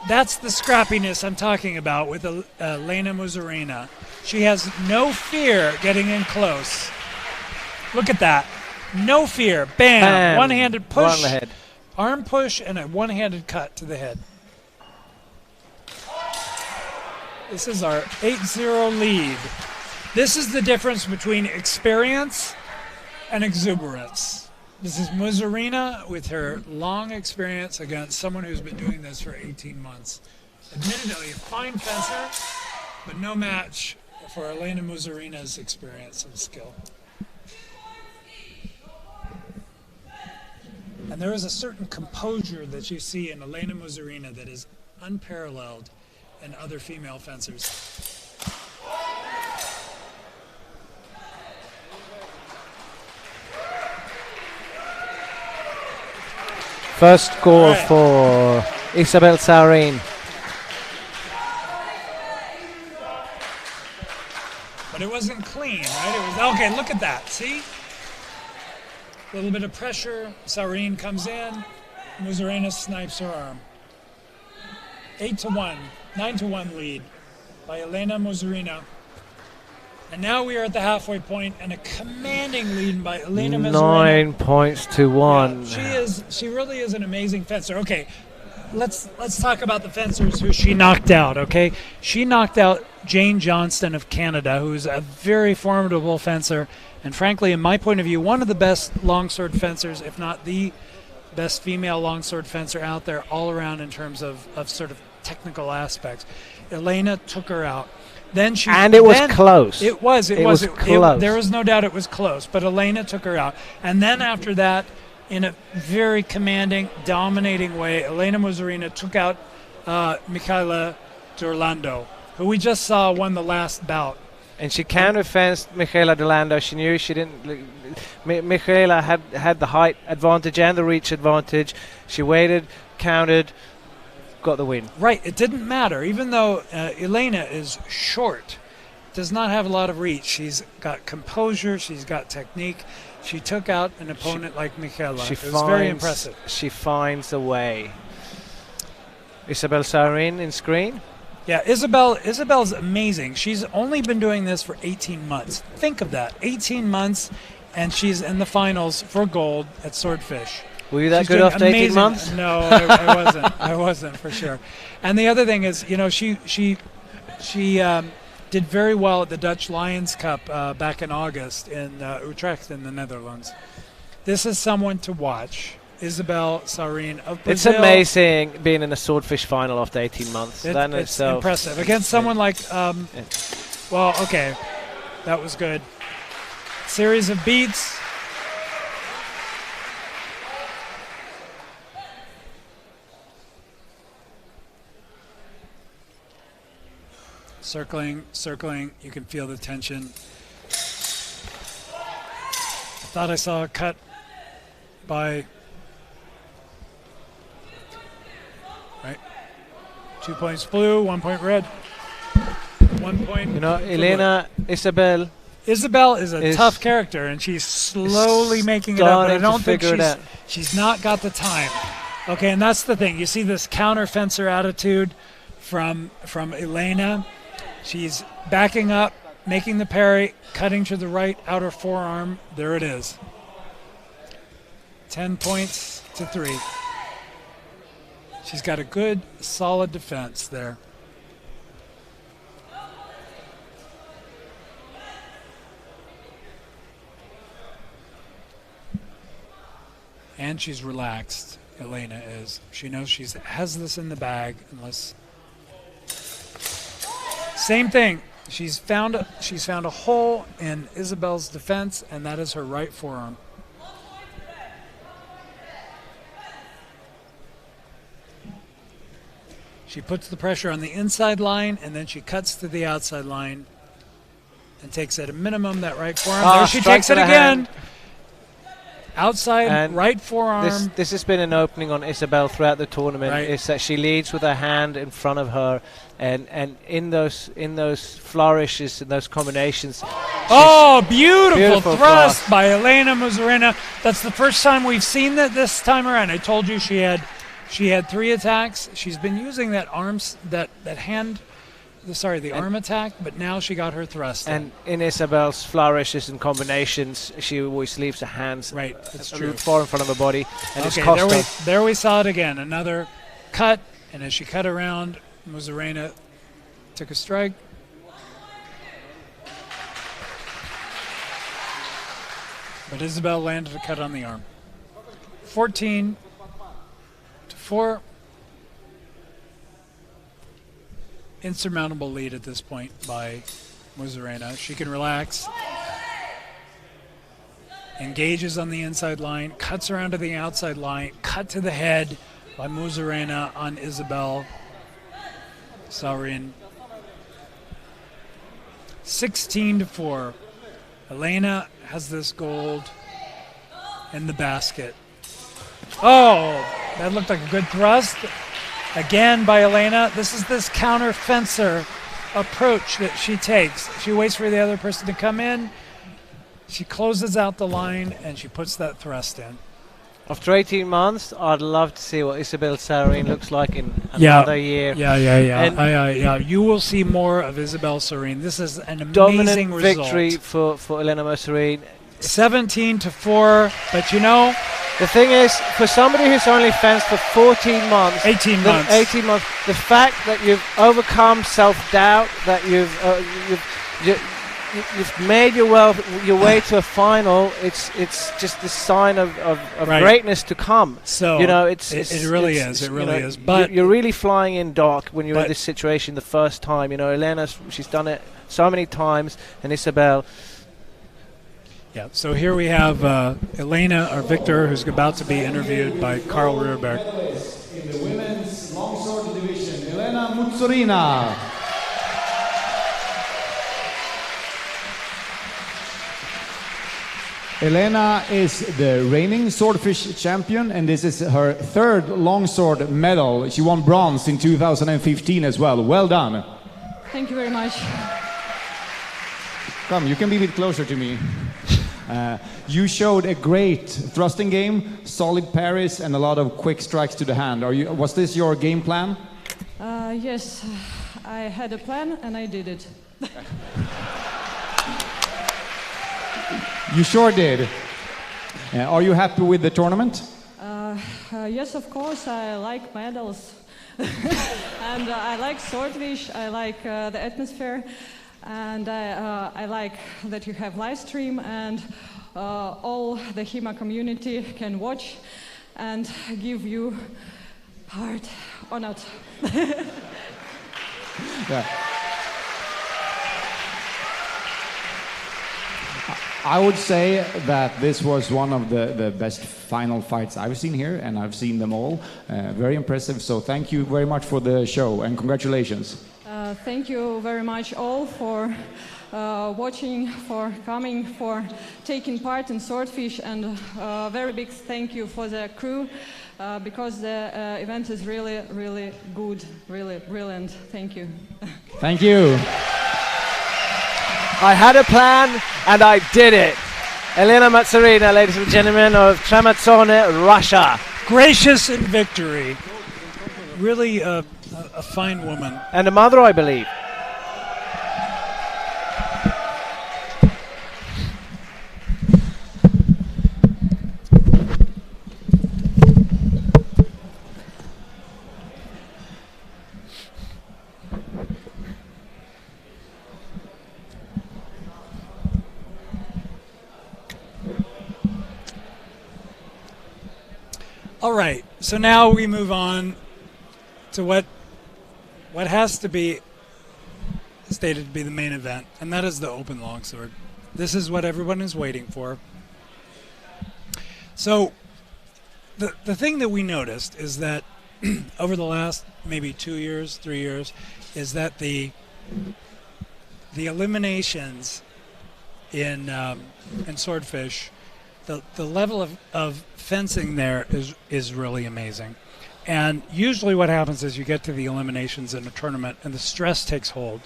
That's the scrappiness I'm talking about with Elena Muzarena. She has no fear getting in close. Look at that. No fear. Bam. Bam. One-handed push. Right on the head. Arm push and a one-handed cut to the head. This is our 8-0 lead. This is the difference between experience and exuberance. This is Muzarena with her long experience against someone who's been doing this for 18 months. Admittedly, a fine fencer, but no match for Elena Muzarena's experience and skill. And there is a certain composure that you see in Elena Muzarena that is unparalleled in other female fencers. First score for Isabel Saurin. But it wasn't clean, right? It was okay. Look at that. See? A little bit of pressure. Saurin comes in. Muzarena snipes her arm. 8-1, 9-1 lead by Elena Muzarena. And now we are at the halfway point, and a commanding lead by Elena Muzarena. 9 points to 1. Yeah, she really is an amazing fencer. Okay, let's talk about the fencers who she knocked out. Okay, she knocked out Jane Johnston of Canada, who's a very formidable fencer, and frankly, in my point of view, one of the best longsword fencers, if not the best female longsword fencer out there, all around in terms of sort of technical aspects. Elena took her out. It was close. It was close. There is no doubt it was close, but Elena took her out. And then after that, in a very commanding, dominating way, Elena Muzarena took out Michaela D'Orlando, who we just saw won the last bout. And she counter-fenced Michaela D'Orlando. She knew she didn't... Michaela had the height advantage and the reach advantage. She waited, countered, got the win. Right, it didn't matter. Even though Elena is short, does not have a lot of reach. She's got composure, she's got technique. She took out an opponent like Michaela. It was very impressive. She finds a way. Isabel Saurin in screen. Yeah, Isabel's amazing. She's only been doing this for 18 months. Think of that, 18 months, and she's in the finals for gold at Swordfish. Were you that good after 18 months? No, I wasn't. I wasn't for sure. And the other thing is, she did very well at the Dutch Lions Cup back in August in Utrecht in the Netherlands. This is someone to watch. Isabel Saurin of Brazil. It's amazing being in a Swordfish final after 18 months. It's impressive. Against someone like, well, okay, that was good. Series of beats. Circling, you can feel the tension. I thought I saw a cut by, right? 2 points blue, 1 point red. 1 point. Elena, Isabel is a tough character, and she's slowly making it up, but I don't think she's not got the time. Okay, and that's the thing. You see this counter fencer attitude from Elena. She's backing up, making the parry, cutting to the right outer forearm. There it is. 10 points to 3. She's got a good, solid defense there. And she's relaxed, Elena is. She knows she has this in the bag unless... Same thing. She's found a hole in Isabel's defense, and that is her right forearm. She puts the pressure on the inside line, and then she cuts to the outside line and takes at a minimum that right forearm. There she takes it again. Outside And right forearm. This has been an opening on Isabel throughout the tournament. Right. Is that she leads with her hand in front of her, and in those flourishes and those combinations. Oh, beautiful thrust thrust. by Elena Musarena. That's the first time we've seen that this time around. I told you she had 3 attacks. She's been using that arm attack, but now she got her thrust. And in Isabel's flourishes and combinations, she always leaves her hands That's true. far in front of her body, and it's Okay, cost her. there we saw it again. Another cut, and as she cut around, Musarena took a strike. But Isabel landed a cut on the arm. 14-4. Insurmountable lead at this point by Musarena. She can relax. Engages on the inside line, cuts around to the outside line, cut to the head by Musarena on Isabel Saurin. 16-4. Elena has this gold in the basket. Oh, that looked like a good thrust. Again by Elena. This is this counter fencer approach that she takes. She waits for the other person to come in. She closes out the line and she puts that thrust in. After 18 months, I'd love to see what Isabel Saurin looks like in another year. Yeah. You will see more of Isabel Saurin. This is an amazing Dominant result. victory for Elena Musarena. 17-4, but you know, the thing is, for somebody who's only fenced for 14 months, 18 months, the fact that you've overcome self-doubt, that you've made your way to a final, it's just the sign of greatness to come. So you know, it really is. But you're really flying in dark when you're in this situation the first time. You know, Elena, she's done it so many times, and Isabel. Yeah, so here we have Elena, our victor, who's about to be interviewed by Carl Rierberg. In the women's longsword division, Elena Musarena. Elena is the reigning Swordfish champion, and this is her 3rd longsword medal. She won bronze in 2015 as well. Well done. Thank you very much. Come, you can be a bit closer to me. You showed a great thrusting game, solid parries, and a lot of quick strikes to the hand. Was this your game plan? Yes, I had a plan and I did it. You sure did. Are you happy with the tournament? Yes, of course. I like medals. And I like Swordfish. I like the atmosphere. And I like that you have live stream and all the HEMA community can watch and give you part or not. Yeah. I would say that this was one of the best final fights I've seen here, and I've seen them all. Very impressive, so thank you very much for the show, and congratulations. Thank you very much all for watching, for coming, for taking part in Swordfish, and a very big thank you for the crew, because the event is really, really good, really brilliant. Thank you. Thank you. I had a plan and I did it. Elena Musarena, ladies and gentlemen, of Trematsone, Russia. Gracious in victory. Really a fine woman. And a mother, I believe. All right, so now we move on to what has to be stated to be the main event, and that is the Open Longsword. This is what everyone is waiting for. So the thing that we noticed is that over the last maybe 2 years, 3 years, is that the eliminations in Swordfish, the level of fencing there is really amazing. And usually what happens is you get to the eliminations in a tournament and the stress takes hold.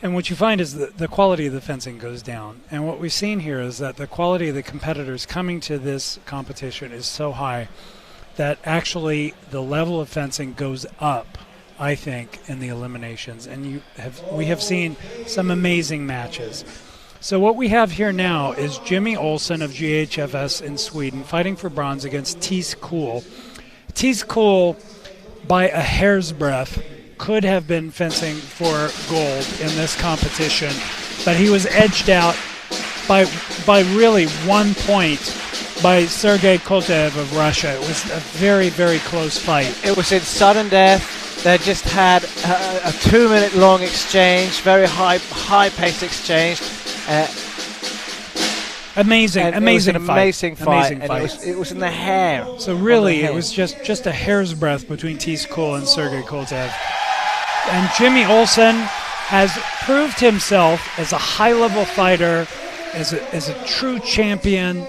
And what you find is that the quality of the fencing goes down. And what we've seen here is that the quality of the competitors coming to this competition is so high that actually the level of fencing goes up, I think, in the eliminations. And we have seen some amazing matches. So what we have here now is Jimmy Olsen of GHFS in Sweden fighting for bronze against Tees Kool. Tees Kool, by a hair's breadth, could have been fencing for gold in this competition, but he was edged out by really 1 point by Sergei Koltev of Russia. It was a very, very close fight. It was in sudden death. They just had a 2-minute long exchange, very high-paced exchange. Amazing fight. Amazing fight. It was in the hair. So really, it was just a hair's breadth between Tees Kool and Sergei Koltev. And Jimmy Olsen has proved himself as a high-level fighter, as a true champion.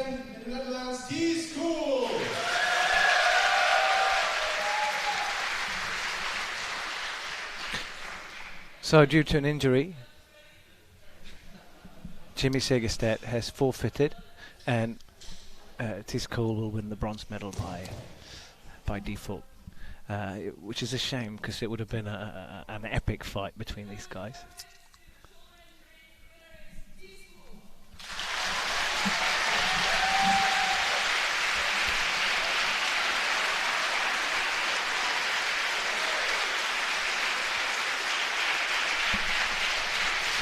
So due to an injury, Jimmy Segerstedt has forfeited, and Tees Kool will win the bronze medal by default, which is a shame because it would have been an epic fight between these guys.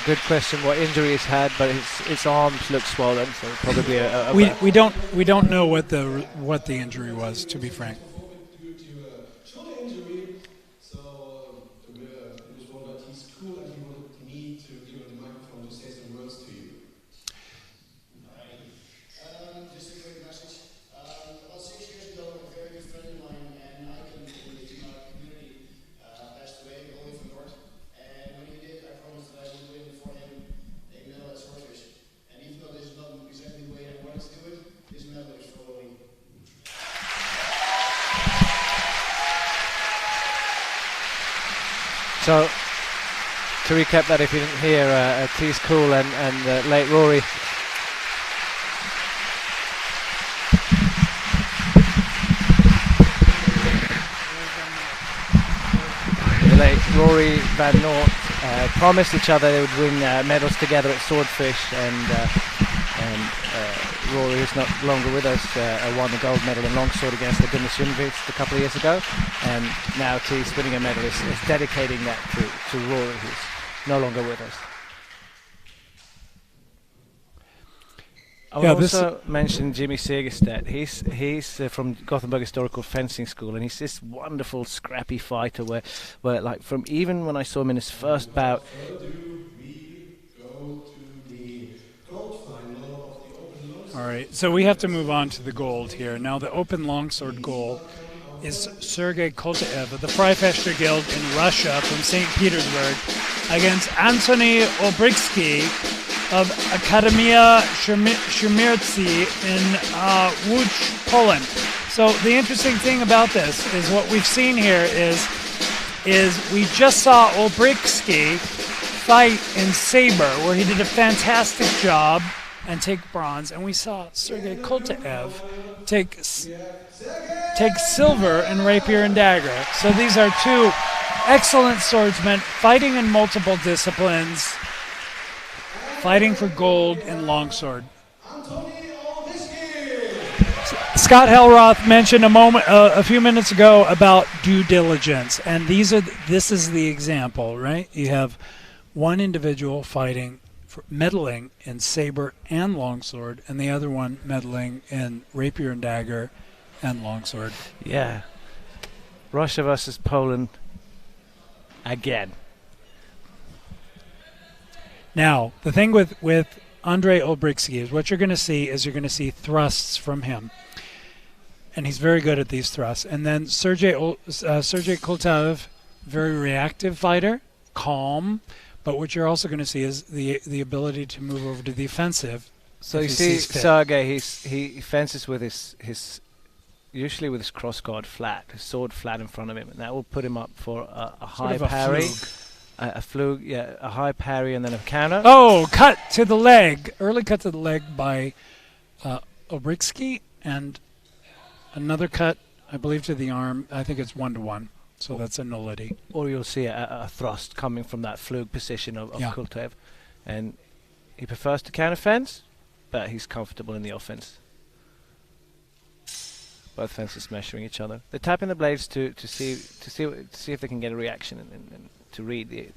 Good question what injury he's had, but his arms look swollen, so probably we don't know what the injury was, to be frank. Due to a shoulder injury, so it was one by Tees Kool, and he wanted me to give him the microphone to say some words to you. Just a quick message. About 6 years ago, a very good friend of mine and icon in the community passed away, Oliver North. And when he did, I promised that I would win for him a medal at Swordfish. And even though this is not exactly the way I wanted to do it, this medal is for me. So, to recap that, if you didn't hear, Tees Kool and late Rory Rory Van Noort promised each other they would win medals together at Swordfish, and Rory, who's not longer with us, won the gold medal in longsword against the Denishinvits a couple of years ago, and now Tees winning a medal is dedicating that to Rory, who's no longer with us. I will also mention Jimmy Segerstedt. He's from Gothenburg Historical Fencing School, and he's this wonderful, scrappy fighter. Where like from even when I saw him in his first bout. All right, so we have to move on to the gold here. Now, the Open Longsword gold is Sergei Koltev of the Freifechter Guild in Russia from St. Petersburg against Antony Olbrychski of Akademia Szemmiercy in Łódź, Poland. So the interesting thing about this is what we've seen here is we just saw Olbrychski fight in Saber, where he did a fantastic job and take bronze, and we saw Sergei Koltev take silver in rapier and dagger. So these are two excellent swordsmen fighting in multiple disciplines, fighting for gold in longsword. Scott Hellroth mentioned a few minutes ago about due diligence, and this is the example, right? You have one individual fighting, meddling in saber and longsword, and the other one meddling in rapier and dagger and longsword. Yeah. Russia versus Poland again. Now, the thing with Andrei Olbrychski is what you're going to see thrusts from him. and he's very good at these thrusts. And then Sergey Koltev, very reactive fighter, calm. But what you're also going to see is the ability to move over to the offensive. So you see, Sergey, he fences with his usually with his cross guard flat, his sword flat in front of him, and that will put him up for a high parry. A flug, yeah, a high parry and then a counter. Oh, cut to the leg. Early cut to the leg by Obritsky, and another cut, I believe, to the arm. I think it's 1-1, so that's a nullity. Or you'll see a thrust coming from that flug position of Koltev. And he prefers to counter fence, but he's comfortable in the offense. Both fences measuring each other. They're tapping the blades to see if they can get a reaction and to read the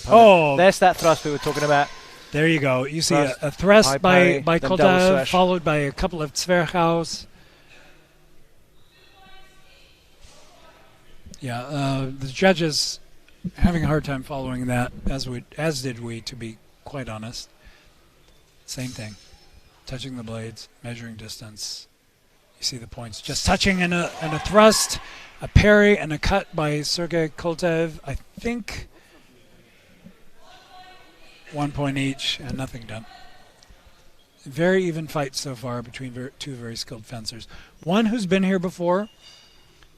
oh, there's that thrust we were talking about. There you go. You see a thrust by Koltev, followed by a couple of Zwerchhaus. Yeah, the judges having a hard time following that, as did we, to be quite honest. Same thing. Touching the blades, measuring distance. You see the points. Just touching and a thrust, a parry, and a cut by Sergey Koltev. I think 1 point each and nothing done. Very even fight so far between two very skilled fencers. One who's been here before,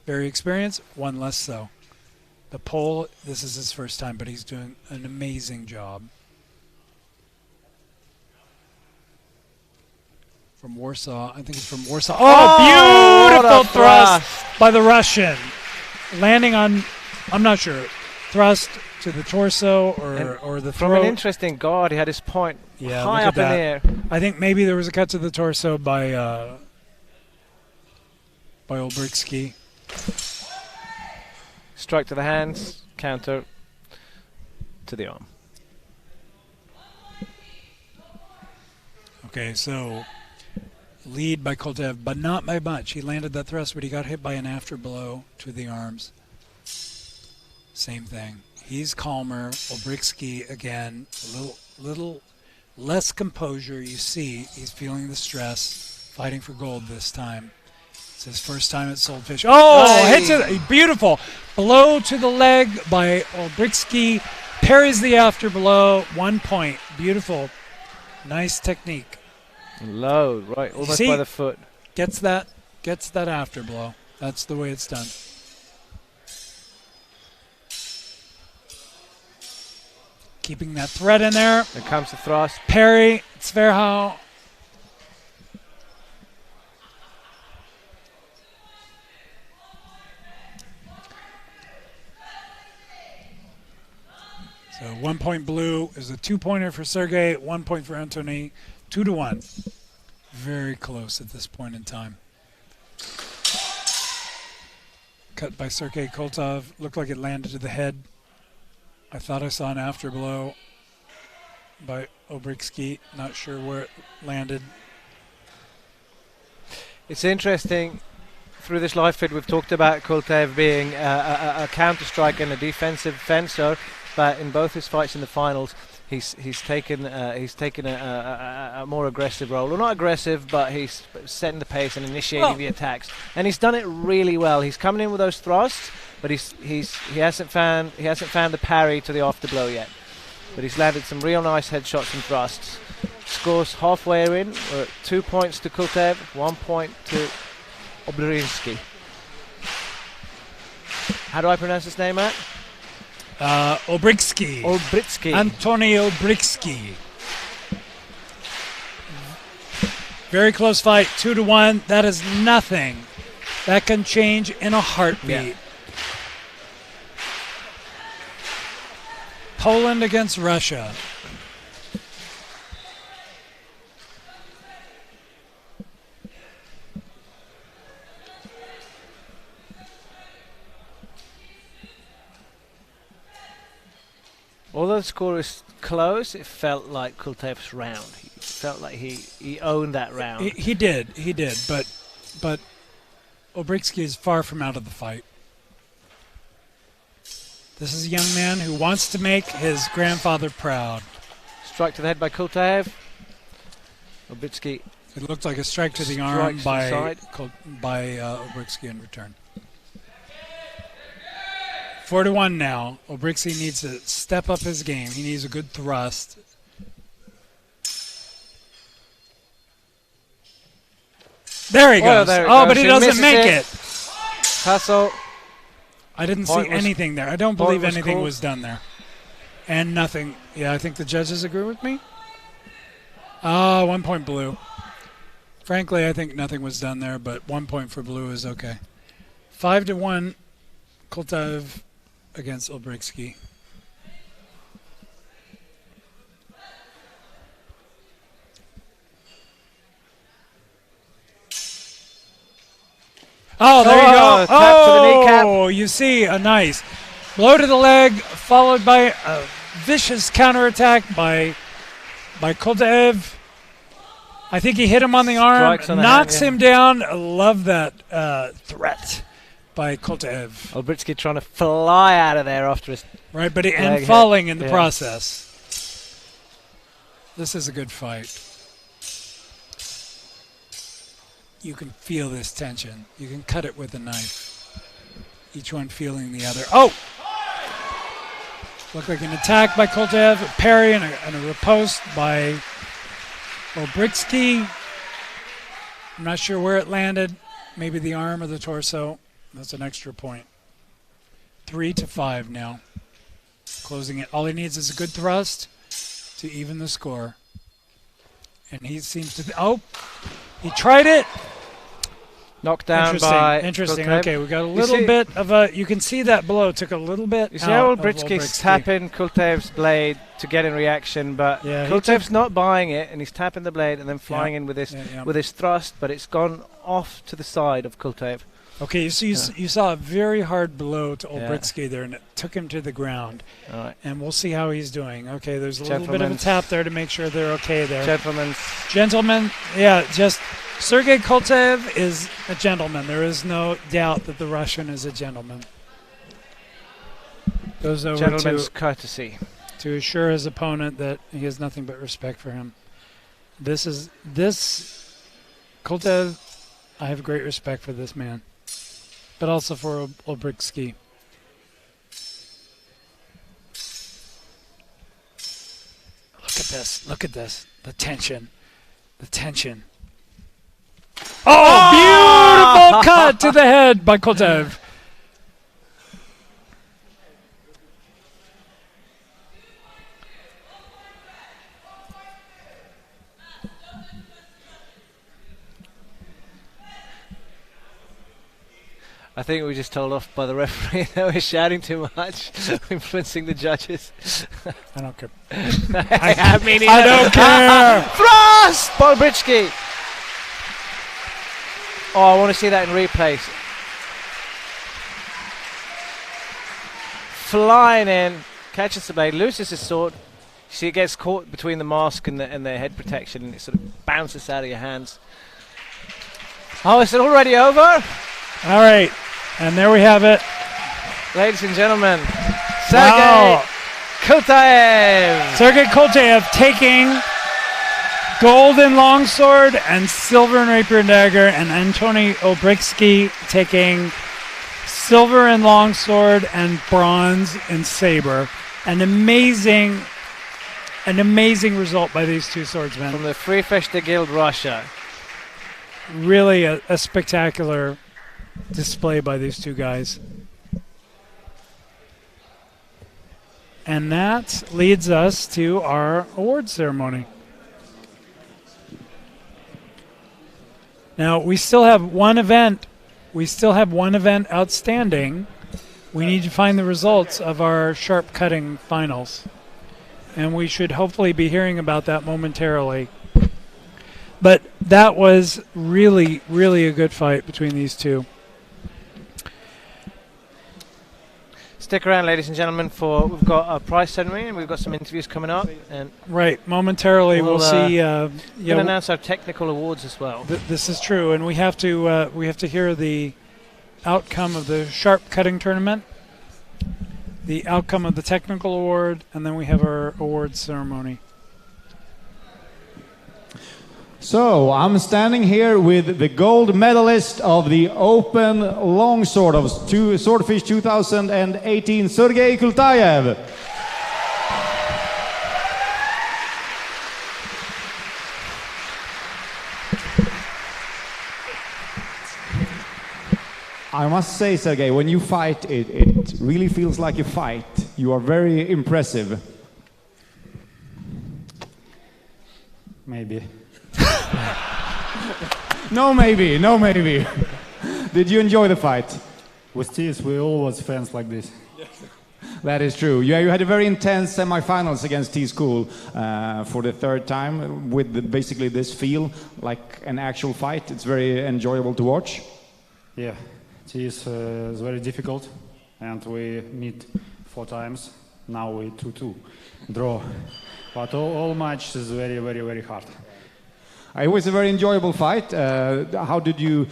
very experienced, one less so. The Pole, this is his first time, but he's doing an amazing job. From Warsaw, I think it's from Warsaw. Oh, beautiful thrust by the Russian. Landing on, I'm not sure, thrust to the torso or the throat. From an interesting guard, he had his point high up in the air. I think maybe there was a cut to the torso by Obritsky. Strike to the hands, counter to the arm. Okay, so lead by Koltev, but not by much. He landed that thrust, but he got hit by an after blow to the arms. Same thing. He's calmer. Obritsky, again, a little less composure. You see, he's feeling the stress, fighting for gold this time. It's his first time at Swordfish. Oh, hits it. Beautiful. Blow to the leg by Obritsky. Parries the after blow. 1 point. Beautiful. Nice technique. Low, right, almost by the foot. Gets that after blow. That's the way it's done. Keeping that thread in there. Here comes the thrust. Parry, Zwerchhaus. So 1 point blue is a 2-pointer for Sergey, 1 point for Antony, 2-1. Very close at this point in time. Cut by Sergey Koltev. Looked like it landed to the head. I thought I saw an afterblow by Obritsky. Not sure where it landed. It's interesting. Through this live feed, we've talked about Koltev being a counter striker and a defensive fencer, but in both his fights in the finals, he's taken a more aggressive role. Well, not aggressive, but he's setting the pace and initiating the attacks, and he's done it really well. He's coming in with those thrusts, but he hasn't found the parry to the afterblow yet. But he's landed some real nice headshots and thrusts. Scores halfway in. We're at 2 points to Koltev, 1 point to Obritsky. How do I pronounce his name, Matt? Obritsky. Antony Obritsky. Very close fight, 2-1. That is nothing. That can change in a heartbeat. Yeah. Poland against Russia. Although the score is close, it felt like Koltev's round. It felt like he owned that round. He did, but Obritsky is far from out of the fight. This is a young man who wants to make his grandfather proud. Strike to the head by Koltev. Obritsky It looked like a strike to the arm by Obrixky in return. 4-1 now. Obrixky needs to step up his game. He needs a good thrust. There he goes. But he doesn't make it. Hustle. I didn't see anything there. I don't believe anything was done there. And nothing. Yeah, I think the judges agree with me. 1 point blue. Frankly, I think nothing was done there, but 1 point for blue is okay. 5-1, Koltev against Obrixky. Oh, there you go. Tap to the kneecap. Oh, you see a nice blow to the leg, followed by a vicious counterattack by Koltev. I think he hit him on the arm, knocks him down. I love that threat by Koltev. Obrixky trying to fly out of there after his and falling in the process. This is a good fight. You can feel this tension. You can cut it with a knife. Each one feeling the other. Oh! Looked like an attack by Koltev, a parry and a riposte by Obrixky. I'm not sure where it landed. Maybe the arm or the torso. That's an extra point. 3-5 now. Closing it. All he needs is a good thrust to even the score. And he seems to... he tried it. Knocked down by Interesting. Koltev. Okay, we got a little bit of a... You can see that blow took a little bit. You see how Obrixky's tapping Koltev's blade to get in reaction, but Koltev's not buying it, and he's tapping the blade and then flying in with his thrust, but it's gone off to the side of Koltev. Okay, you saw a very hard blow to Obrixky there, and it took him to the ground. All right. And we'll see how he's doing. Okay, there's a little bit of a tap there to make sure they're okay there. Gentlemen, just Sergei Koltev is a gentleman. There is no doubt that the Russian is a gentleman. Goes over Gentleman's courtesy. To assure his opponent that he has nothing but respect for him. This Koltev, I have great respect for this man. But also for Obrixky. Look at this. The tension. Oh, beautiful cut to the head by Koltev. I think we were just told off by the referee that we're shouting too much, influencing the judges. I don't care. I don't care. Thrust! Obrixky. Oh, I want to see that in replay. Flying in, catches the blade, loses his sword. See, it gets caught between the mask and the head protection, and it sort of bounces out of your hands. Oh, is it already over? All right, and there we have it. Ladies and gentlemen, Sergei Koltev. Sergei Koltev taking gold in longsword and silver in rapier and dagger, and Antoni Obrixky taking silver in longsword and bronze in saber. An amazing result by these two swordsmen. From the Free Fechter Guild Russia. Really a spectacular display by these two guys. And that leads us to our award ceremony. Now, we still have one event. Outstanding. We need to find the results of our sharp cutting finals. And we should hopefully be hearing about that momentarily. But that was really, really a good fight between these two. Stick around, ladies and gentlemen, for we've got a prize ceremony and we've got some interviews coming up. And right, momentarily we'll see. We'll announce our technical awards as well. This is true, and we have to hear the outcome of the sharp cutting tournament, the outcome of the technical award, and then we have our awards ceremony. So, I'm standing here with the gold medalist of the Open Longsword of Swordfish 2018, Sergey Kultayev. I must say, Sergey, when you fight, it really feels like a fight. You are very impressive. Maybe. No maybe, no maybe. Did you enjoy the fight? With Tees, we always fans like this. That is true. Yeah, you had a very intense semi-finals against T-School for the third time with basically this feel like an actual fight. It's very enjoyable to watch. Yeah, Tees is very difficult, and we meet 4 times. Now we 2-2 draw. But all match is very, very, very hard. It was a very enjoyable fight. How did you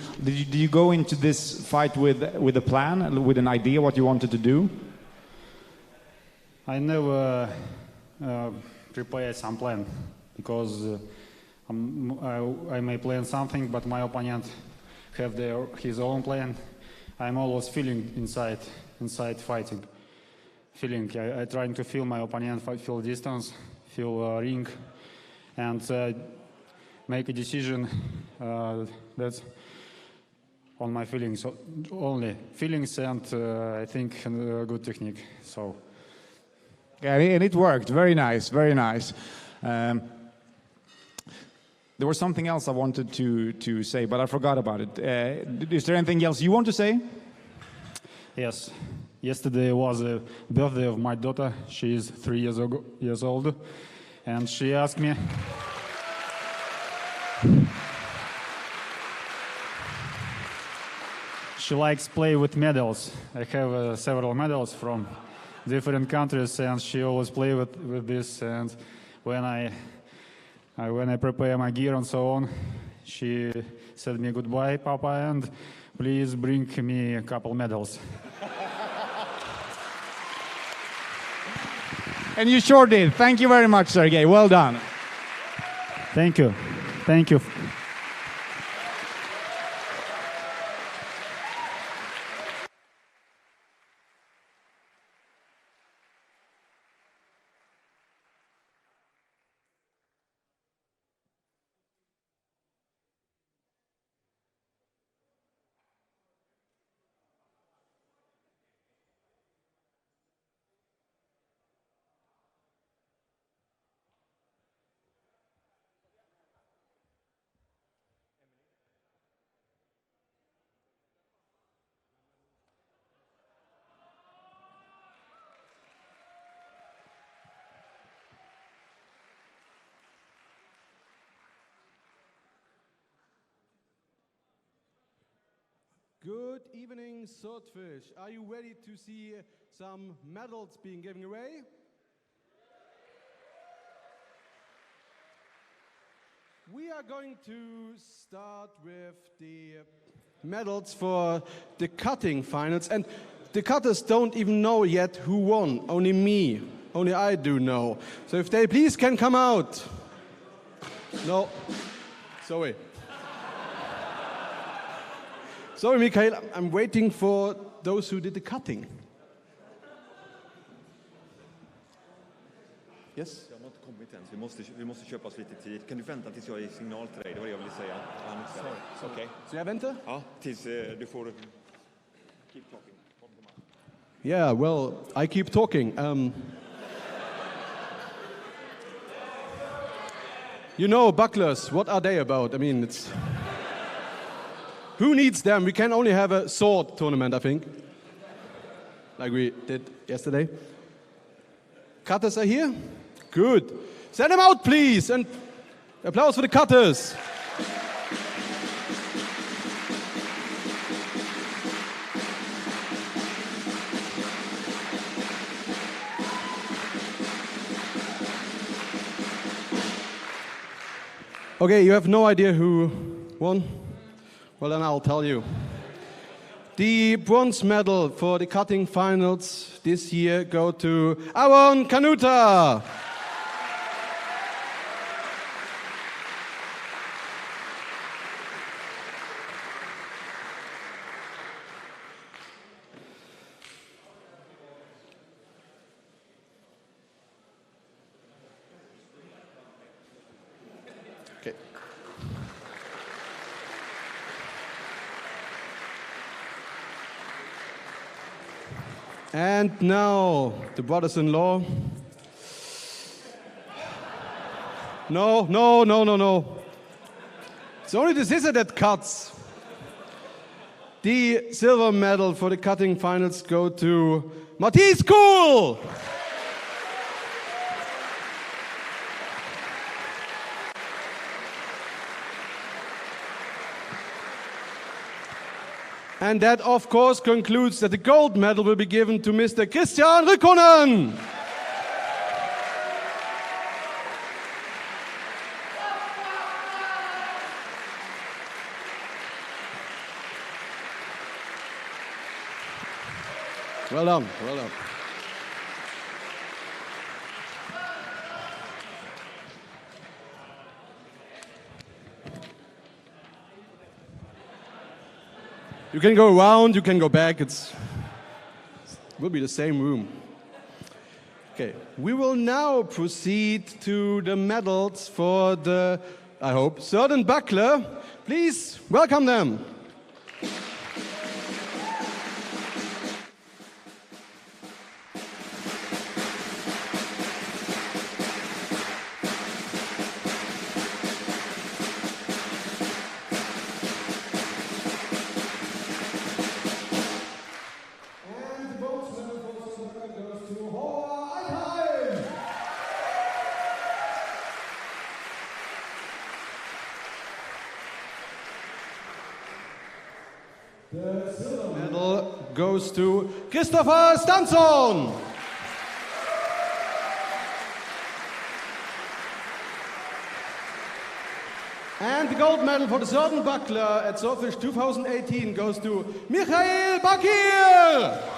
go into this fight with a plan, with an idea what you wanted to do? I never prepared some plan because I may plan something, but my opponent have his own plan. I'm always feeling inside fighting. I trying to feel my opponent, feel distance, feel ring, and make a decision that's on my feelings only. Feelings and I think a good technique. So. Yeah, and it worked. Very nice, very nice. There was something else I wanted to say, but I forgot about it. Is there anything else you want to say? Yes. Yesterday was the birthday of my daughter. She is 3 years old, and she asked me. She likes play with medals. I have several medals from different countries, and she always play with this. And when I prepare my gear and so on, she said me goodbye, Papa, and please bring me a couple medals. And you sure did. Thank you very much, Sergey. Well done. Thank you. Thank you. Good evening, Swordfish. Are you ready to see some medals being given away? We are going to start with the medals for the cutting finals, and the cutters don't even know yet who won. Only me. Only I do know. So if they please can come out. No. Sorry. Sorry, Mikael, I'm waiting for those who did the cutting. Yes? Jag har inte kommit än, vi måste köpa oss lite tid. Kan du vänta tills jag ger signal till dig? Det var det jag ville säga. Okej. Så jag väntar? Ja, tills du får... Keep talking. Yeah, well, I keep talking. You know, bucklers, what are they about? I mean, it's... Who needs them? We can only have a sword tournament, I think. Like we did yesterday. Cutters are here? Good. Send them out, please. And applause for the cutters. Okay, you have no idea who won? Well, then I'll tell you. The bronze medal for the cutting finals this year go to Aaron Kanuta. Okay. And now, the brothers-in-law. No. It's only the scissor that cuts. The silver medal for the cutting finals go to Matthias Kuhl. And that, of course, concludes that the gold medal will be given to Mr. Christian Rykkonen. Well done, well done. You can go around, you can go back, it will be the same room. Okay, we will now proceed to the medals for the, I hope, sword and buckler. Please welcome them. The silver medal goes to Christopher Stinson. And the gold medal for the sword and buckler at Swordfish 2018 goes to Michael Bakir.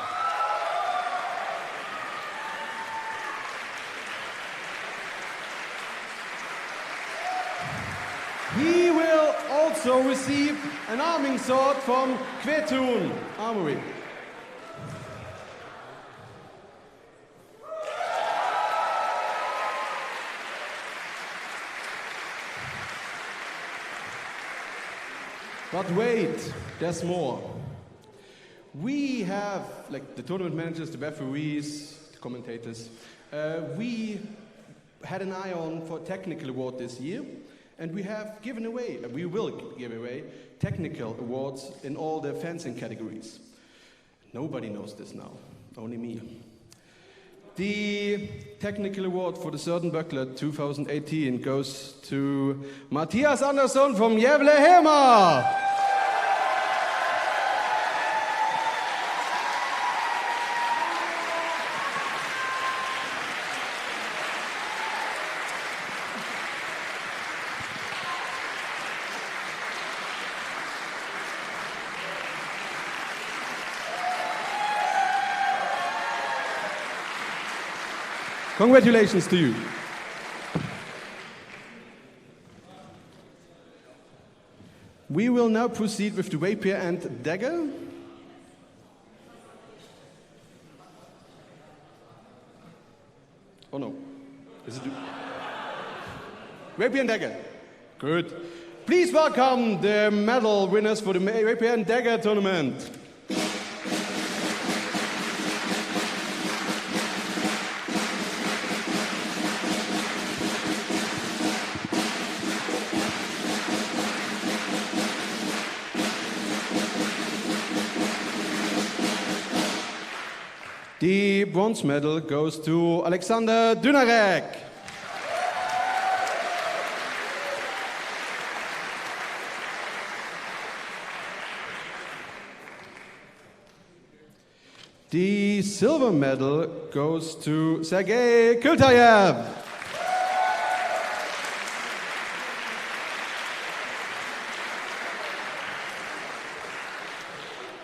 He will also receive an arming sword from Kvetun Armory. But wait, there's more. We have, like the tournament managers, the referees, the commentators, we had an eye on for technical award this year. And we have given away, we will give away, technical awards in all the fencing categories. Nobody knows this now, only me. The technical award for the sword and buckler 2018 goes to Matthias Andersson from Gävle Hema. Congratulations to you. We will now proceed with the rapier and dagger. Oh no. Is it rapier and dagger? Good. Please welcome the medal winners for the rapier and dagger tournament. The bronze medal goes to Alexander Dynarek. The silver medal goes to Sergei Kultayev.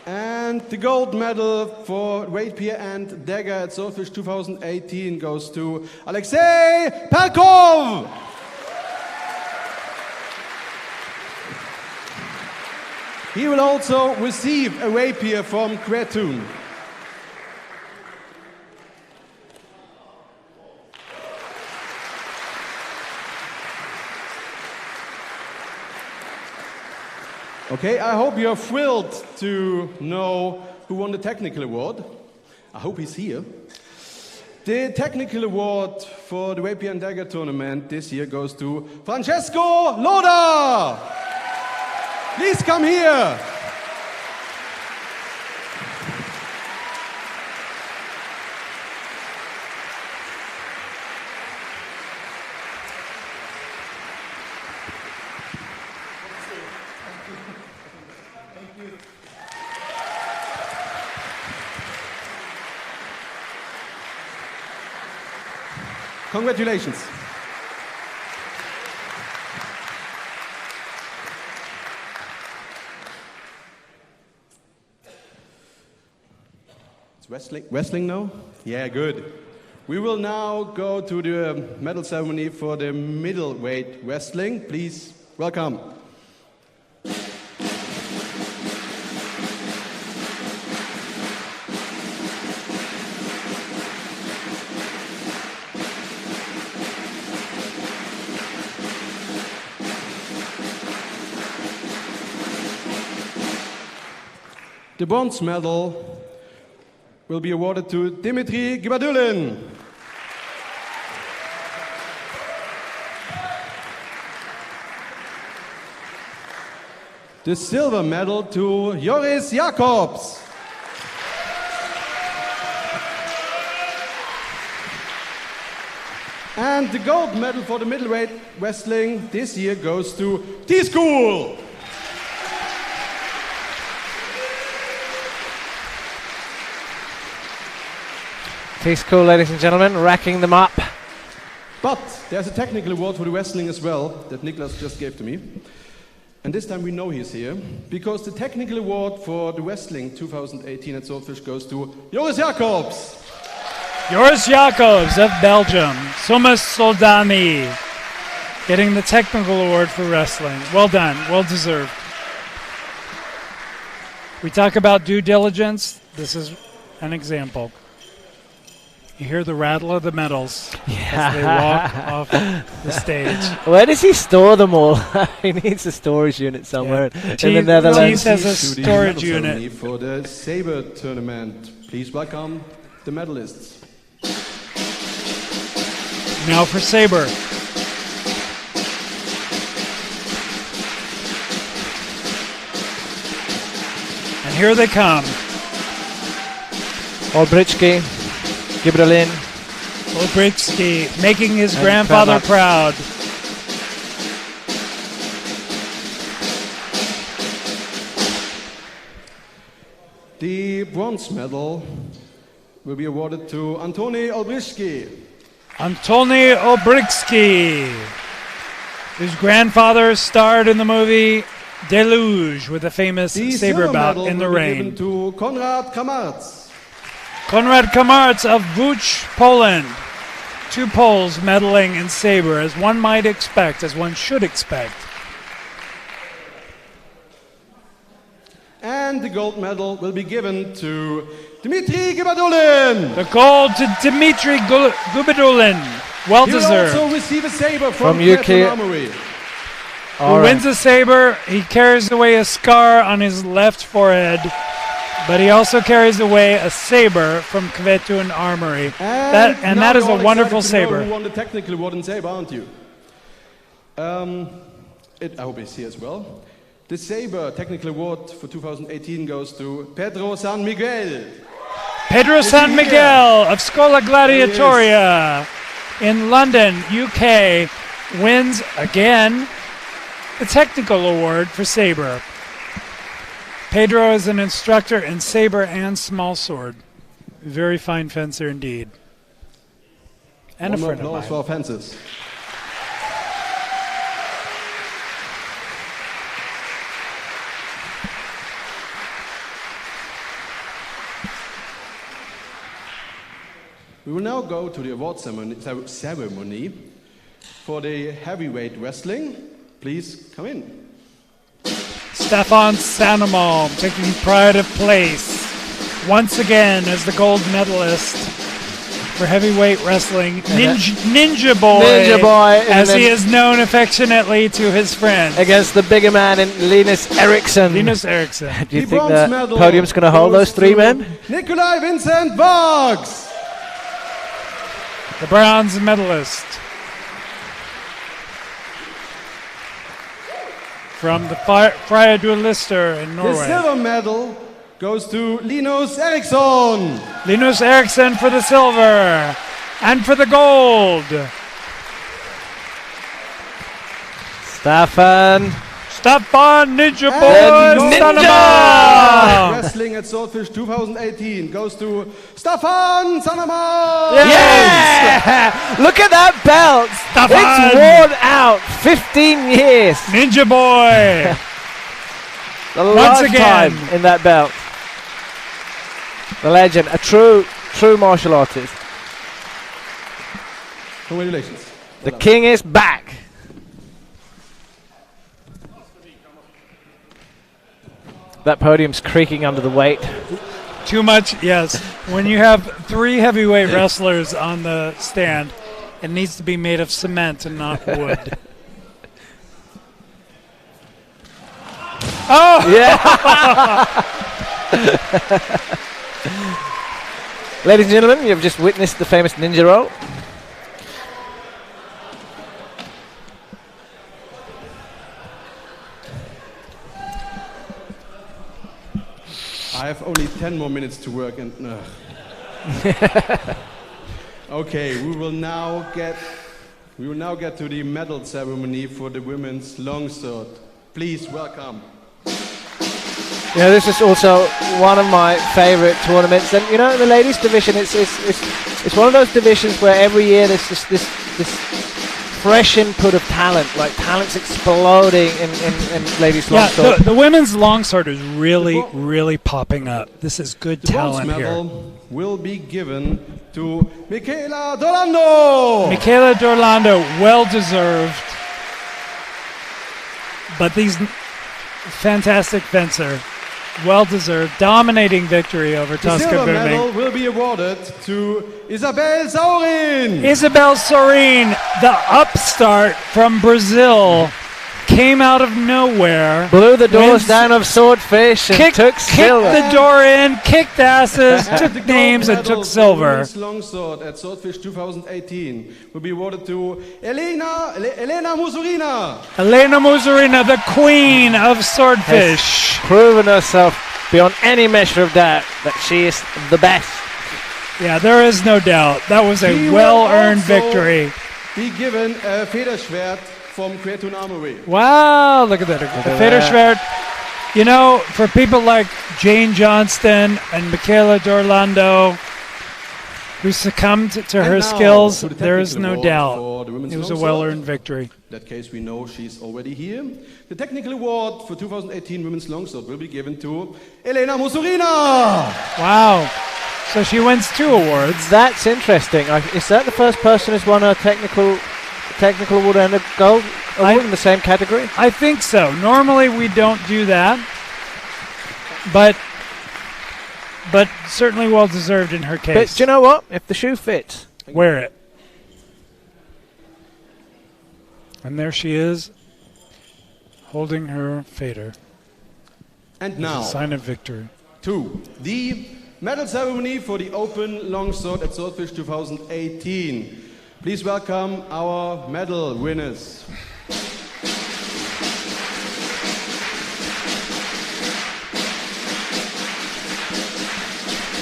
And the gold medal for rapier and dagger at Swordfish 2018 goes to Alexei Perkov. He will also receive a rapier from Kvetun. Okay, I hope you're thrilled to know who won the technical award. I hope he's here. The technical award for the Rapier and Dagger tournament this year goes to Francesco Loda. Please come here. Congratulations. It's wrestling now? Yeah, good. We will now go to the medal ceremony for the middleweight wrestling. Please welcome. The bronze medal will be awarded to Dimitri Gibadulin. The silver medal to Joris Jacobs. And the gold medal for the middleweight wrestling this year goes to T-School. T-School, ladies and gentlemen, racking them up. But there's a technical award for the wrestling as well that Niklas just gave to me. And this time we know he's here, because the technical award for the wrestling 2018 at Swordfish goes to Joris Jacobs. Joris Jacobs of Belgium, Somas Soldani, getting the technical award for wrestling. Well done, well deserved. We talk about due diligence. This is an example. You hear the rattle of the medals as they walk off the stage. Where does he store them all? He needs a storage unit somewhere in the Netherlands. He has a storage unit. For the Saber tournament, please welcome the medalists. Now for Saber. And here they come. Olbritsky, Gibradulin. Olbritsky making his grandfather proud. The bronze medal will be awarded to Antoni Olbritsky. Antoni Olbritsky, whose grandfather starred in the movie Deluge with the famous saber bout in the rain. To Konrad Kamarz. Konrad Kamarz of Łódź, Poland. Two Poles medaling in saber, as one might expect, as one should expect. And the gold medal will be given to Dimitri Gibadulin. The gold to Dimitri Gibadulin. Well deserved. He will also receive a saber from UK Armory. Who wins the saber? He carries away a scar on his left forehead, but he also carries away a saber from Kvetun Armory. And that is a wonderful saber. Who won the technical award in saber, aren't you? I hope he's here as well. The saber technical award for 2018 goes to Pedro San Miguel. Pedro San Miguel of Scola Gladiatoria in London, UK, wins again the technical award for saber. Pedro is an instructor in saber and small sword. Very fine fencer indeed. And a friend of mine. For our fencers. We will now go to the award ceremony for the heavyweight wrestling. Please come in. Stefan Sannemalm taking pride of place once again as the gold medalist for heavyweight wrestling, Ninja Boy, Ninja Boy, as he is known affectionately to his friends. Against the bigger man in Linus Eriksson. Linus Eriksson. Do you think the podium's going to hold those three men? Nikolai Vincent Boggs, the bronze medalist. From the Freie Duelister in Norway. The silver medal goes to Linus Eriksson. Linus Eriksson for the silver. And for the gold. Staffan Ninja Boy Sanema. Wrestling at Swordfish 2018 goes to Staffan Sanema. Yes! Look at that belt. It's worn out. 15 years. Ninja Boy. The Once lifetime again in that belt. The legend, a true martial artist. Congratulations. The king is back. That podium's creaking under the weight. Too much, yes. When you have 3 heavyweight wrestlers on the stand, it needs to be made of cement and not wood. Oh! Yeah! Ladies and gentlemen, you've just witnessed the famous ninja roll. I have only 10 more minutes to work and... Okay, we will now get to the medal ceremony for the women's longsword. Please welcome. You know, this is also one of my favorite tournaments, and you know, the ladies division, it's one of those divisions where every year there's this fresh input of talent, like talent's exploding in ladies longsword. The women's longsword is really popping up. This is good talent bronze here. medal will be given to Michaela Dorlando. Michaela Dorlando, well deserved. But these fantastic fencer, well deserved, dominating victory over The Tosca silver Birmingham. medal will be awarded to Isabel Saurin. Isabel Sorin, the upstart from Brazil, came out of nowhere. Blew the doors down of Swordfish and took silver. Kicked the door in, kicked asses, took names and took silver. Women's longsword at Swordfish 2018 will be awarded to Elena Musurina. Elena Musurina, the queen of Swordfish. Has proven herself beyond any measure of doubt that she is the best. Yeah, there is no doubt. That was a well-earned victory. Be given a Federschwert from Creatun Armory. Wow, look at that. The Federschwert. You know, for people like Jane Johnston and Michaela Dorlando, who succumbed to her skills, there is no doubt. It was a well-earned victory. In that case, we know she's already here. The technical award for 2018 Women's Longsword will be given to Elena Musurina. Wow. So she wins 2 awards. That's interesting. Is that the first person who's won a technical award and a gold award in the same category? I think so. Normally we don't do that, but certainly well deserved in her case. But do you know what? If the shoe fits, wear it. And there she is, holding her fader. And now, a sign of victory. To the medal ceremony for the Open Longsword at Swordfish 2018. Please welcome our medal winners.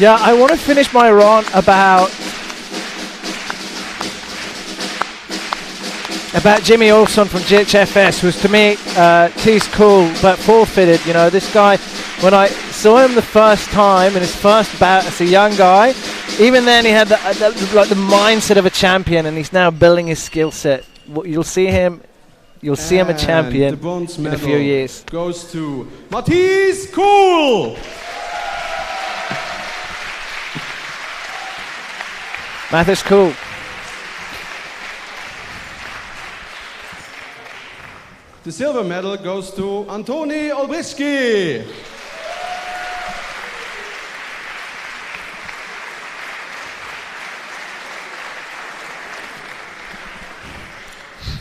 yeah, I want to finish my rant about Jimmy Olsson from GHFS, who's to me, he's cool, but forfeited. You know, this guy, when I saw him the first time in his first bout as a young guy, even then he had the mindset of a champion, and he's now building his skill set. You'll see him a champion in a few years. Goes to Matisse Cool. Mathis Cool. The silver medal goes to Antoni Olbryski.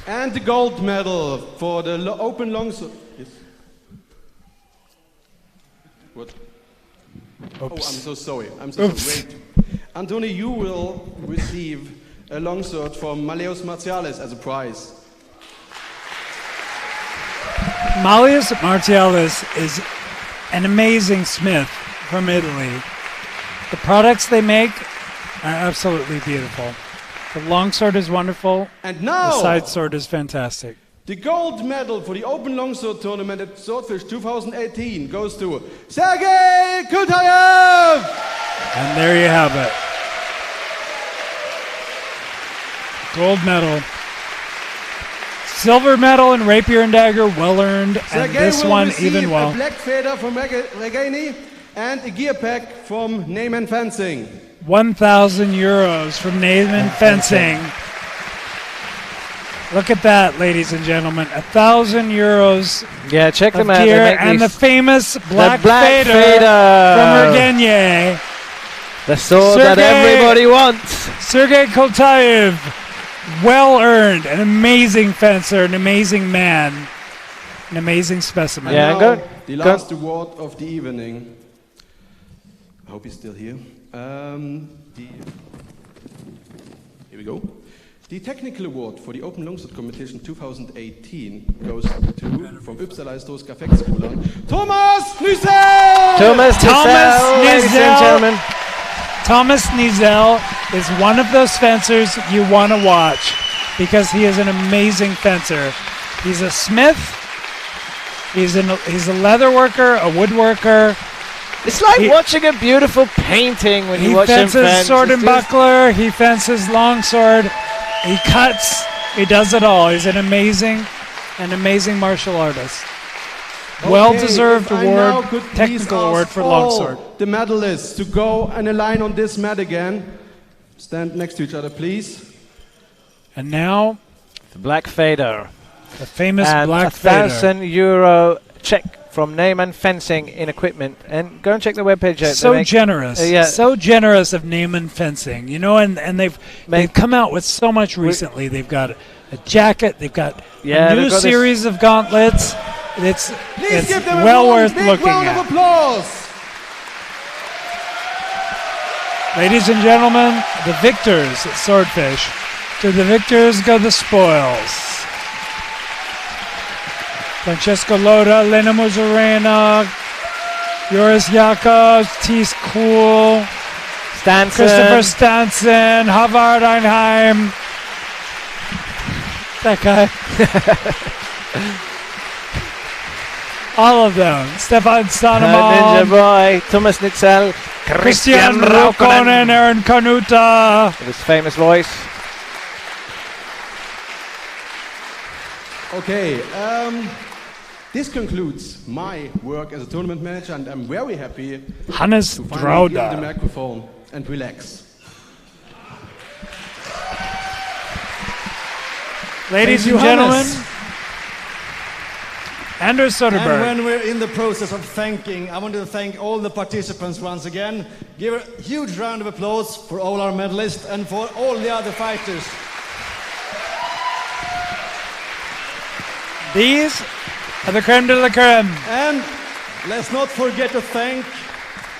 And the gold medal for the Open Longsword. Yes. What? Oops. Oh, I'm so sorry. I'm so sorry. Wait. Anthony, you will receive a longsword from Maleus Martialis as a prize. Maleus Martialis is an amazing smith from Italy. The products they make are absolutely beautiful. The longsword is wonderful. And now, the side sword is fantastic. The gold medal for the Open Longsword tournament at Swordfish 2018 goes to Sergey Kultayev! And there you have it. Gold medal. Silver medal in rapier and dagger, well earned, and this one even well. A black feather from Regani and a gear pack from Neyman Fencing. 1,000 euros from Neyman Fencing. Look at that, ladies and gentlemen. 1,000 euros. Yeah, check them out. Gear and the famous black fader from Regani. The sword that everybody wants. Sergey Kultayev. Well earned, an amazing fencer, an amazing man, an amazing specimen. Yeah, go. The last award of the evening. I hope he's still here. Here we go. The technical award for the Open Longsword competition 2018 goes to, from Uppsala Historiska Fäktskolan, Thomas Nysel! Thomas Nysel, ladies and gentlemen. Thomas Nysel is one of those fencers you want to watch because he is an amazing fencer. He's a smith, he's a leather worker, a woodworker. It's like watching a beautiful painting when you watch him fence. He fences sword and buckler, he fences longsword, he cuts, he does it all. He's an amazing martial artist. Well-deserved award, technical award for longsword. The medalists to go and align on this mat again. Stand next to each other, please. And now, the black fader. The famous and black fader. €1,000 check from Neyman Fencing in equipment. And go and check the webpage out. So generous. So generous of Neyman Fencing. You know, and they've come out with so much recently. They've got a jacket. They've got a new series of gauntlets. It's well worth looking at. Of applause. Ladies and gentlemen, the victors at Swordfish. To the victors go the spoils. Francesco Loda, Lena Muzzarena, Joris Jakobs, Thies Kuhl, Christopher Stanson, Havard Einheim. That guy. All of them. Stefan Stanemann. Ninja Boy, Thomas Nysel, Christian Raukonen, Aaron Kanuta. With his famous voice. Okay, this concludes my work as a tournament manager, and I'm very happy Hannes to finally give Drauda. the microphone and relax. Ladies and gentlemen, Anders Soderberg. And when we're in the process of thanking, I want to thank all the participants once again. Give a huge round of applause for all our medalists and for all the other fighters. These are the creme de la creme. And let's not forget to thank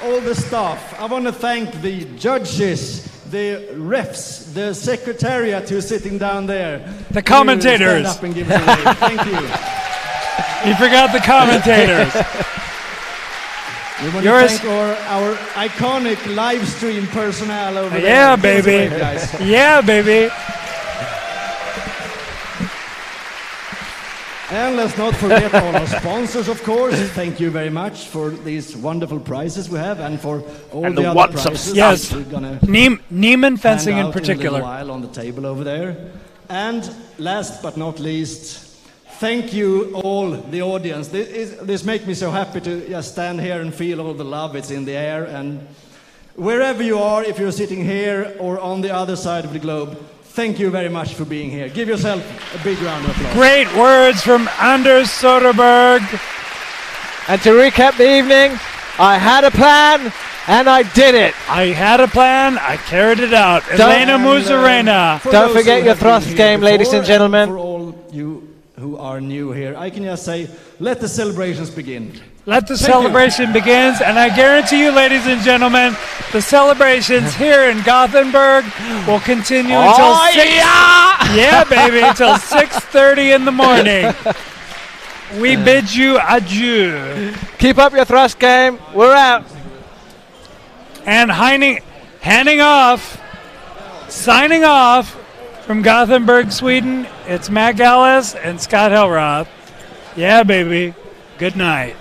all the staff. I want to thank the judges, the refs, the secretariat who's sitting down there. The commentators. Stand up and give us a wave. Thank you. You forgot the commentators. We want to thank our iconic live stream personnel over there. Yeah, baby. Yeah, baby. And let's not forget all our sponsors, of course. Thank you very much for these wonderful prizes we have, and for all and the other prizes. Yes, we're gonna Neiman Fencing in particular. In a little while on the table over there. And last but not least, thank you all the audience. This makes me so happy to just stand here and feel all the love. It's in the air, and wherever you are, if you're sitting here or on the other side of the globe, thank you very much for being here. Give yourself a big round of applause. Great words from Anders Soderberg. And to recap the evening, I had a plan and I did it. I had a plan, I carried it out. Elena Muzzarena. Don't forget your thrust game, ladies and gentlemen. For all you who are new here, I can just say, let the celebrations begin. Let the celebration begin, and I guarantee you, ladies and gentlemen, the celebrations here in Gothenburg will continue until 6. Yeah, baby, until 6:30 in the morning. We bid you adieu. Keep up your thrust game. We're out. And handing off, signing off from Gothenburg, Sweden, it's Matt Gallis and Scott Hellroth. Yeah, baby. Good night.